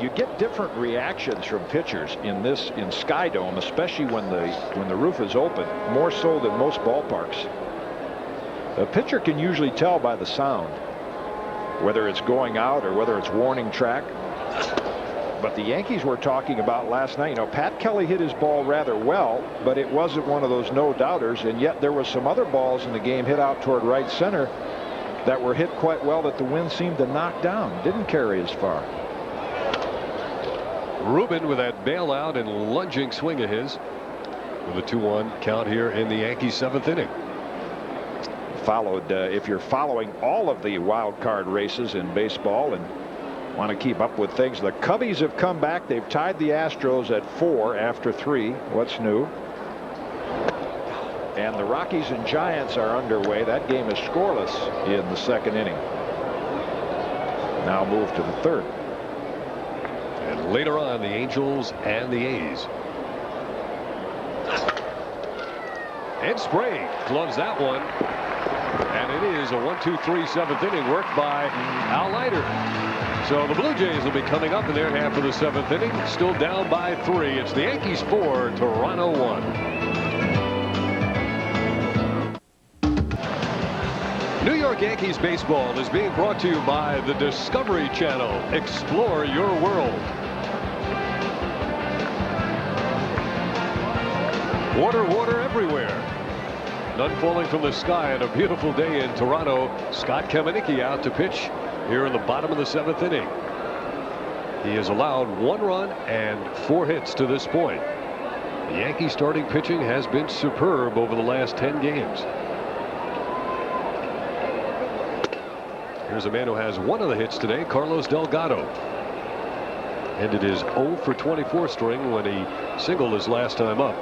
You get different reactions from pitchers in Sky Dome, especially when the roof is open, more so than most ballparks. A pitcher can usually tell by the sound whether it's going out or whether it's warning track. But the Yankees were talking about last night, Pat Kelly hit his ball rather well, but it wasn't one of those no-doubters, and yet there was some other balls in the game hit out toward right center that were hit quite well that the wind seemed to knock down. Didn't carry as far. Ruben with that bailout and lunging swing of his with a 2-1 count here in the Yankees' 7th inning. Followed, if you're following all of the wild card races in baseball and want to keep up with things, the Cubbies have come back. They've tied the Astros at 4 after 3. What's new? And the Rockies and Giants are underway. That game is scoreless in the 2nd inning. Now move to the 3rd. And later on, the Angels and the A's. Ed Sprague gloves that one. And it is a 1-2-3 7th inning worked by Al Leiter. So the Blue Jays will be coming up in their half of the 7th inning, still down by 3. It's the Yankees 4, Toronto 1. New York Yankees baseball is being brought to you by the Discovery Channel. Explore your world. Water, water everywhere. None falling from the sky on a beautiful day in Toronto. Scott Kamenicki out to pitch here in the bottom of the 7th inning. He has allowed 1 run and 4 hits to this point. The Yankee starting pitching has been superb over the last 10 games. Here's a man who has one of the hits today, Carlos Delgado. Ended his 0 for 24 string when he singled his last time up.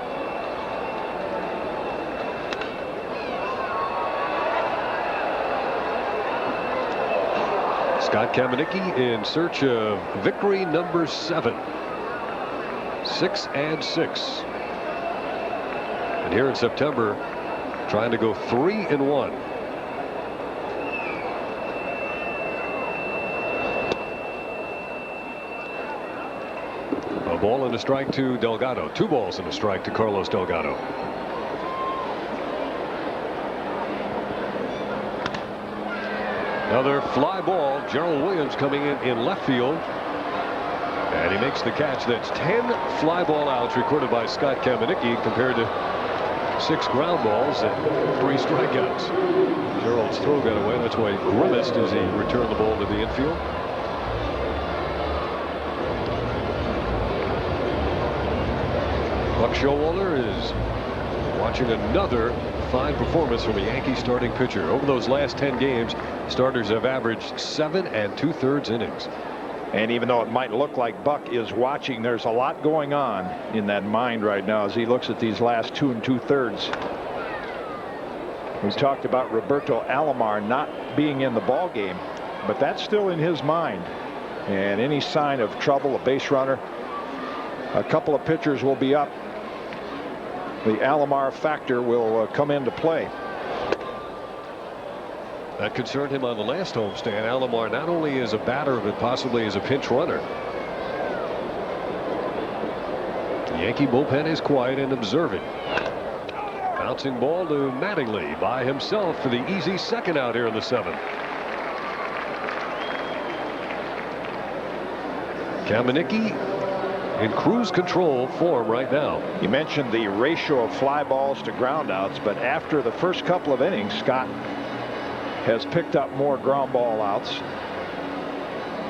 Scott Kamieniecki in search of victory number 7. 6 and 6. And here in September, trying to go 3-1. A ball and a strike to Delgado. 2 balls and a strike to Carlos Delgado. Another fly ball. Gerald Williams coming in left field. And he makes the catch. That's 10 fly ball outs recorded by Scott Kamieniecki compared to 6 ground balls and 3 strikeouts. Gerald's throw got away. That's why he grimaced as he returned the ball to the infield. Buck Showalter is watching another fine performance from a Yankee starting pitcher. Over those last 10 games, starters have averaged 7 2/3 innings. And even though it might look like Buck is watching, there's a lot going on in that mind right now as he looks at these last 2 2/3. We talked about Roberto Alomar not being in the ball game, but that's still in his mind. And any sign of trouble, a base runner, a couple of pitchers will be up. The Alomar factor will come into play. That concerned him on the last homestand. Alomar not only as a batter but possibly as a pinch runner. The Yankee bullpen is quiet and observant. Bouncing ball to Mattingly by himself for the easy second out here in the 7th. Kamieniecki in cruise control form right now. You mentioned the ratio of fly balls to ground outs, but after the first couple of innings, Scott has picked up more ground ball outs.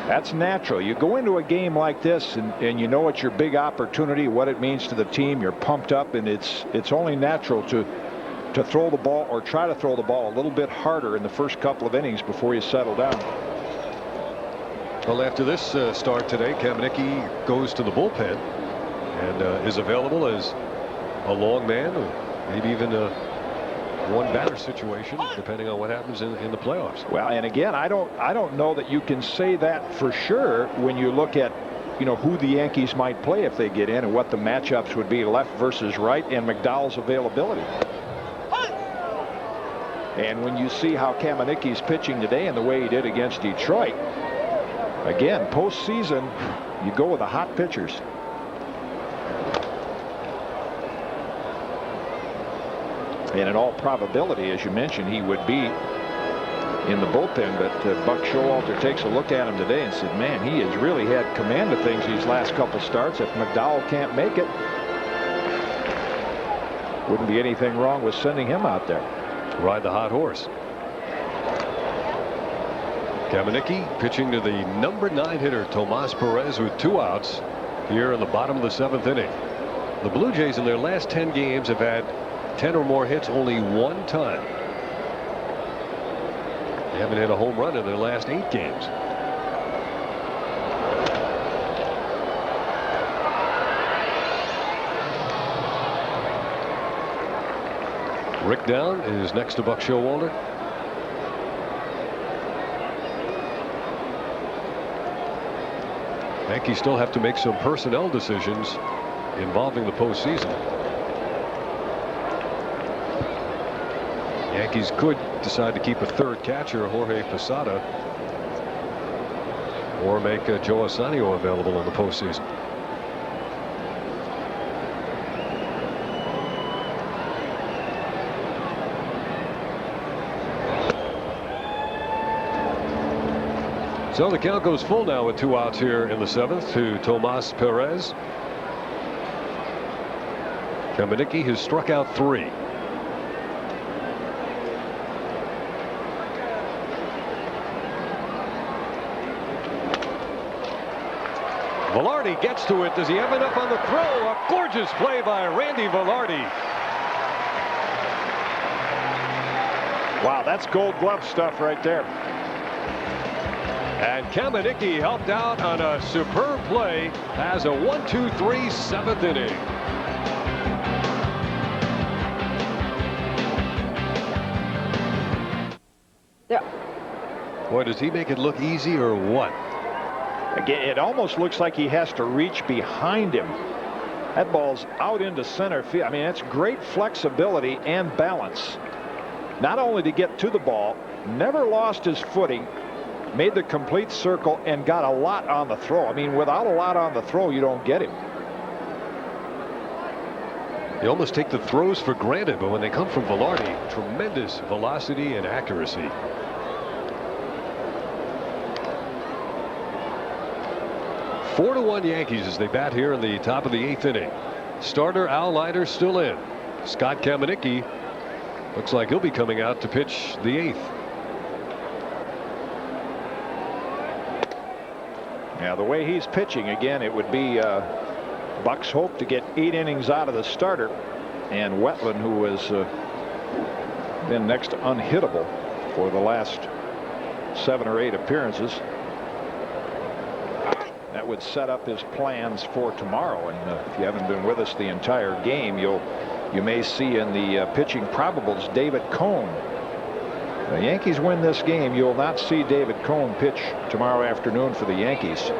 That's natural. You go into a game like this and you know it's your big opportunity, what it means to the team. You're pumped up, and it's only natural to throw the ball or try to throw the ball a little bit harder in the first couple of innings before you settle down. Well, after this start today, Kamieniecki goes to the bullpen and is available as a long man, or maybe even a one batter situation, depending on what happens in the playoffs. Well, and again, I don't know that you can say that for sure when you look at, you know, who the Yankees might play if they get in and what the matchups would be, left versus right, and McDowell's availability. And when you see how Kamieniecki's pitching today and the way he did against Detroit, again, postseason, you go with the hot pitchers. And in all probability, as you mentioned, he would be in the bullpen. But Buck Showalter takes a look at him today and said, man, he has really had command of things these last couple starts. If McDowell can't make it, wouldn't be anything wrong with sending him out there. Ride the hot horse. Kamieniecki pitching to the number 9 hitter, Tomas Perez, with 2 outs here in the bottom of the 7th inning. The Blue Jays in their last 10 games have had 10 or more hits only 1 time. They haven't hit a home run in their last 8 games. Rick Down is next to Buck Showalter. Yankees still have to make some personnel decisions involving the postseason. Yankees could decide to keep a 3rd catcher, Jorge Posada, or make Joe Osanio available in the postseason. So the count goes full now with 2 outs here in the 7th to Tomas Perez. Kamieniecki has struck out 3. Velarde gets to it. Does he have enough on the throw? A gorgeous play by Randy Velarde. Wow, that's Gold Glove stuff right there. And Kamenicki helped out on a superb play. Has a 1-2-3 seventh inning. Boy, does he make it look easy or what? Again, it almost looks like he has to reach behind him. That ball's out into center field. I mean, it's great flexibility and balance. Not only to get to the ball, never lost his footing, made the complete circle, and got a lot on the throw. I mean, without a lot on the throw, you don't get him. You almost take the throws for granted, but when they come from Velarde, tremendous velocity and accuracy. Four to 1 Yankees as they bat here in the top of the 8th inning. Starter Al Leiter still in. Scott Kamenicki looks like he'll be coming out to pitch the 8th. Now, the way he's pitching, again, it would be Buck's hope to get 8 innings out of the starter. And Wetland, who has been next to unhittable for the last 7 or 8 appearances. That would set up his plans for tomorrow. And if you haven't been with us the entire game, you may see in the pitching probables David Cone. The Yankees win this game, you'll not see David Cone pitch tomorrow afternoon for the Yankees.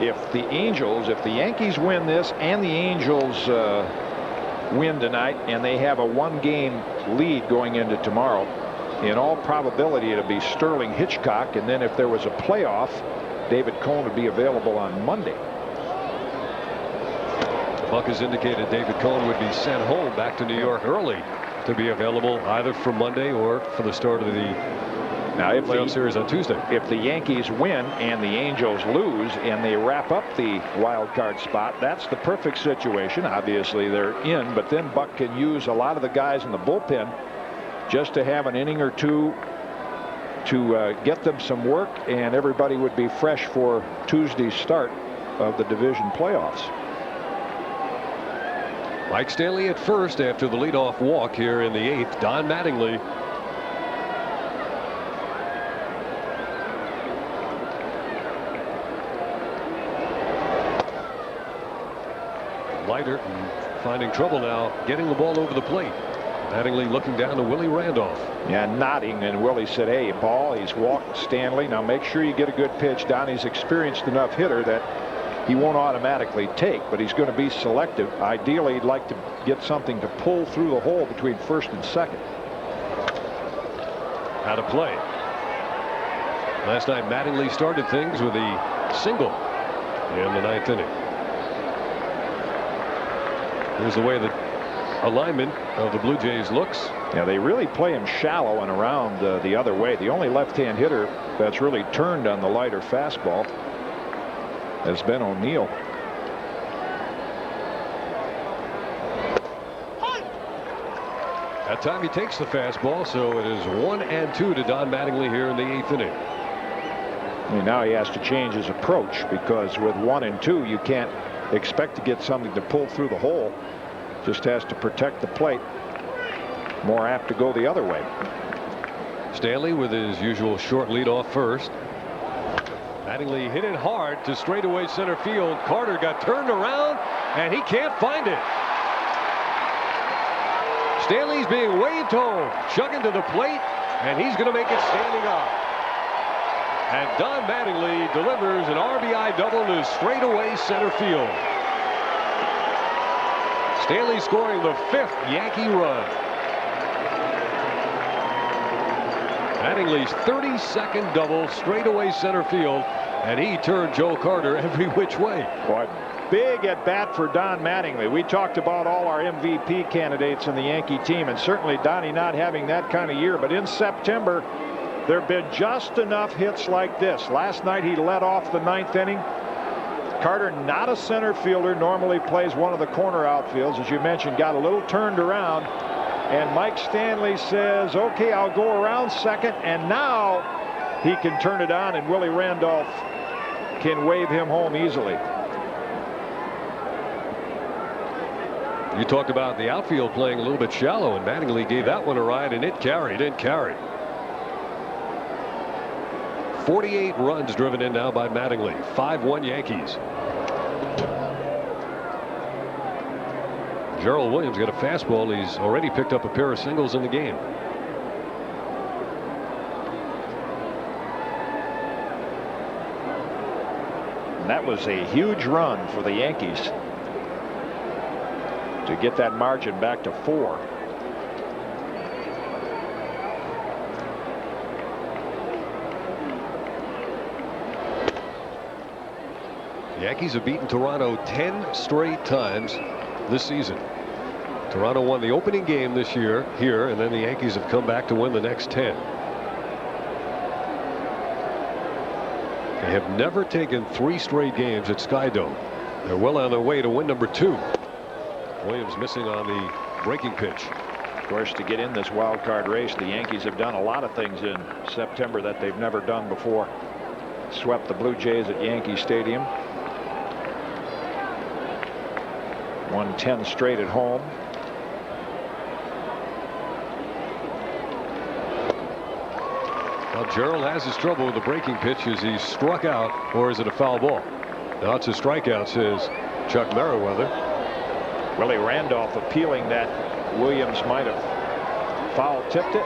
If the Yankees win this and the Angels win tonight, and they have a 1-game lead going into tomorrow, in all probability it'll be Sterling Hitchcock, and then if there was a playoff, David Cone would be available on Monday. Buck has indicated David Cone would be sent home back to New York early to be available either for Monday or for the start of the playoff series on Tuesday. If the Yankees win and the Angels lose and they wrap up the wild card spot, that's the perfect situation. Obviously they're in, but then Buck can use a lot of the guys in the bullpen just to have an inning or two to get them some work, and everybody would be fresh for Tuesday's start of the division playoffs. Mike Stanley at first after the leadoff walk here in the 8th. Don Mattingly. Leiter finding trouble now getting the ball over the plate. Mattingly looking down to Willie Randolph. Yeah, nodding, and Willie said, hey, ball. He's walked Stanley. Now make sure you get a good pitch. Donnie's experienced enough hitter that he won't automatically take, but he's going to be selective. Ideally, he'd like to get something to pull through the hole between first and second. Out of play. Last night, Mattingly started things with a single in the 9th inning. Here's the way the alignment of the Blue Jays looks. Yeah, they really play him shallow and around the other way. The only left-hand hitter that's really turned on the Leiter fastball has been O'Neill. That time he takes the fastball, so it is 1-2 to Don Mattingly here in the 8th inning. I mean, now he has to change his approach, because with 1-2 you can't expect to get something to pull through the hole. Just has to protect the plate. More apt to go the other way. Stanley with his usual short lead off first. Mattingly hit it hard to straightaway center field. Carter got turned around and he can't find it. Stanley's being waved home, chugging to the plate, and he's going to make it standing up. And Don Mattingly delivers an RBI double to straightaway center field. Stanley scoring the 5th Yankee run. Mattingly's 32nd double straightaway center field, and he turned Joe Carter every which way. Boy, big at bat for Don Mattingly. We talked about all our MVP candidates in the Yankee team, and certainly Donnie not having that kind of year. But in September, there have been just enough hits like this. Last night he led off the 9th inning. Carter, not a center fielder, normally plays one of the corner outfields, as you mentioned, got a little turned around. And Mike Stanley says, okay, I'll go around second, and now he can turn it on, and Willie Randolph can wave him home easily. You talked about the outfield playing a little bit shallow, and Mattingly gave that one a ride, and it carried and carried. 48 runs driven in now by Mattingly. 5-1 Yankees. Gerald Williams got a fastball. He's already picked up a pair of singles in the game. And that was a huge run for the Yankees to get that margin back to 4. The Yankees have beaten Toronto 10 straight times this season. Toronto won the opening game this year here, and then the Yankees have come back to win the next 10. They have never taken 3 straight games at Skydome. They're well on their way to win number 2. Williams missing on the breaking pitch. Of course, to get in this wild card race, the Yankees have done a lot of things in September that they've never done before. Swept the Blue Jays at Yankee Stadium. Won 10 straight at home. Well, Gerald has his trouble with the breaking pitch. Is he struck out, or is it a foul ball? Now it's a strikeout, says Chuck Merriweather. Willie Randolph appealing that Williams might have foul tipped it.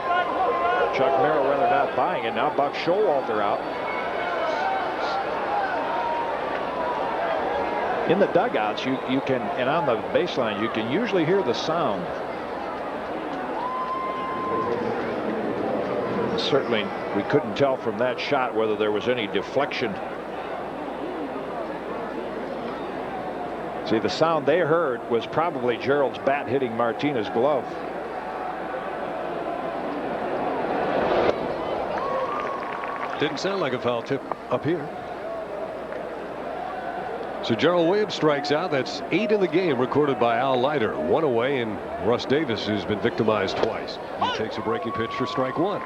Chuck Merriweather not buying it. Now Buck Showalter out. In the dugouts, you can, and on the baseline, you can usually hear the sound. Certainly, we couldn't tell from that shot whether there was any deflection. See, the sound they heard was probably Gerald's bat hitting Martinez's glove. Didn't sound like a foul tip up here. So Gerald Williams strikes out. That's 8 in the game, recorded by Al Leiter. 1 away, and Russ Davis, who's been victimized twice. He takes a breaking pitch for strike 1.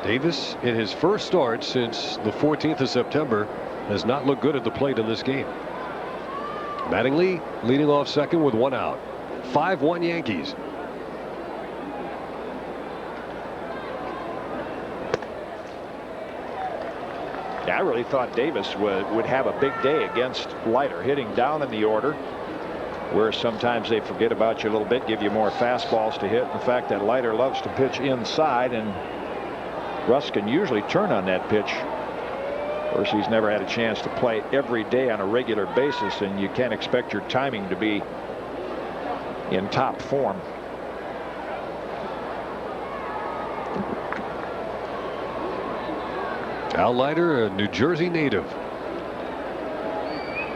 Davis, in his first start since the 14th of September, has not looked good at the plate in this game. Mattingly leading off second with 1 out. 5-1 Yankees. I really thought Davis would have a big day against Leiter, hitting down in the order, where sometimes they forget about you a little bit, give you more fastballs to hit. The fact that Leiter loves to pitch inside, and Russ can usually turn on that pitch. Of course, he's never had a chance to play every day on a regular basis, and you can't expect your timing to be in top form. Al Leiter, a New Jersey native.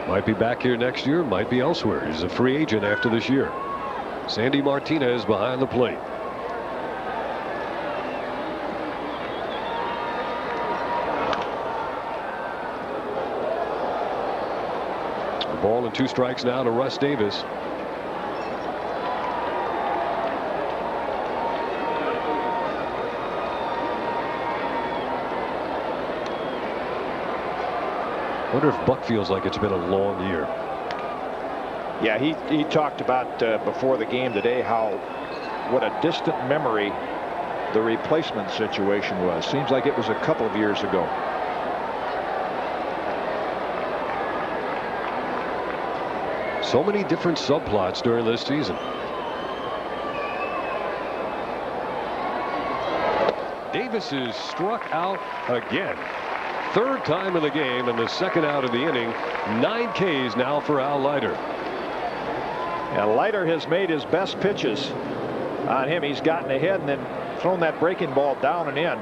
Might be back here next year, might be elsewhere. He's a free agent after this year. Sandy Martinez behind the plate. A ball and 2 strikes now to Russ Davis. I wonder if Buck feels like it's been a long year. Yeah, he talked about before the game today what a distant memory the replacement situation was. Seems like it was a couple of years ago. So many different subplots during this season. Davis is struck out again. 3rd time in the game and the 2nd out of the inning. 9 Ks now for Al Leiter. And Leiter has made his best pitches on him. He's gotten ahead and then thrown that breaking ball down and in.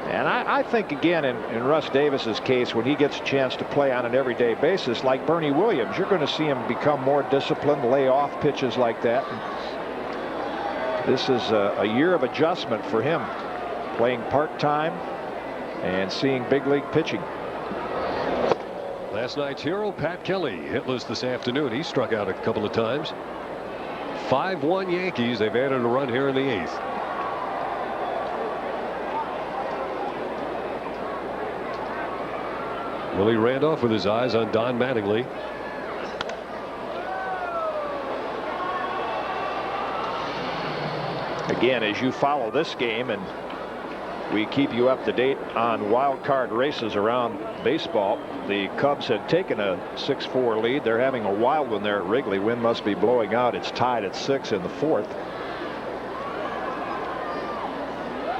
And I think, again, in Russ Davis's case, when he gets a chance to play on an everyday basis, like Bernie Williams, you're going to see him become more disciplined, lay off pitches like that. And this is a year of adjustment for him, playing part-time and seeing big league pitching. Last night's hero, Pat Kelly, hitless this afternoon. He struck out a couple of times. 5-1 Yankees. They've added a run here in the 8th. Willie Randolph with his eyes on Don Mattingly. Again, as you follow this game, and we keep you up to date on wild card races around baseball, the Cubs had taken a 6-4 lead. They're having a wild one there at Wrigley. Wind must be blowing out. It's tied at 6 in the 4th.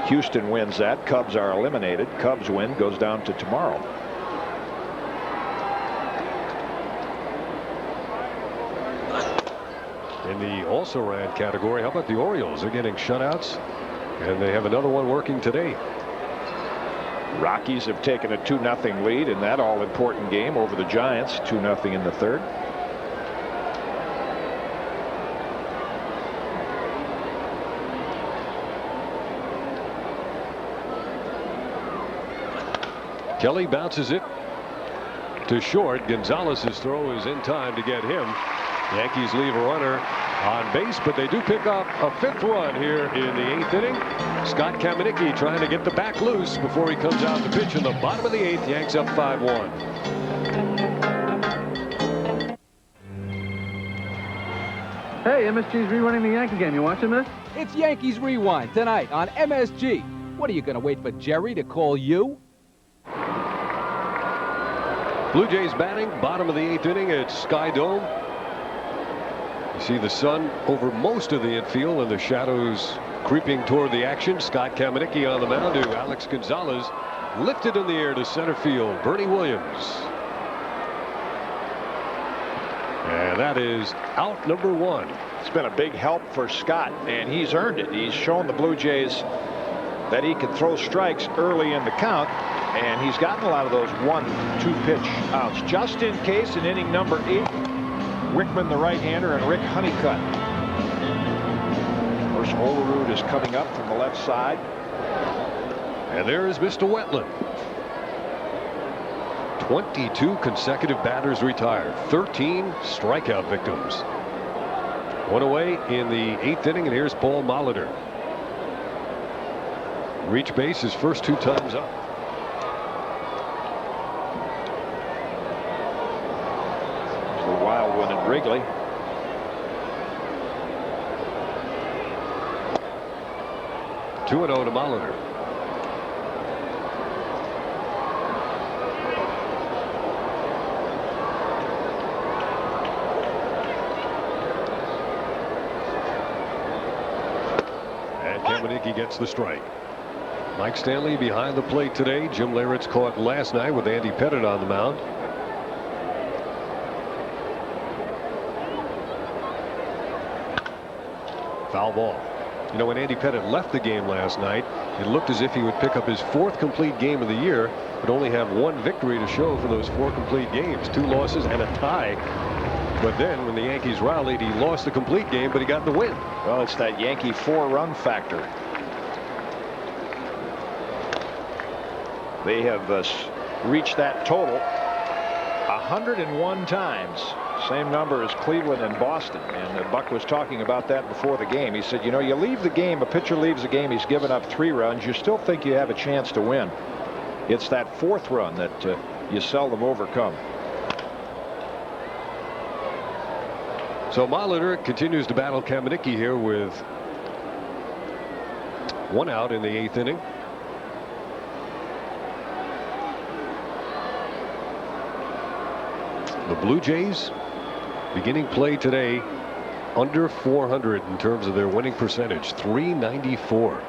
Houston wins that. Cubs are eliminated. Cubs win, goes down to tomorrow. In the also-ran category, how about the Orioles? They're getting shutouts, and they have another one working today. Rockies have taken a 2-0 lead in that all-important game over the Giants, 2-0 in the 3rd. Kelly bounces it to short. Gonzalez's throw is in time to get him. Yankees leave a runner on base, but they do pick up a 5th run here in the 8th inning. Scott Kamieniecki trying to get the back loose before he comes out to pitch in the bottom of the 8th. Yanks up 5-1. Hey, MSG's rerunning the Yankee game. You watching this? It's Yankees Rewind tonight on MSG. What are you going to wait for Jerry to call you? Blue Jays batting, bottom of the 8th inning at Sky Dome. You see the sun over most of the infield and the shadows creeping toward the action. Scott Kamieniecki on the mound to Alex Gonzalez. Lifted in the air to center field. Bernie Williams. And that is out number 1. It's been a big help for Scott, and he's earned it. He's shown the Blue Jays that he can throw strikes early in the count, and he's gotten a lot of those 1-2 pitch outs. Just in case, in inning number 8, Wickman, the right-hander, and Rick Honeycutt. Of course, Olerud is coming up from the left side. And there is Mr. Wetland. 22 consecutive batters retired. 13 strikeout victims. One away in the 8th inning, and here's Paul Molitor. Reach base his first 2 times up. It's the wild one at Wrigley. Two 2-0 to Molitor. And Kamieniecki gets the strike. Mike Stanley behind the plate today. Jim Leyritz caught last night with Andy Pettitte on the mound. Foul ball. You know, when Andy Pettitte left the game last night, it looked as if he would pick up his 4th complete game of the year, but only have 1 victory to show for those 4 complete games. 2 losses and a tie. But then when the Yankees rallied, he lost the complete game, but he got the win. Well, it's that Yankee 4-run factor. They have reached that total 101 times. Same number as Cleveland and Boston. And Buck was talking about that before the game. He said, you know, you leave the game, a pitcher leaves the game, he's given up 3 runs, you still think you have a chance to win. It's that 4th run that you seldom overcome. So Molitor continues to battle Kamieniecki here with 1 out in the 8th inning. The Blue Jays beginning play today under 400 in terms of their winning percentage, .394.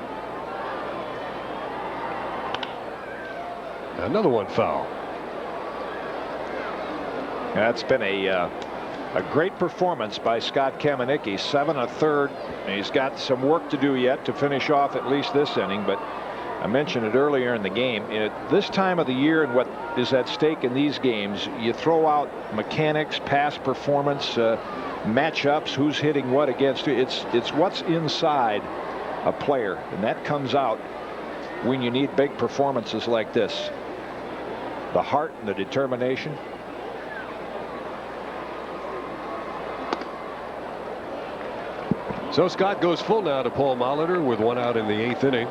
Another one foul. That's been a great performance by Scott Kamieniecki. 7 1/3. He's got some work to do yet to finish off at least this inning, but I mentioned it earlier in the game. At this time of the year and what is at stake in these games, you throw out mechanics, past performance, matchups, who's hitting what against you. It's what's inside a player, and that comes out when you need big performances like this. The heart and the determination. So Scott goes full now to Paul Molitor with 1 out in the 8th inning.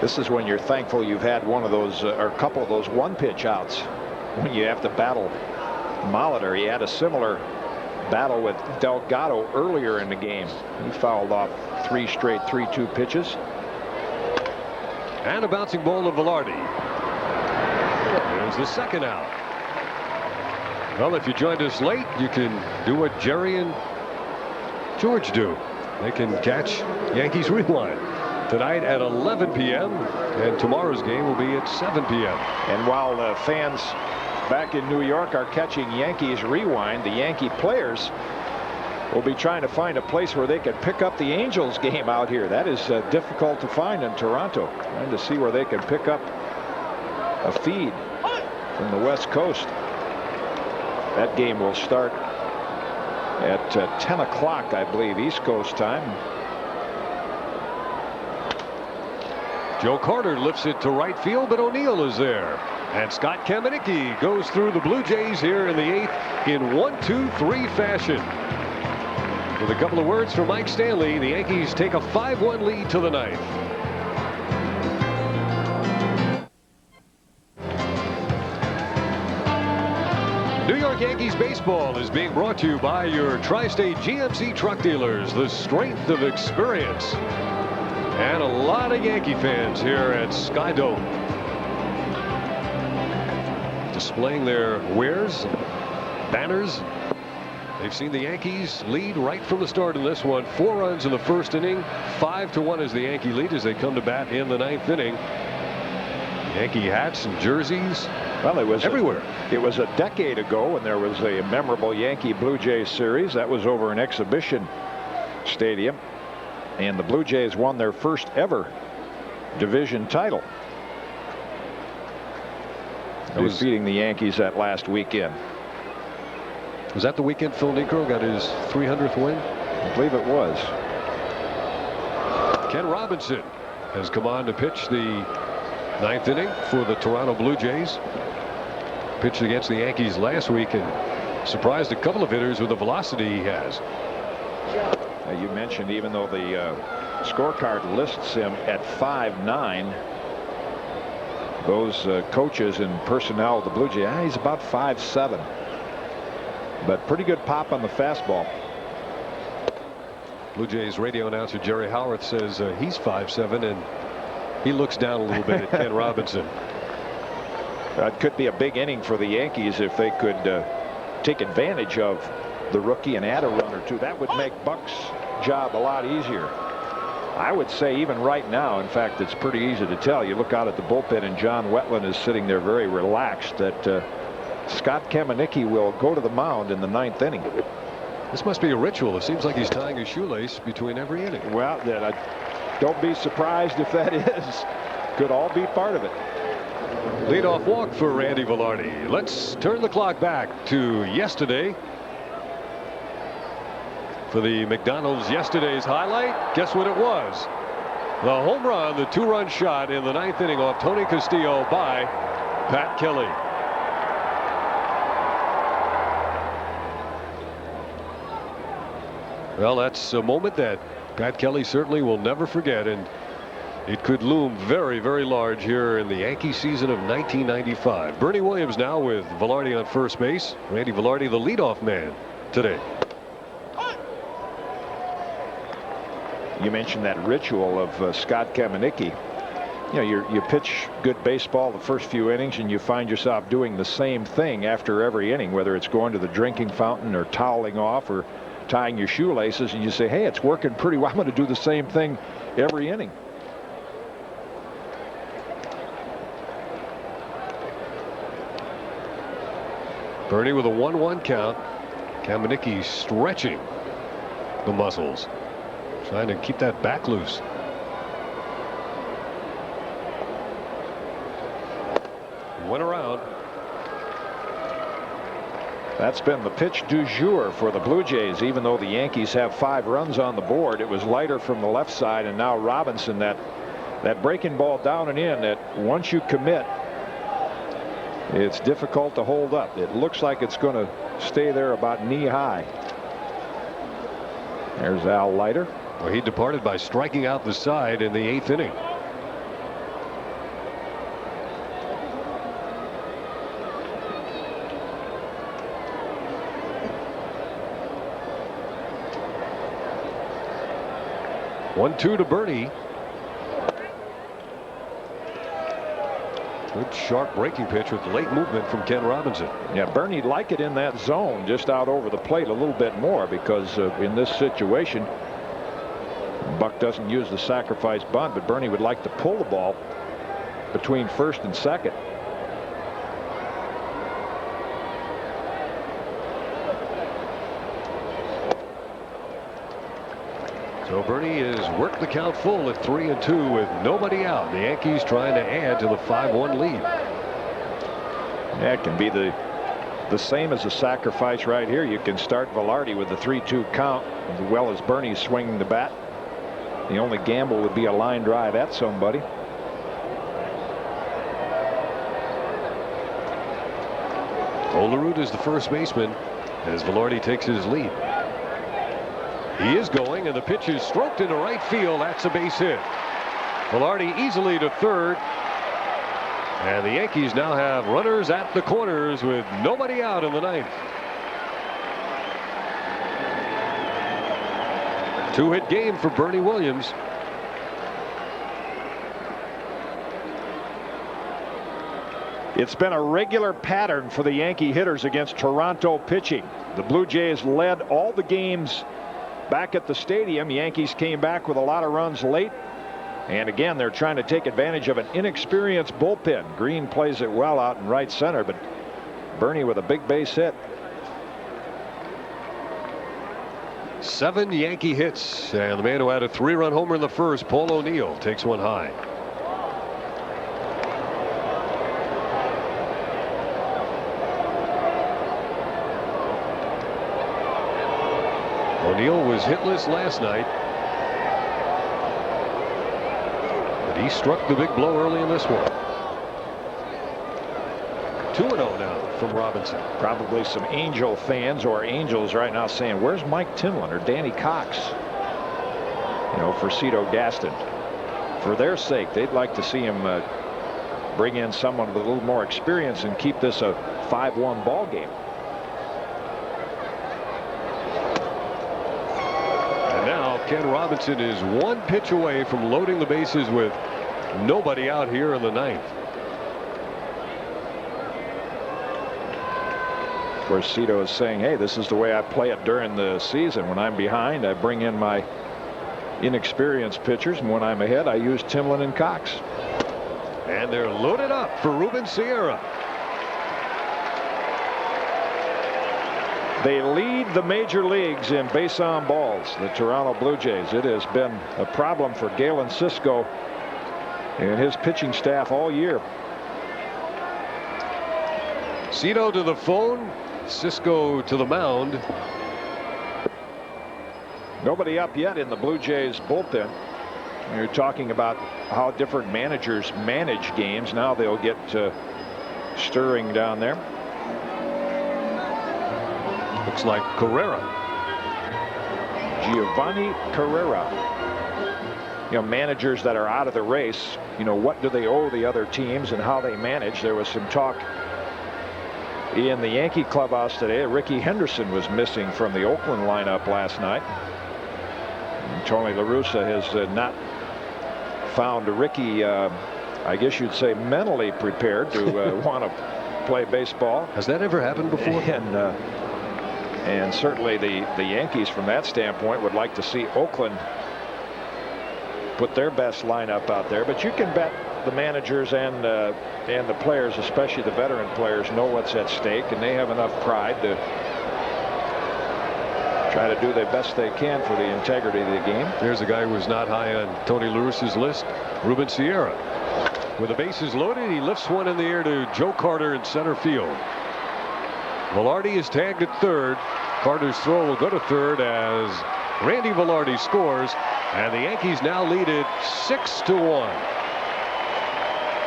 This is when you're thankful you've had one of those or a couple of those one-pitch outs when you have to battle Molitor. He had a similar battle with Delgado earlier in the game. He fouled off 3 straight 3-2 pitches. And a bouncing ball to Velarde. There's the second out. Well, if you joined us late, you can do what Jerry and George do. They can catch Yankees Rewind tonight at 11 p.m. and tomorrow's game will be at 7 p.m. And while fans back in New York are catching Yankees Rewind, the Yankee players will be trying to find a place where they can pick up the Angels game out here. That is difficult to find in Toronto. Trying to see where they can pick up a feed from the West Coast. That game will start at 10 o'clock, I believe, East Coast time. Joe Carter lifts it to right field, but O'Neill is there. And Scott Kamieniecki goes through the Blue Jays here in the 8th in 1-2-3 fashion. With a couple of words from Mike Stanley, the Yankees take a 5-1 lead to the 9th. New York Yankees baseball is being brought to you by your Tri-State GMC truck dealers, the strength of experience. And a lot of Yankee fans here at Sky Dome, displaying their wares, banners. They've seen the Yankees lead right from the start in this one. 4 runs in the first inning. 5-1 is the Yankee lead as they come to bat in the 9th inning. Yankee hats and jerseys. Well, it was everywhere. It was a decade ago when there was a memorable Yankee Blue Jays series. That was over an exhibition stadium. And the Blue Jays won their first ever division title, defeating the Yankees that last weekend. Was that the weekend Phil Niekro got his 300th win? I believe it was. Ken Robinson has come on to pitch the 9th inning for the Toronto Blue Jays. Pitched against the Yankees last week and surprised a couple of hitters with the velocity he has. You mentioned, even though the scorecard lists him at 5'9", those coaches and personnel of the Blue Jays, he's about 5'7", but pretty good pop on the fastball. Blue Jays radio announcer Jerry Howarth says he's 5'7", and he looks down a little bit at Ken Robinson. It could be a big inning for the Yankees if they could take advantage of the rookie and add a run or two. That would make Buck's job a lot easier. I would say even right now, in fact, it's pretty easy to tell. You look out at the bullpen and John Wetland is sitting there very relaxed that Scott Kamieniecki will go to the mound in the 9th inning. This must be a ritual. It seems like he's tying a shoelace between every inning. Well, don't be surprised if that is. Could all be part of it. Leadoff walk for Randy Velarde. Let's turn the clock back to yesterday. For the McDonald's yesterday's highlight, guess what it was? The home run, the 2-run shot in the 9th inning off Tony Castillo by Pat Kelly. Well, that's a moment that Pat Kelly certainly will never forget, and it could loom very, very large here in the Yankee season of 1995. Bernie Williams now with Velarde on first base. Randy Velarde, the leadoff man today. You mentioned that ritual of Scott Kamieniecki. You know, you pitch good baseball the first few innings and you find yourself doing the same thing after every inning, whether it's going to the drinking fountain or toweling off or tying your shoelaces, and you say, hey, it's working pretty well. I'm going to do the same thing every inning. Bernie with a 1-1 count. Kamieniecki stretching the muscles, trying to keep that back loose. Went around. That's been the pitch du jour for the Blue Jays. Even though the Yankees have 5 runs on the board, it was lighter from the left side, and now Robinson, that breaking ball down and in, that once you commit, it's difficult to hold up. It looks like it's going to stay there about knee high. There's Al Leiter. Well, he departed by striking out the side in the 8th inning. 1-2 to Bernie. Good sharp breaking pitch with late movement from Ken Robinson. Yeah, Bernie'd like it in that zone just out over the plate a little bit more, because in this situation Buck doesn't use the sacrifice bunt, but Bernie would like to pull the ball between first and second. So Bernie has worked the count full at 3-2 with nobody out. The Yankees trying to add to the 5-1 lead. Yeah, it can be the same as a sacrifice right here. You can start Velarde with the 3-2 count as well as Bernie swinging the bat. The only gamble would be a line drive at somebody. Olerud is the first baseman as Velarde takes his lead. He is going, and the pitch is stroked into right field. That's a base hit. Velarde easily to third. And the Yankees now have runners at the corners with nobody out in the ninth. Two-hit game for Bernie Williams. It's been a regular pattern for the Yankee hitters against Toronto pitching. The Blue Jays led all the games back at the stadium. Yankees came back with a lot of runs late. And again, they're trying to take advantage of an inexperienced bullpen. Green plays it well out in right center, but Bernie with a big base hit. 7 Yankee hits, and the man who had a 3-run homer in the first, Paul O'Neill, takes one high. O'Neill was hitless last night, but he struck the big blow early in this one. 2-0 now from Robinson. Probably some Angel fans or Angels right now saying, where's Mike Timlin or Danny Cox? You know, for Cito Gaston. For their sake, they'd like to see him bring in someone with a little more experience and keep this a 5-1 ball game. And now Ken Robinson is one pitch away from loading the bases with nobody out here in the ninth. Of course, Cito is saying, hey, this is the way I play it during the season. When I'm behind, I bring in my inexperienced pitchers, and when I'm ahead, I use Timlin and Cox. And they're loaded up for Ruben Sierra. They lead the major leagues in base on balls, the Toronto Blue Jays. It has been a problem for Galen Cisco and his pitching staff all year. Cito to the phone, Cisco to the mound. Nobody up yet in the Blue Jays bullpen. You're talking about how different managers manage games. Now they'll get stirring down there. Looks like Carrera. Giovanni Carrera. You know, managers that are out of the race, you know, what do they owe the other teams and how they manage. There was some talk in the Yankee clubhouse today. Ricky Henderson was missing from the Oakland lineup last night. And Tony La Russa has not found Ricky, I guess you'd say, mentally prepared to want to play baseball. Has that ever happened before? And certainly the Yankees, from that standpoint, would like to see Oakland put their best lineup out there. But you can bet the managers and the players, especially the veteran players, know what's at stake, and they have enough pride to try to do the best they can for the integrity of the game. There's a guy who was not high on Tony La Russa's list, Ruben Sierra. With the bases loaded, he lifts one in the air to Joe Carter in center field. Velarde is tagged at third. Carter's throw will go to third as Randy Velarde scores, and the Yankees now lead it 6-1.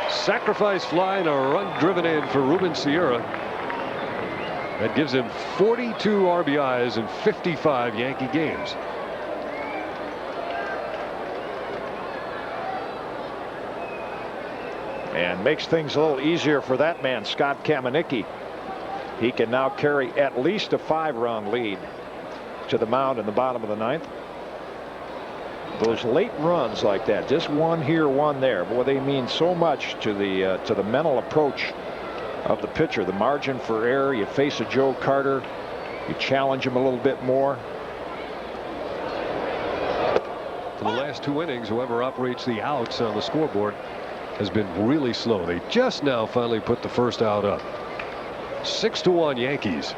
Sacrifice fly and a run driven in for Ruben Sierra. That gives him 42 RBIs in 55 Yankee games. And makes things a little easier for that man, Scott Kamenicki. He can now carry at least a 5-run lead to the mound in the bottom of the ninth. Those late runs like that, just one here, one there, boy, they mean so much to the mental approach of the pitcher. The margin for error. You face a Joe Carter, you challenge him a little bit more. For the last 2 innings, whoever operates the outs on the scoreboard has been really slow. They just now finally put the first out up. 6-1 Yankees.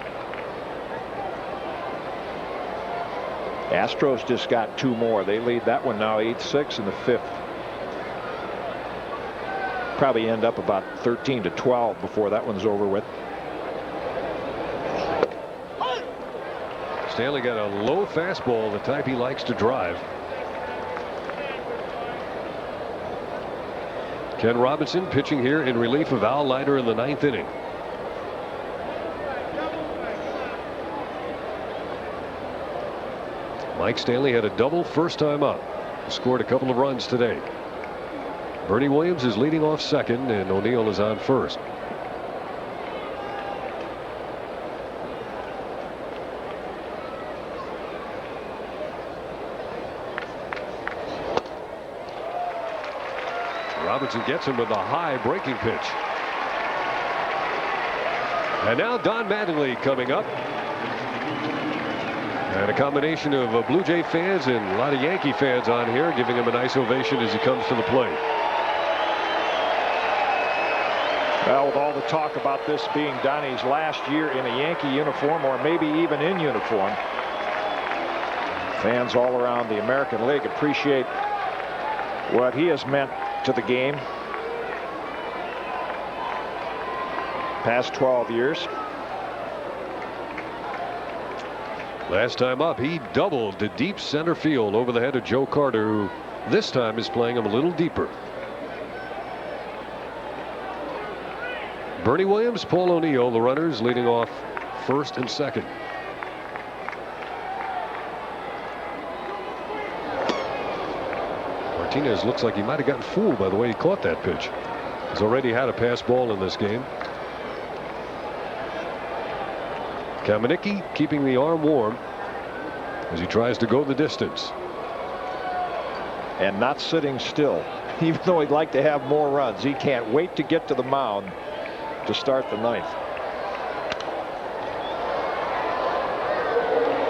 Astros just got 2 more. They lead that one now 8-6 in the 5th. Probably end up about 13-12 before that one's over with. Stanley got a low fastball, the type he likes to drive. Ken Robinson pitching here in relief of Al Leiter in the 9th inning. Mike Stanley had a double first time up. Scored a couple of runs today. Bernie Williams is leading off second, and O'Neill is on first. Robinson gets him with a high breaking pitch. And now Don Mattingly coming up. And a combination of Blue Jay fans and a lot of Yankee fans on here giving him a nice ovation as he comes to the plate. Well, with all the talk about this being Donnie's last year in a Yankee uniform, or maybe even in uniform, fans all around the American League appreciate what he has meant to the game past 12 years. Last time up, he doubled to deep center field over the head of Joe Carter, who this time is playing him a little deeper. Bernie Williams, Paul O'Neill, the runners leading off first and second. Martinez looks like he might have gotten fooled by the way he caught that pitch. He's already had a pass ball in this game. Kamenicki keeping the arm warm as he tries to go the distance. And not sitting still. Even though he'd like to have more runs, he can't wait to get to the mound to start the 9th.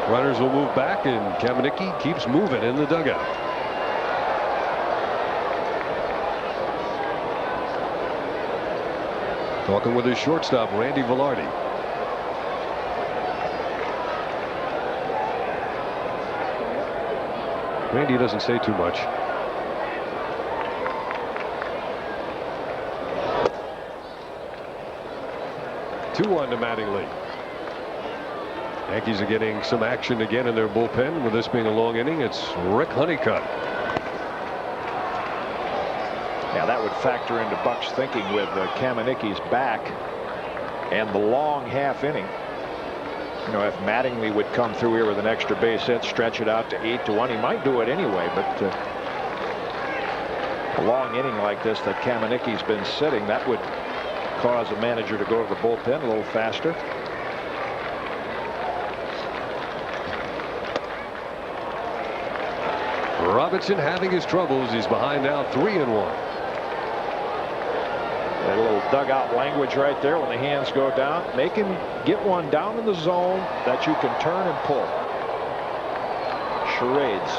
Runners will move back, and Kamenicki keeps moving in the dugout. Talking with his shortstop, Randy Velarde. Randy doesn't say too much. Two-1 to Mattingly. Yankees are getting some action again in their bullpen. With this being a long inning, it's Rick Honeycutt. Yeah, that would factor into Buck's thinking with Kamenicki's back and the long half inning. You know, if Mattingly would come through here with an extra base hit, stretch it out to 8-1, he might do it anyway. But a long inning like this that Kamenicki's been sitting, that would cause a manager to go to the bullpen a little faster. Robinson having his troubles. He's behind now 3-1. That little dugout language right there when the hands go down. Make him get one down in the zone that you can turn and pull. Charades.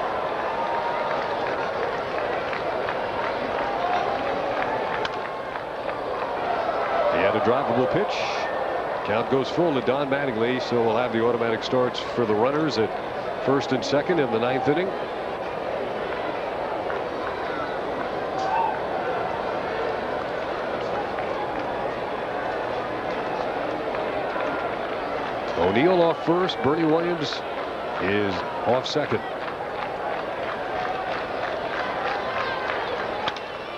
He had a droppable pitch. Count goes full to Don Mattingly, so we'll have the automatic starts for the runners at first and second in the 9th inning. O'Neill off first. Bernie Williams is off second.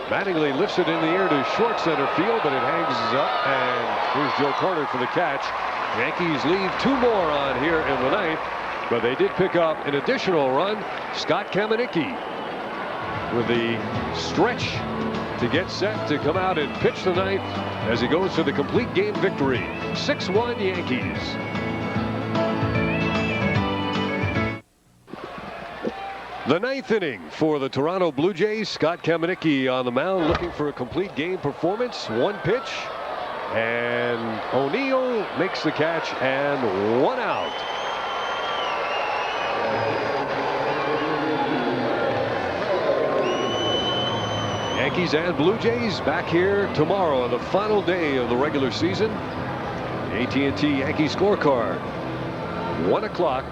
Mattingly lifts it in the air to short center field, but it hangs up, and here's Joe Carter for the catch. Yankees leave 2 more on here in the 9th, but they did pick up an additional run. Scott Kamenicki with the stretch to get set to come out and pitch the 9th as he goes for the complete game victory. 6-1 Yankees. The ninth inning for the Toronto Blue Jays. Scott Kamieniecki on the mound looking for a complete game performance. One pitch, and O'Neill makes the catch, and one out. Yankees and Blue Jays back here tomorrow on the final day of the regular season. AT&T Yankee scorecard, 1 o'clock.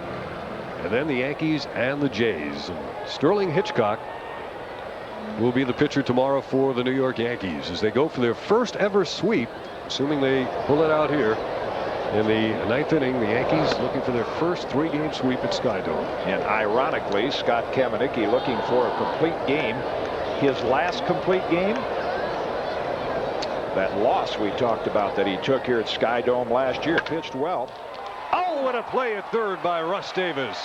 And then the Yankees and the Jays. Sterling Hitchcock will be the pitcher tomorrow for the New York Yankees as they go for their first ever sweep, assuming they pull it out here in the ninth inning. The Yankees looking for their first 3-game sweep at Skydome. And ironically, Scott Kamieniecki looking for a complete game. His last complete game, that loss we talked about that he took here at Skydome last year, pitched well. Oh, what a play at third by Russ Davis.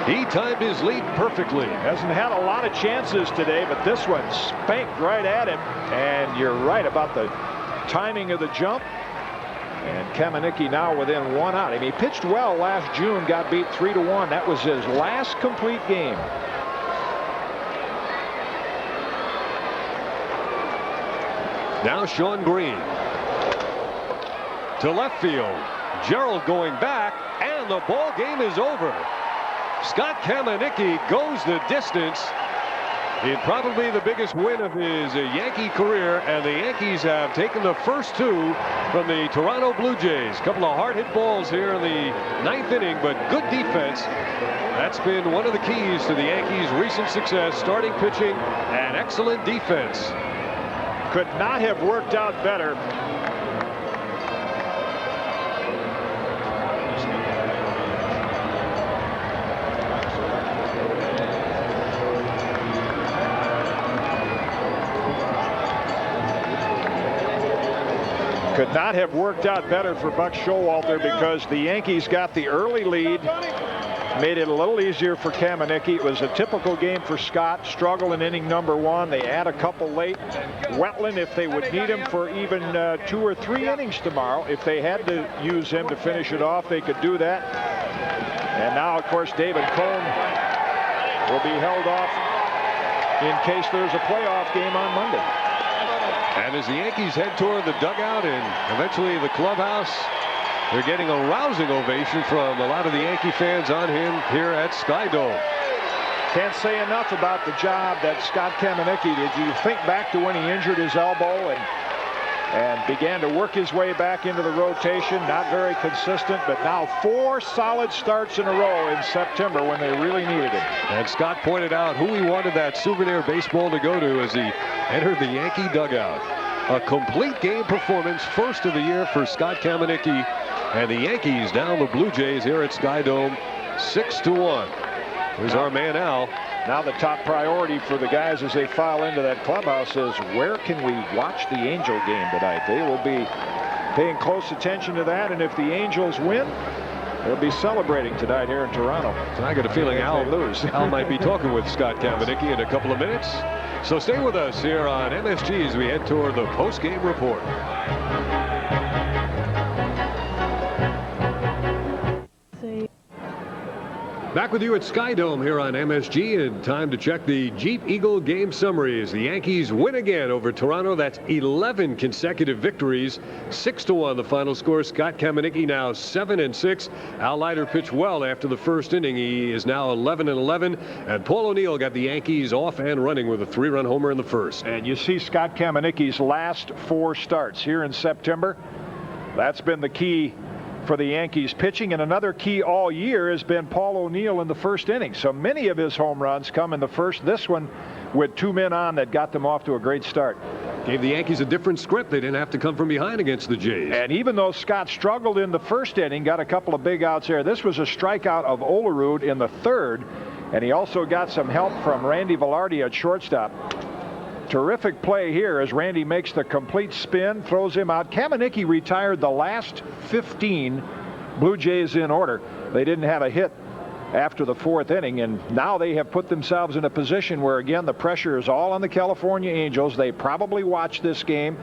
He timed his lead perfectly. Hasn't had a lot of chances today, but this one spanked right at him. And you're right about the timing of the jump. And Kamieniecki now within 1 out. I mean, he pitched well last June, got beat 3-1. That was his last complete game. Now Sean Green to left field. Gerald going back, and the ball game is over. Scott Kamieniecki goes the distance in probably the biggest win of his Yankee career, and the Yankees have taken the first 2 from the Toronto Blue Jays. A couple of hard-hit balls here in the ninth inning, but good defense. That's been one of the keys to the Yankees' recent success, starting pitching and excellent defense. Could not have worked out better. Could not have worked out better for Buck Showalter, because the Yankees got the early lead, made it a little easier for Kamieniecki. It was a typical game for Scott. Struggle in inning number 1. They add a couple late. Wetland, if they would need him for even 2 or 3 innings tomorrow, if they had to use him to finish it off, they could do that. And now, of course, David Cone will be held off in case there's a playoff game on Monday. And as the Yankees head toward the dugout and eventually the clubhouse, they're getting a rousing ovation from a lot of the Yankee fans on him here at Skydome. Can't say enough about the job that Scott Kamieniecki did. You think back to when he injured his elbow and began to work his way back into the rotation. Not very consistent, but now 4 solid starts in a row in September when they really needed him. And Scott pointed out who he wanted that souvenir baseball to go to as he entered the Yankee dugout. A complete game performance, first of the year for Scott Kamieniecki, and the Yankees down the Blue Jays here at Skydome 6-1. Here's our man Al. Now the top priority for the guys as they file into that clubhouse is, where can we watch the Angel game tonight? They will be paying close attention to that, and if the Angels win, they'll be celebrating tonight here in Toronto. So I got a feeling Al might be talking with Scott Kamieniecki in a couple of minutes. So stay with us here on MSG as we head toward the post-game report. Back with you at Skydome here on MSG, and time to check the Jeep Eagle game summaries. The Yankees win again over Toronto. That's 11 consecutive victories. 6-1 the final score. Scott Kamieniecki now 7-6. Al Leiter pitched well after the first inning. He is now 11-11. And Paul O'Neill got the Yankees off and running with a 3-run homer in the first. And you see Scott Kamieniecki's last 4 starts here in September. That's been the key for the Yankees pitching, and another key all year has been Paul O'Neill in the first inning. So many of his home runs come in the first. This one with 2 men on that got them off to a great start. Gave the Yankees a different script. They didn't have to come from behind against the Jays. And even though Scott struggled in the first inning, got a couple of big outs there. This was a strikeout of Olerud in the third, and he also got some help from Randy Velarde at shortstop. Terrific play here as Randy makes the complete spin, throws him out. Kamieniecki retired the last 15 Blue Jays in order. They didn't have a hit after the 4th inning, and now they have put themselves in a position where, again, the pressure is all on the California Angels. They probably watch this game.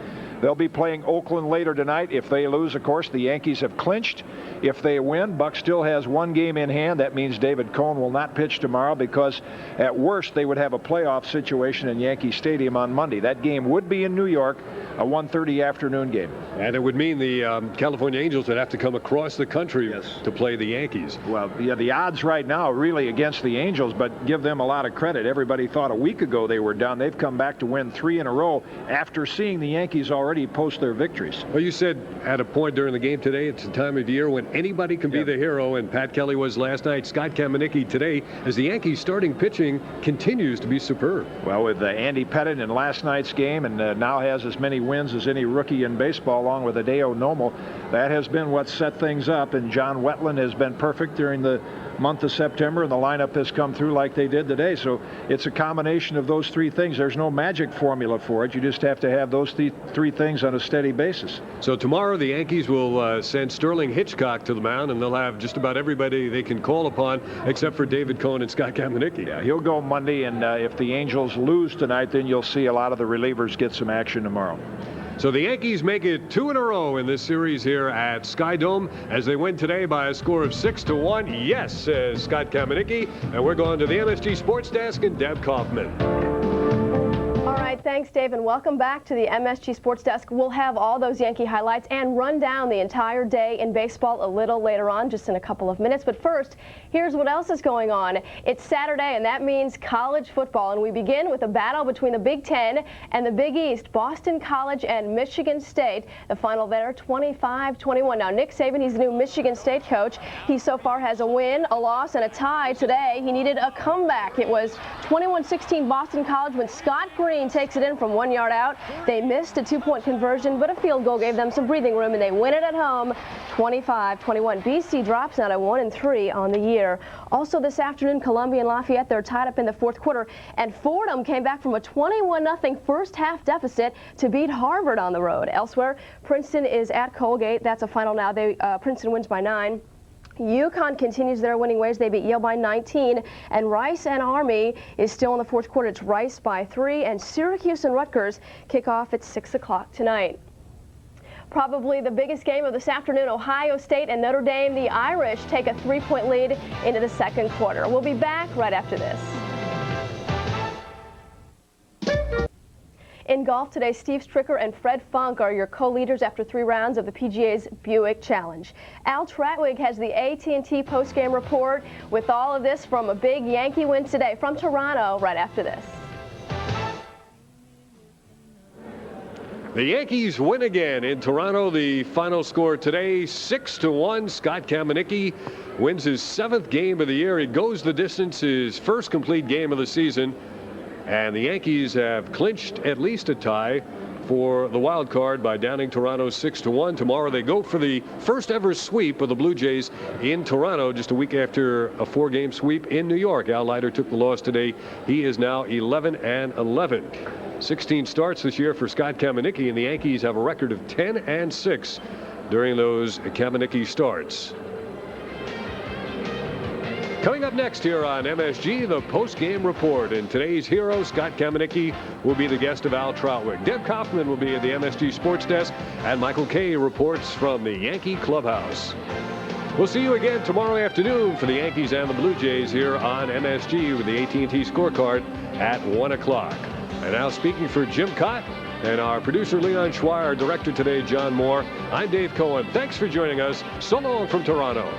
They'll be playing Oakland later tonight. If they lose, of course, the Yankees have clinched. If they win, Buck still has one game in hand. That means David Cone will not pitch tomorrow because at worst they would have a playoff situation in Yankee Stadium on Monday. That game would be in New York, a 1:30 afternoon game. And it would mean the California Angels would have to come across the country to play the Yankees. Well, yeah, the odds right now are really against the Angels, but give them a lot of credit. Everybody thought a week ago they were done. They've come back to win 3 in a row after seeing the Yankees already post their victories. Well, you said at a point during the game today, it's a time of year when anybody can be the hero, and Pat Kelly was last night. Scott Kamenicki today, as the Yankees starting pitching continues to be superb. Well, with Andy Pettitte in last night's game, and now has as many wins as any rookie in baseball, along with Hideo Nomo, that has been what set things up. And John Wetland has been perfect during the month of September, and the lineup has come through like they did today. So it's a combination of those 3 things. There's no magic formula for it. You just have to have those 3 things on a steady basis. So tomorrow the Yankees will send Sterling Hitchcock to the mound, and they'll have just about everybody they can call upon except for David Cone and Scott Kamenicki. Yeah, he'll go Monday, and if the Angels lose tonight, then you'll see a lot of the relievers get some action tomorrow. So the Yankees make it 2 in a row in this series here at Sky Dome as they win today by a score of 6-1. Yes, says Scott Kamenicki. And we're going to the MSG Sports Desk and Deb Kaufman. All right, thanks, Dave, and welcome back to the MSG Sports Desk. We'll have all those Yankee highlights and run down the entire day in baseball a little later on, just in a couple of minutes. But first, here's what else is going on. It's Saturday, and that means college football. And we begin with a battle between the Big Ten and the Big East, Boston College and Michigan State. The final there, 25-21. Now, Nick Saban, he's the new Michigan State coach. He so far has a win, a loss, and a tie today. He needed a comeback. It was 21-16 Boston College when Scott Green takes it in from 1 yard out. They missed a 2-point conversion, but a field goal gave them some breathing room, and they win it at home 25-21. BC drops out at 1-3 on the year. Also this afternoon, Columbia and Lafayette, they're tied up in the 4th quarter, and Fordham came back from a 21-0 first half deficit to beat Harvard on the road. Elsewhere, Princeton is at Colgate. That's a final now. Princeton wins by 9. UConn continues their winning ways. They beat Yale by 19, and Rice and Army is still in the 4th quarter. It's Rice by 3, and Syracuse and Rutgers kick off at 6 o'clock tonight. Probably the biggest game of this afternoon, Ohio State and Notre Dame. The Irish take a 3-point lead into the 2nd quarter. We'll be back right after this. In golf today, Steve Stricker and Fred Funk are your co-leaders after 3 rounds of the PGA's Buick Challenge. Al Trautwig has the AT&T post-game report with all of this from a big Yankee win today from Toronto right after this. The Yankees win again in Toronto. The final score today, 6-1. Scott Kamenicki wins his 7th game of the year. He goes the distance, his first complete game of the season. And the Yankees have clinched at least a tie for the wild card by downing Toronto 6-1. Tomorrow they go for the first ever sweep of the Blue Jays in Toronto, just a week after a 4-game sweep in New York. Al Leiter took the loss today. He is now 11-11. 16 starts this year for Scott Kamenicki, and the Yankees have a record of 10-6 during those Kamenicki starts. Coming up next here on MSG, the post-game report. And today's hero, Scott Kamenicki, will be the guest of Al Trautwig. Deb Kaufman will be at the MSG Sports Desk, and Michael Kay reports from the Yankee Clubhouse. We'll see you again tomorrow afternoon for the Yankees and the Blue Jays here on MSG with the AT&T scorecard at 1 o'clock. And now speaking for Jim Cott and our producer Leon Schweier, our director today, John Moore, I'm Dave Cohen. Thanks for joining us. So long from Toronto.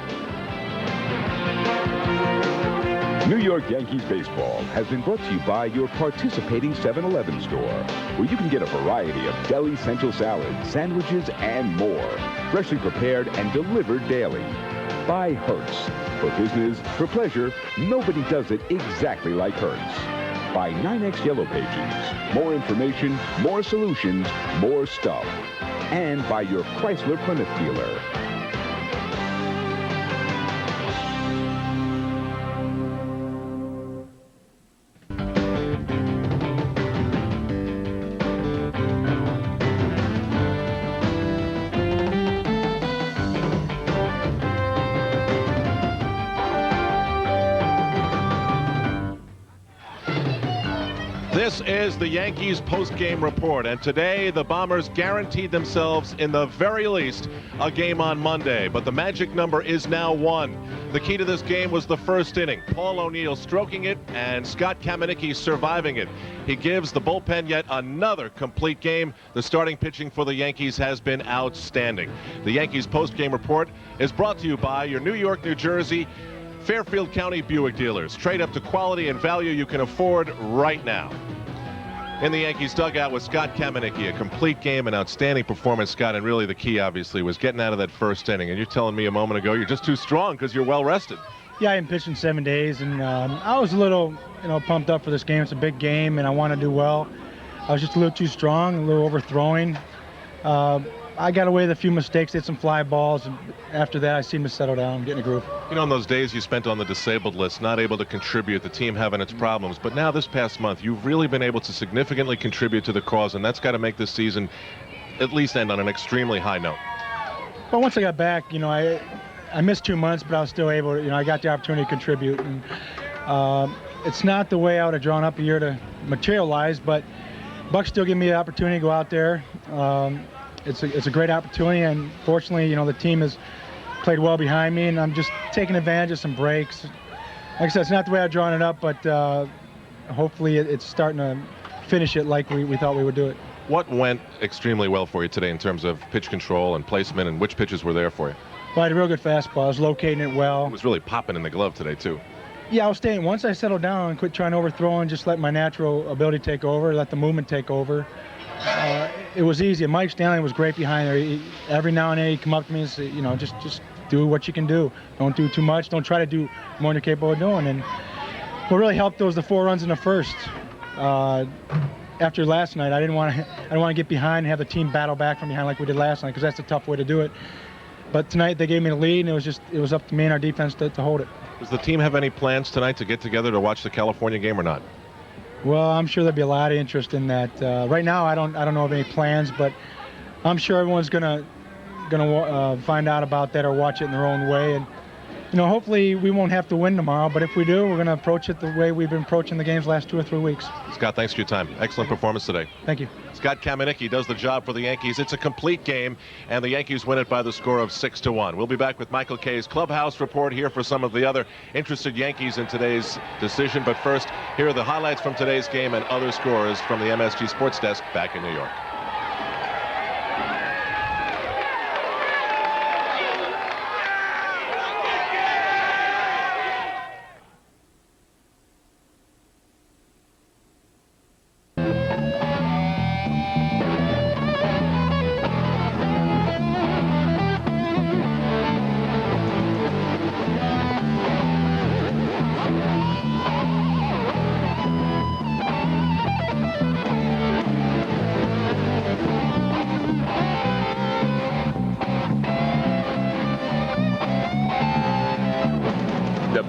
New York Yankees baseball has been brought to you by your participating 7-Eleven store, where you can get a variety of deli essential salads, sandwiches, and more, freshly prepared and delivered daily. By Hertz. For business, for pleasure, nobody does it exactly like Hertz. By 9X Yellow Pages. More information, more solutions, more stuff. And by your Chrysler Plymouth dealer. This is the Yankees post-game report, and today the Bombers guaranteed themselves, in the very least, a game on Monday. But the magic number is now 1. The key to this game was the first inning. Paul O'Neill stroking it and Scott Kamieniecki surviving it. He gives the bullpen yet another complete game. The starting pitching for the Yankees has been outstanding. The Yankees post-game report is brought to you by your New York, New Jersey, Fairfield County Buick dealers. Trade up to quality and value you can afford right now. In the Yankees dugout with Scott Kamieniecki, a complete game, an outstanding performance, Scott, and really the key, obviously, was getting out of that first inning. And you're telling me a moment ago you're just too strong because you're well rested. Yeah, I hadn't pitched in 7 days, and I was a little, pumped up for this game. It's a big game, and I want to do well. I was just a little too strong, a little overthrowing. I got away with a few mistakes, hit some fly balls, and after that I seemed to settle down, get in a groove. You know, in those days you spent on the disabled list, not able to contribute, the team having its problems, but now this past month you've really been able to significantly contribute to the cause, and that's got to make this season at least end on an extremely high note. Well, once I got back, I missed 2 months, but I was still able to, I got the opportunity to contribute. And it's not the way I would have drawn up a year to materialize, but Buck still gave me the opportunity to go out there. It's a great opportunity, and fortunately, the team has played well behind me, and I'm just taking advantage of some breaks. Like I said, it's not the way I've drawn it up, but hopefully it's starting to finish it like we thought we would do it. What went extremely well for you today in terms of pitch control and placement, and which pitches were there for you? Well, I had a real good fastball. I was locating it well. It was really popping in the glove today, too. Yeah, I was staying. Once I settled down and quit trying to overthrow and just let my natural ability take over, let the movement take over, it was easy. Mike Stanley was great behind there. Every now and then he'd come up to me and say, just do what you can do. Don't do too much. Don't try to do more than you're capable of doing. And what really helped was the 4 runs in the first. After last night, I didn't want to get behind and have the team battle back from behind like we did last night, because that's a tough way to do it. But tonight they gave me the lead, and it was up to me and our defense to hold it. Does the team have any plans tonight to get together to watch the California game or not? Well, I'm sure there'll be a lot of interest in that. Right now, I don't know of any plans, but I'm sure everyone's gonna find out about that or watch it in their own way. And hopefully we won't have to win tomorrow, but if we do, we're gonna approach it the way we've been approaching the games last 2 or 3 weeks. Scott, thanks for your time. Excellent performance today. Thank you. Scott Kamieniecki does the job for the Yankees. It's a complete game, and the Yankees win it by the score of 6-1. We'll be back with Michael Kay's Clubhouse Report here for some of the other interested Yankees in today's decision. But first, here are the highlights from today's game and other scores from the MSG Sports Desk back in New York.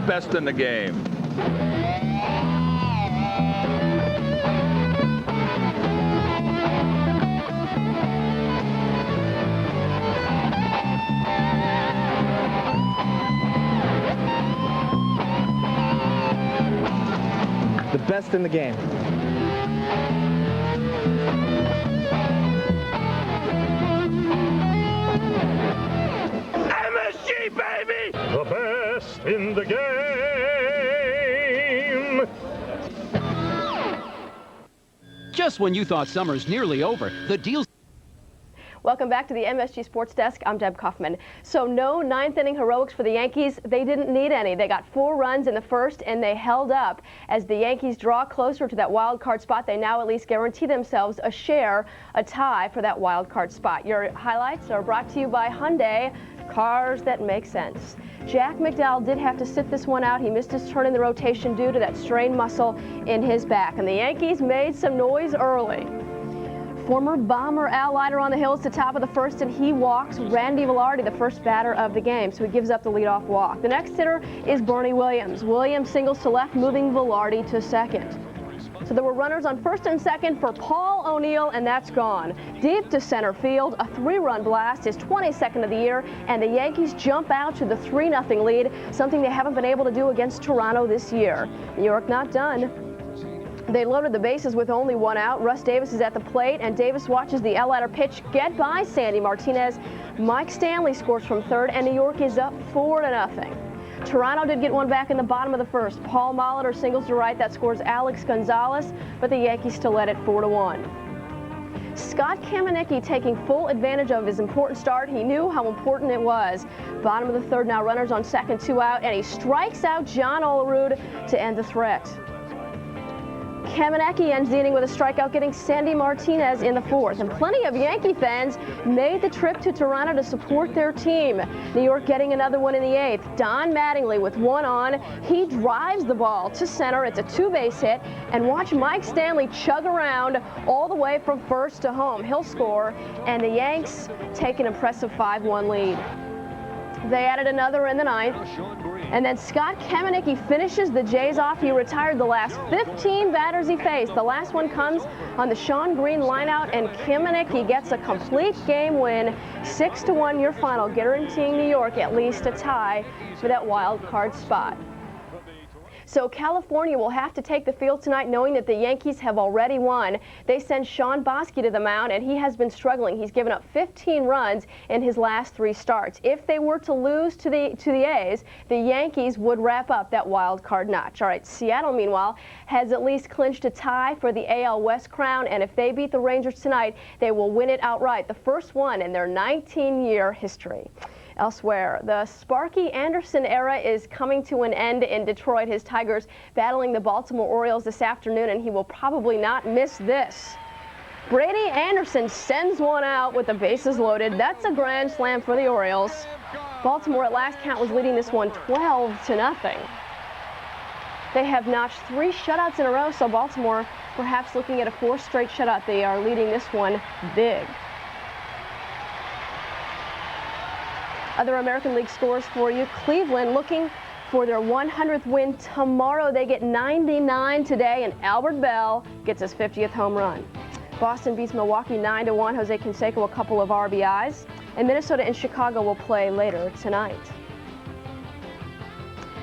Best in the game. The best in the game. MSG, baby! The best in the game. Just when you thought summer's nearly over, the deals. Welcome back to the MSG Sports Desk. I'm Deb Kaufman. So no 9th inning heroics for the Yankees. They didn't need any. They got 4 runs in the first, and they held up. As the Yankees draw closer to that wild card spot, they now at least guarantee themselves a tie for that wild card spot. Your highlights are brought to you by Hyundai, cars that make sense. Jack McDowell did have to sit this one out. He missed his turn in the rotation due to that strained muscle in his back. And the Yankees made some noise early. Former Bomber Al Leiter on the hill. It's the top of the first, and he walks Randy Velarde, the first batter of the game, so he gives up the leadoff walk. The next hitter is Bernie Williams. Williams singles to left, moving Velarde to second. So there were runners on first and second for Paul O'Neill, and that's gone. Deep to center field, a 3-run blast, his 22nd of the year, and the Yankees jump out to the 3-0 lead, something they haven't been able to do against Toronto this year. New York not done. They loaded the bases with only one out. Russ Davis is at the plate, and Davis watches the L-ladder pitch get by Sandy Martinez. Mike Stanley scores from third, and New York is up 4-0. Toronto did get one back in the bottom of the first. Paul Molitor singles to right. That scores Alex Gonzalez, but the Yankees still led it 4-1. Scott Kamenicki taking full advantage of his important start. He knew how important it was. Bottom of the third now, runners on second, 2 out, and he strikes out John Olerud to end the threat. Kamenicki ends the inning with a strikeout, getting Sandy Martinez in the fourth. And plenty of Yankee fans made the trip to Toronto to support their team. New York getting another one in the eighth. Don Mattingly with one on. He drives the ball to center. It's a 2-base hit. And watch Mike Stanley chug around all the way from first to home. He'll score, and the Yanks take an impressive 5-1 lead. They added another in the ninth. And then Scott Kamenicki finishes the Jays off. He retired the last 15 batters he faced. The last one comes on the Shawn Green lineout, and Kamenicki gets a complete game win. 6-1 your final, guaranteeing New York at least a tie for that wild card spot. So California will have to take the field tonight knowing that the Yankees have already won. They send Sean Bosky to the mound, and he has been struggling. He's given up 15 runs in his last 3 starts. If they were to lose to the A's, the Yankees would wrap up that wild card notch. All right, Seattle, meanwhile, has at least clinched a tie for the AL West crown, and if they beat the Rangers tonight, they will win it outright, the first one in their 19-year history. Elsewhere, the Sparky Anderson era is coming to an end in Detroit. His Tigers battling the Baltimore Orioles this afternoon, and he will probably not miss this. Brady Anderson sends one out with the bases loaded. That's a grand slam for the Orioles. Baltimore at last count was leading this one 12-0. They have notched 3 shutouts in a row, so Baltimore perhaps looking at a 4th straight shutout. They are leading this one big. Other American League scores for you. Cleveland looking for their 100th win tomorrow. They get 99 today, and Albert Bell gets his 50th home run. Boston beats Milwaukee 9-1. Jose Canseco a couple of RBIs. And Minnesota and Chicago will play later tonight.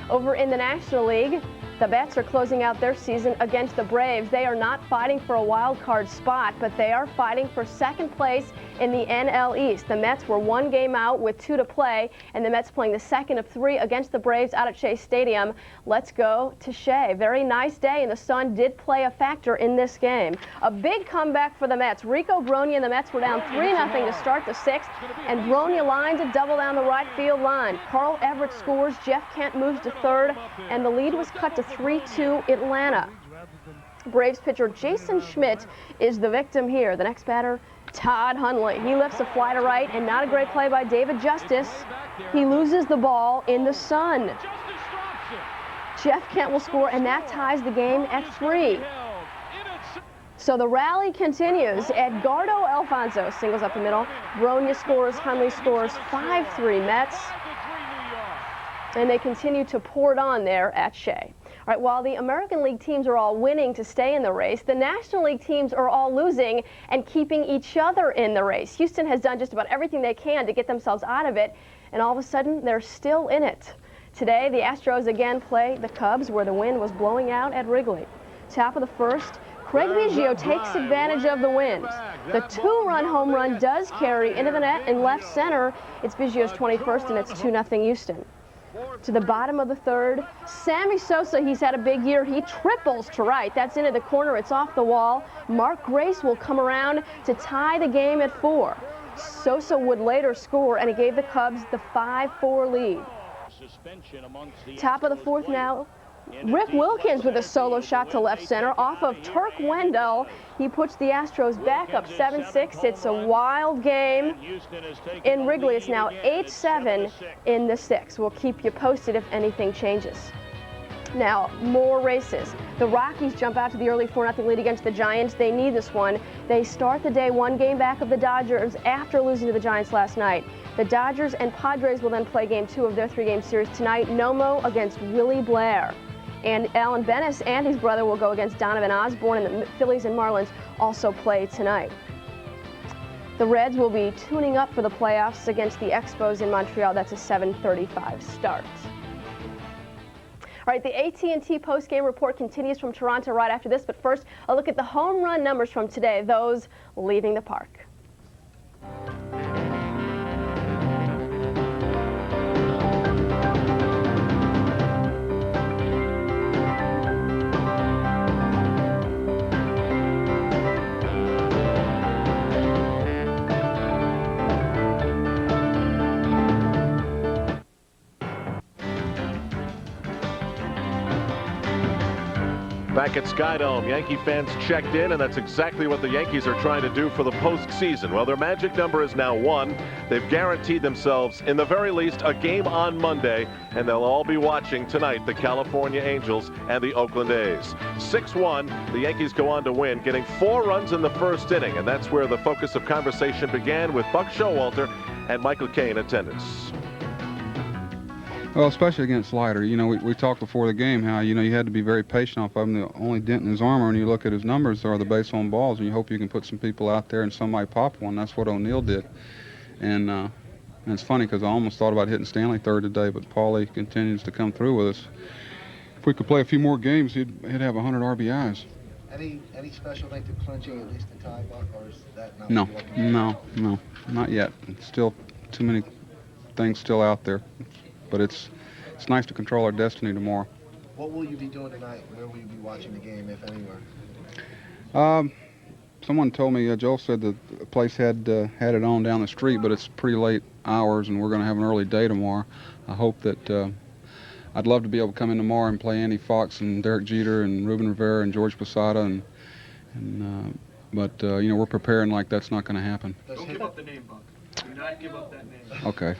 Over in the National League, the Mets are closing out their season against the Braves. They are not fighting for a wild card spot, but they are fighting for second place in the NL East. The Mets were 1 game out with 2 to play, and the Mets playing the second of 3 against the Braves out at Shea Stadium. Let's go to Shea. Very nice day, and the sun did play a factor in this game. A big comeback for the Mets. Rico Brogna and the Mets were down 3-0 to start the 6th, and Brogna lines a double down the right field line. Carl Everett scores, Jeff Kent moves to third, and the lead was cut to 3-2 Atlanta. Braves pitcher Jason Schmidt is the victim here. The next batter, Todd Hundley. He lifts a fly to right, and not a great play by David Justice. He loses the ball in the sun. Jeff Kent will score, and that ties the game at 3. So the rally continues. Edgardo Alfonso singles up the middle. Brogna scores, Hundley scores, 5-3 Mets. And they continue to pour it on there at Shea. All right, while the American League teams are all winning to stay in the race, the National League teams are all losing and keeping each other in the race. Houston has done just about everything they can to get themselves out of it, and all of a sudden, they're still in it. Today, the Astros again play the Cubs, where the wind was blowing out at Wrigley. Top of the first, Craig Biggio takes advantage of the wind. The 2-run home run does carry into the net in left center. It's Biggio's 21st, and it's 2-0 Houston. To the bottom of the third, Sammy Sosa, he's had a big year. He triples to right. That's into the corner. It's off the wall. Mark Grace will come around to tie the game at 4. Sosa would later score, and it gave the Cubs the 5-4 lead. Top of the 4th now, Rick Wilkins with a solo shot to left center off of Turk Wendell. He puts the Astros back up 7-6. It's a wild game in Wrigley. It's now 8-7 in the 6th. We'll keep you posted if anything changes. Now, more races. The Rockies jump out to the early 4-0 lead against the Giants. They need this one. They start the day 1 game back of the Dodgers after losing to the Giants last night. The Dodgers and Padres will then play game 2 of their 3-game series tonight. Nomo against Willie Blair. And Alan Bennis and his brother will go against Donovan Osborne, and the Phillies and Marlins also play tonight. The Reds will be tuning up for the playoffs against the Expos in Montreal. That's a 7:35 start. All right, the AT&T post-game report continues from Toronto right after this, but first, a look at the home run numbers from today, those leaving the park. Back at Skydome, Yankee fans checked in, and that's exactly what the Yankees are trying to do for the postseason. Well, their magic number is now 1. They've guaranteed themselves, in the very least, a game on Monday, and they'll all be watching tonight the California Angels and the Oakland A's. 6-1, the Yankees go on to win, getting 4 runs in the first inning, and that's where the focus of conversation began with Buck Showalter and Michael Kay in attendance. Well, especially against Leiter. You know, we talked before the game how, you know, you had to be very patient off of him. The only dent in his armor, and you look at his numbers, are the base on balls, and you hope you can put some people out there and somebody pop one. That's what O'Neill did. And it's funny because I almost thought about hitting Stanley third today, but Paulie continues to come through with us. If we could play a few more games, he'd have 100 RBIs. Any special thing to clinching at least the tie, Buck, or is that not? No, not yet. It's still too many things still out there. But it's nice to control our destiny tomorrow. What will you be doing tonight? Where will you be watching the game, if anywhere? Someone told me, Joel said that the place had it on down the street, but it's pretty late hours, and we're going to have an early day tomorrow. I hope that I'd love to be able to come in tomorrow and play Andy Fox and Derek Jeter and Ruben Rivera and George Posada, but you know, we're preparing like that's not going to happen. Don't give up the name, Buck. Do not give up that name. Okay.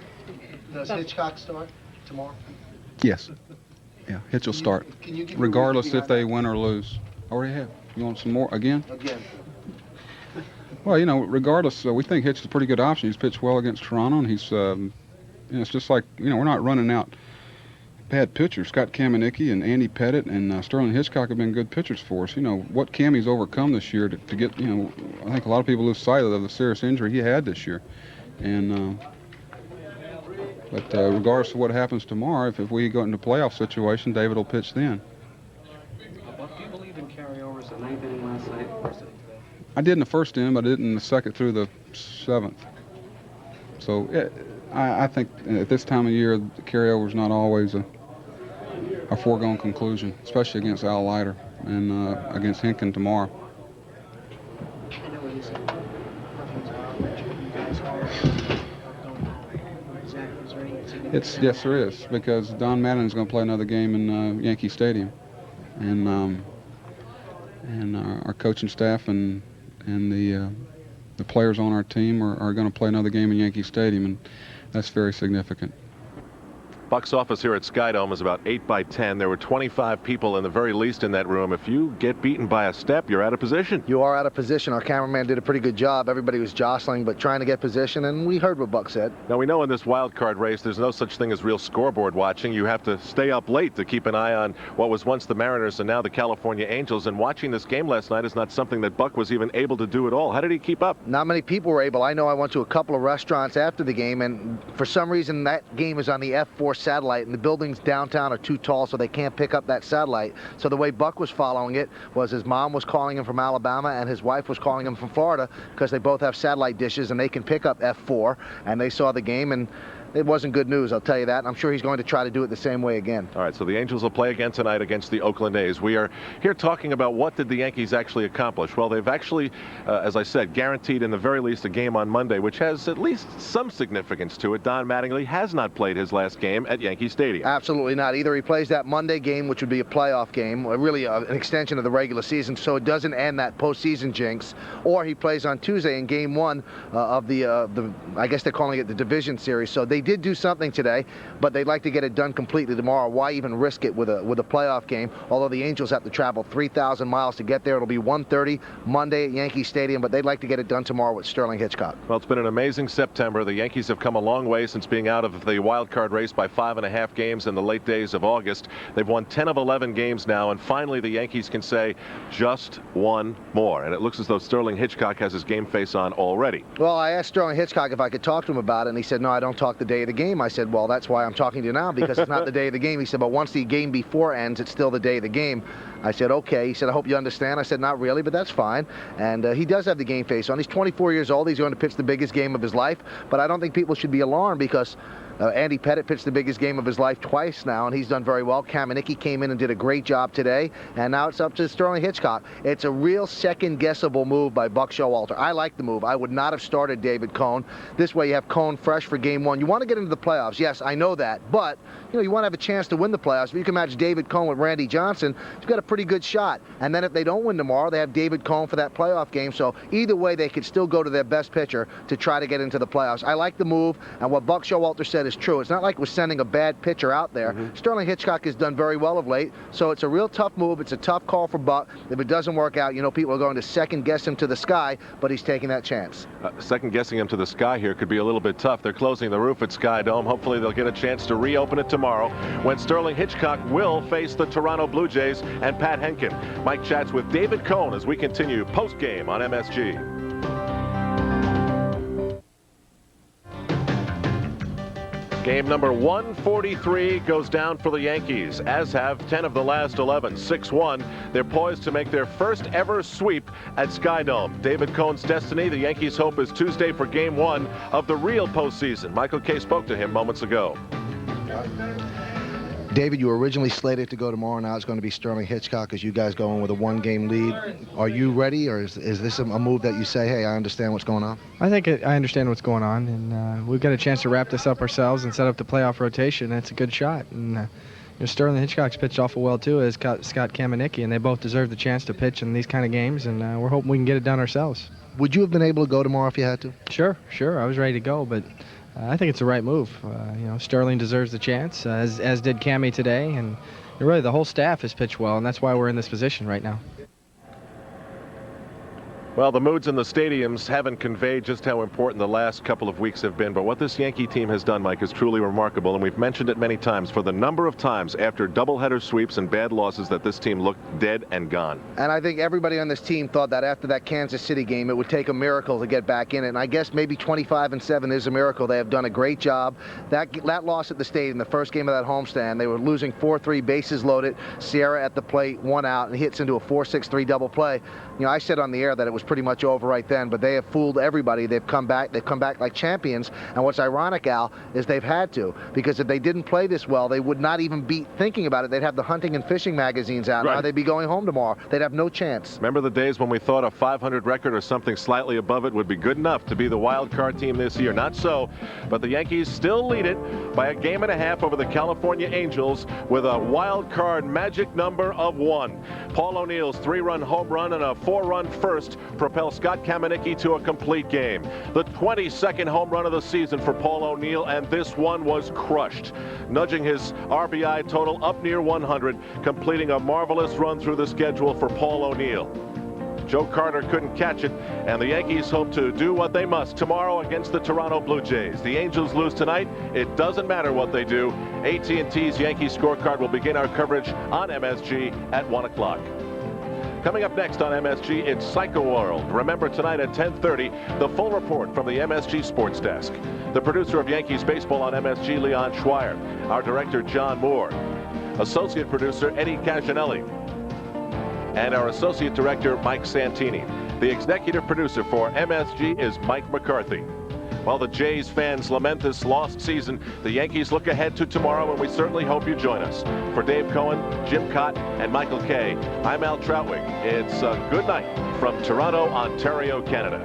Does Hitchcock start tomorrow? Yes. Yeah, Hitch will start, regardless if they win or lose. I already have. You want some more again? Again. Well, you know, regardless, we think Hitch is a pretty good option. He's pitched well against Toronto, and he's, you know, it's just like, you know, we're not running out bad pitchers. Scott Kamenicki and Andy Pettit and Sterling Hitchcock have been good pitchers for us. You know, what Cammy's overcome this year to get, you know, I think a lot of people lose sight of the serious injury he had this year. And, but regardless of what happens tomorrow, if we go into a playoff situation, David will pitch then. Buck, do you believe in carryovers the 9th inning last night? I did in the first inning, but I did in the second through the 7th. So I think at this time of year, the carryover is not always a foregone conclusion, especially against Al Leiter and against Henkin tomorrow. Yes, there is, because Don Madden is going to play another game in Yankee Stadium, and our coaching staff and the players on our team are going to play another game in Yankee Stadium, and that's very significant. Buck's office here at Skydome is about 8 by 10. There were 25 people in the very least in that room. If you get beaten by a step, you're out of position. You are out of position. Our cameraman did a pretty good job. Everybody was jostling, but trying to get position, and we heard what Buck said. Now, we know in this wild card race, there's no such thing as real scoreboard watching. You have to stay up late to keep an eye on what was once the Mariners and now the California Angels, and watching this game last night is not something that Buck was even able to do at all. How did he keep up? Not many people were able. I know I went to a couple of restaurants after the game, and for some reason that game is on the F4 satellite, and the buildings downtown are too tall, so they can't pick up that satellite. So the way Buck was following it was his mom was calling him from Alabama and his wife was calling him from Florida, because they both have satellite dishes and they can pick up F4, and they saw the game, and it wasn't good news, I'll tell you that. And I'm sure he's going to try to do it the same way again. All right, so the Angels will play again tonight against the Oakland A's. We are here talking about what did the Yankees actually accomplish. Well, they've actually, as I said, guaranteed in the very least a game on Monday, which has at least some significance to it. Don Mattingly has not played his last game at Yankee Stadium. Absolutely not. Either he plays that Monday game, which would be a playoff game, or really an extension of the regular season, so it doesn't end that postseason jinx, or he plays on Tuesday in Game 1 of the I guess they're calling it the division series. So they did do something today, but they'd like to get it done completely tomorrow. Why even risk it with a playoff game? Although the Angels have to travel 3,000 miles to get there. It'll be 1:30 Monday at Yankee Stadium, but they'd like to get it done tomorrow with Sterling Hitchcock. Well, it's been an amazing September. The Yankees have come a long way since being out of the wild card race by 5.5 games in the late days of August. They've won 10 of 11 games now, and finally the Yankees can say just one more. And it looks as though Sterling Hitchcock has his game face on already. Well, I asked Sterling Hitchcock if I could talk to him about it, and he said, no, I don't talk to day of the game. I said, well, that's why I'm talking to you now, because it's not the day of the game. He said, but once the game before ends, it's still the day of the game. I said, okay. He said, I hope you understand. I said, not really, but that's fine. And he does have the game face on. He's 24 years old. He's going to pitch the biggest game of his life. But I don't think people should be alarmed, because Andy Pettitte pitched the biggest game of his life twice now, and he's done very well. Kamenicki came in and did a great job today, and now it's up to Sterling Hitchcock. It's a real second-guessable move by Buck Showalter. I like the move. I would not have started David Cone. This way you have Cone fresh for Game 1. You want to get into the playoffs. Yes, I know that, but you want to have a chance to win the playoffs. If you can match David Cone with Randy Johnson, you've got a pretty good shot. And then if they don't win tomorrow, they have David Cone for that playoff game. So either way, they could still go to their best pitcher to try to get into the playoffs. I like the move, and what Buck Showalter said is true. It's not like we're sending a bad pitcher out there. Sterling Hitchcock has done very well of late, so it's a real tough move. It's a tough call for Buck. If it doesn't work out, people are going to second-guess him to the sky, but he's taking that chance. Second-guessing him to the sky here could be a little bit tough. They're closing the roof at Sky Dome. Hopefully they'll get a chance to reopen it tomorrow when Sterling Hitchcock will face the Toronto Blue Jays and Pat Henkin. Mike chats with David Cone as we continue post-game on MSG. Game number 143 goes down for the Yankees, as have 10 of the last 11. 6-1. They're poised to make their first ever sweep at Sky Dome. David Cone's destiny, the Yankees' hope, is Tuesday for Game 1 of the real postseason. Michael Kay spoke to him moments ago. David, you were originally slated to go tomorrow. Now it's going to be Sterling Hitchcock as you guys go in with a one-game lead. Are you ready, or is this a move that you say, hey, I understand what's going on? I think I understand what's going on, and we've got a chance to wrap this up ourselves and set up the playoff rotation. It's a good shot. And Sterling Hitchcock's pitched awful well, too, as Scott Kamenicki, and they both deserve the chance to pitch in these kind of games, and we're hoping we can get it done ourselves. Would you have been able to go tomorrow if you had to? Sure. I was ready to go, but I think it's the right move. Sterling deserves the chance, as did Cammy today, and really the whole staff has pitched well, and that's why we're in this position right now. Well, the moods in the stadiums haven't conveyed just how important the last couple of weeks have been, but what this Yankee team has done, Mike, is truly remarkable, and we've mentioned it many times for the number of times after doubleheader sweeps and bad losses that this team looked dead and gone. And I think everybody on this team thought that after that Kansas City game, it would take a miracle to get back in it, and I guess maybe 25-7 is a miracle. They have done a great job. That loss at the Stadium, the first game of that homestand, they were losing 4-3, bases loaded, Sierra at the plate, 1 out, and hits into a 4-6-3 double play. I said on the air that it was pretty much over right then, but they have fooled everybody. They've come back like champions, and what's ironic, Al, is they've had to, because if they didn't play this well, they would not even be thinking about it. They'd have the hunting and fishing magazines out. Right. Now they'd be going home tomorrow. They'd have no chance. Remember the days when we thought a 500 record or something slightly above it would be good enough to be the wild card team this year? Not so, but the Yankees still lead it by a game and a half over the California Angels with a wild card magic number of 1. Paul O'Neill's 3-run home run and a 4-run first propel Scott Kamenicki to a complete game. The 22nd home run of the season for Paul O'Neill, and this one was crushed, nudging his RBI total up near 100, completing a marvelous run through the schedule for Paul O'Neill. Joe Carter couldn't catch it, and the Yankees hope to do what they must tomorrow against the Toronto Blue Jays. The Angels lose tonight. It doesn't matter what they do. AT&T's Yankees scorecard will begin our coverage on MSG at 1 o'clock. Coming up next on MSG, it's Psycho World. Remember, tonight at 10:30, the full report from the MSG Sports Desk. The producer of Yankees Baseball on MSG, Leon Schweier. Our director, John Moore. Associate producer, Eddie Caginelli. And our associate director, Mike Santini. The executive producer for MSG is Mike McCarthy. While the Jays fans lament this lost season, the Yankees look ahead to tomorrow, and we certainly hope you join us. For Dave Cohen, Jim Cott, and Michael Kay, I'm Al Troutwig. It's a good night from Toronto, Ontario, Canada.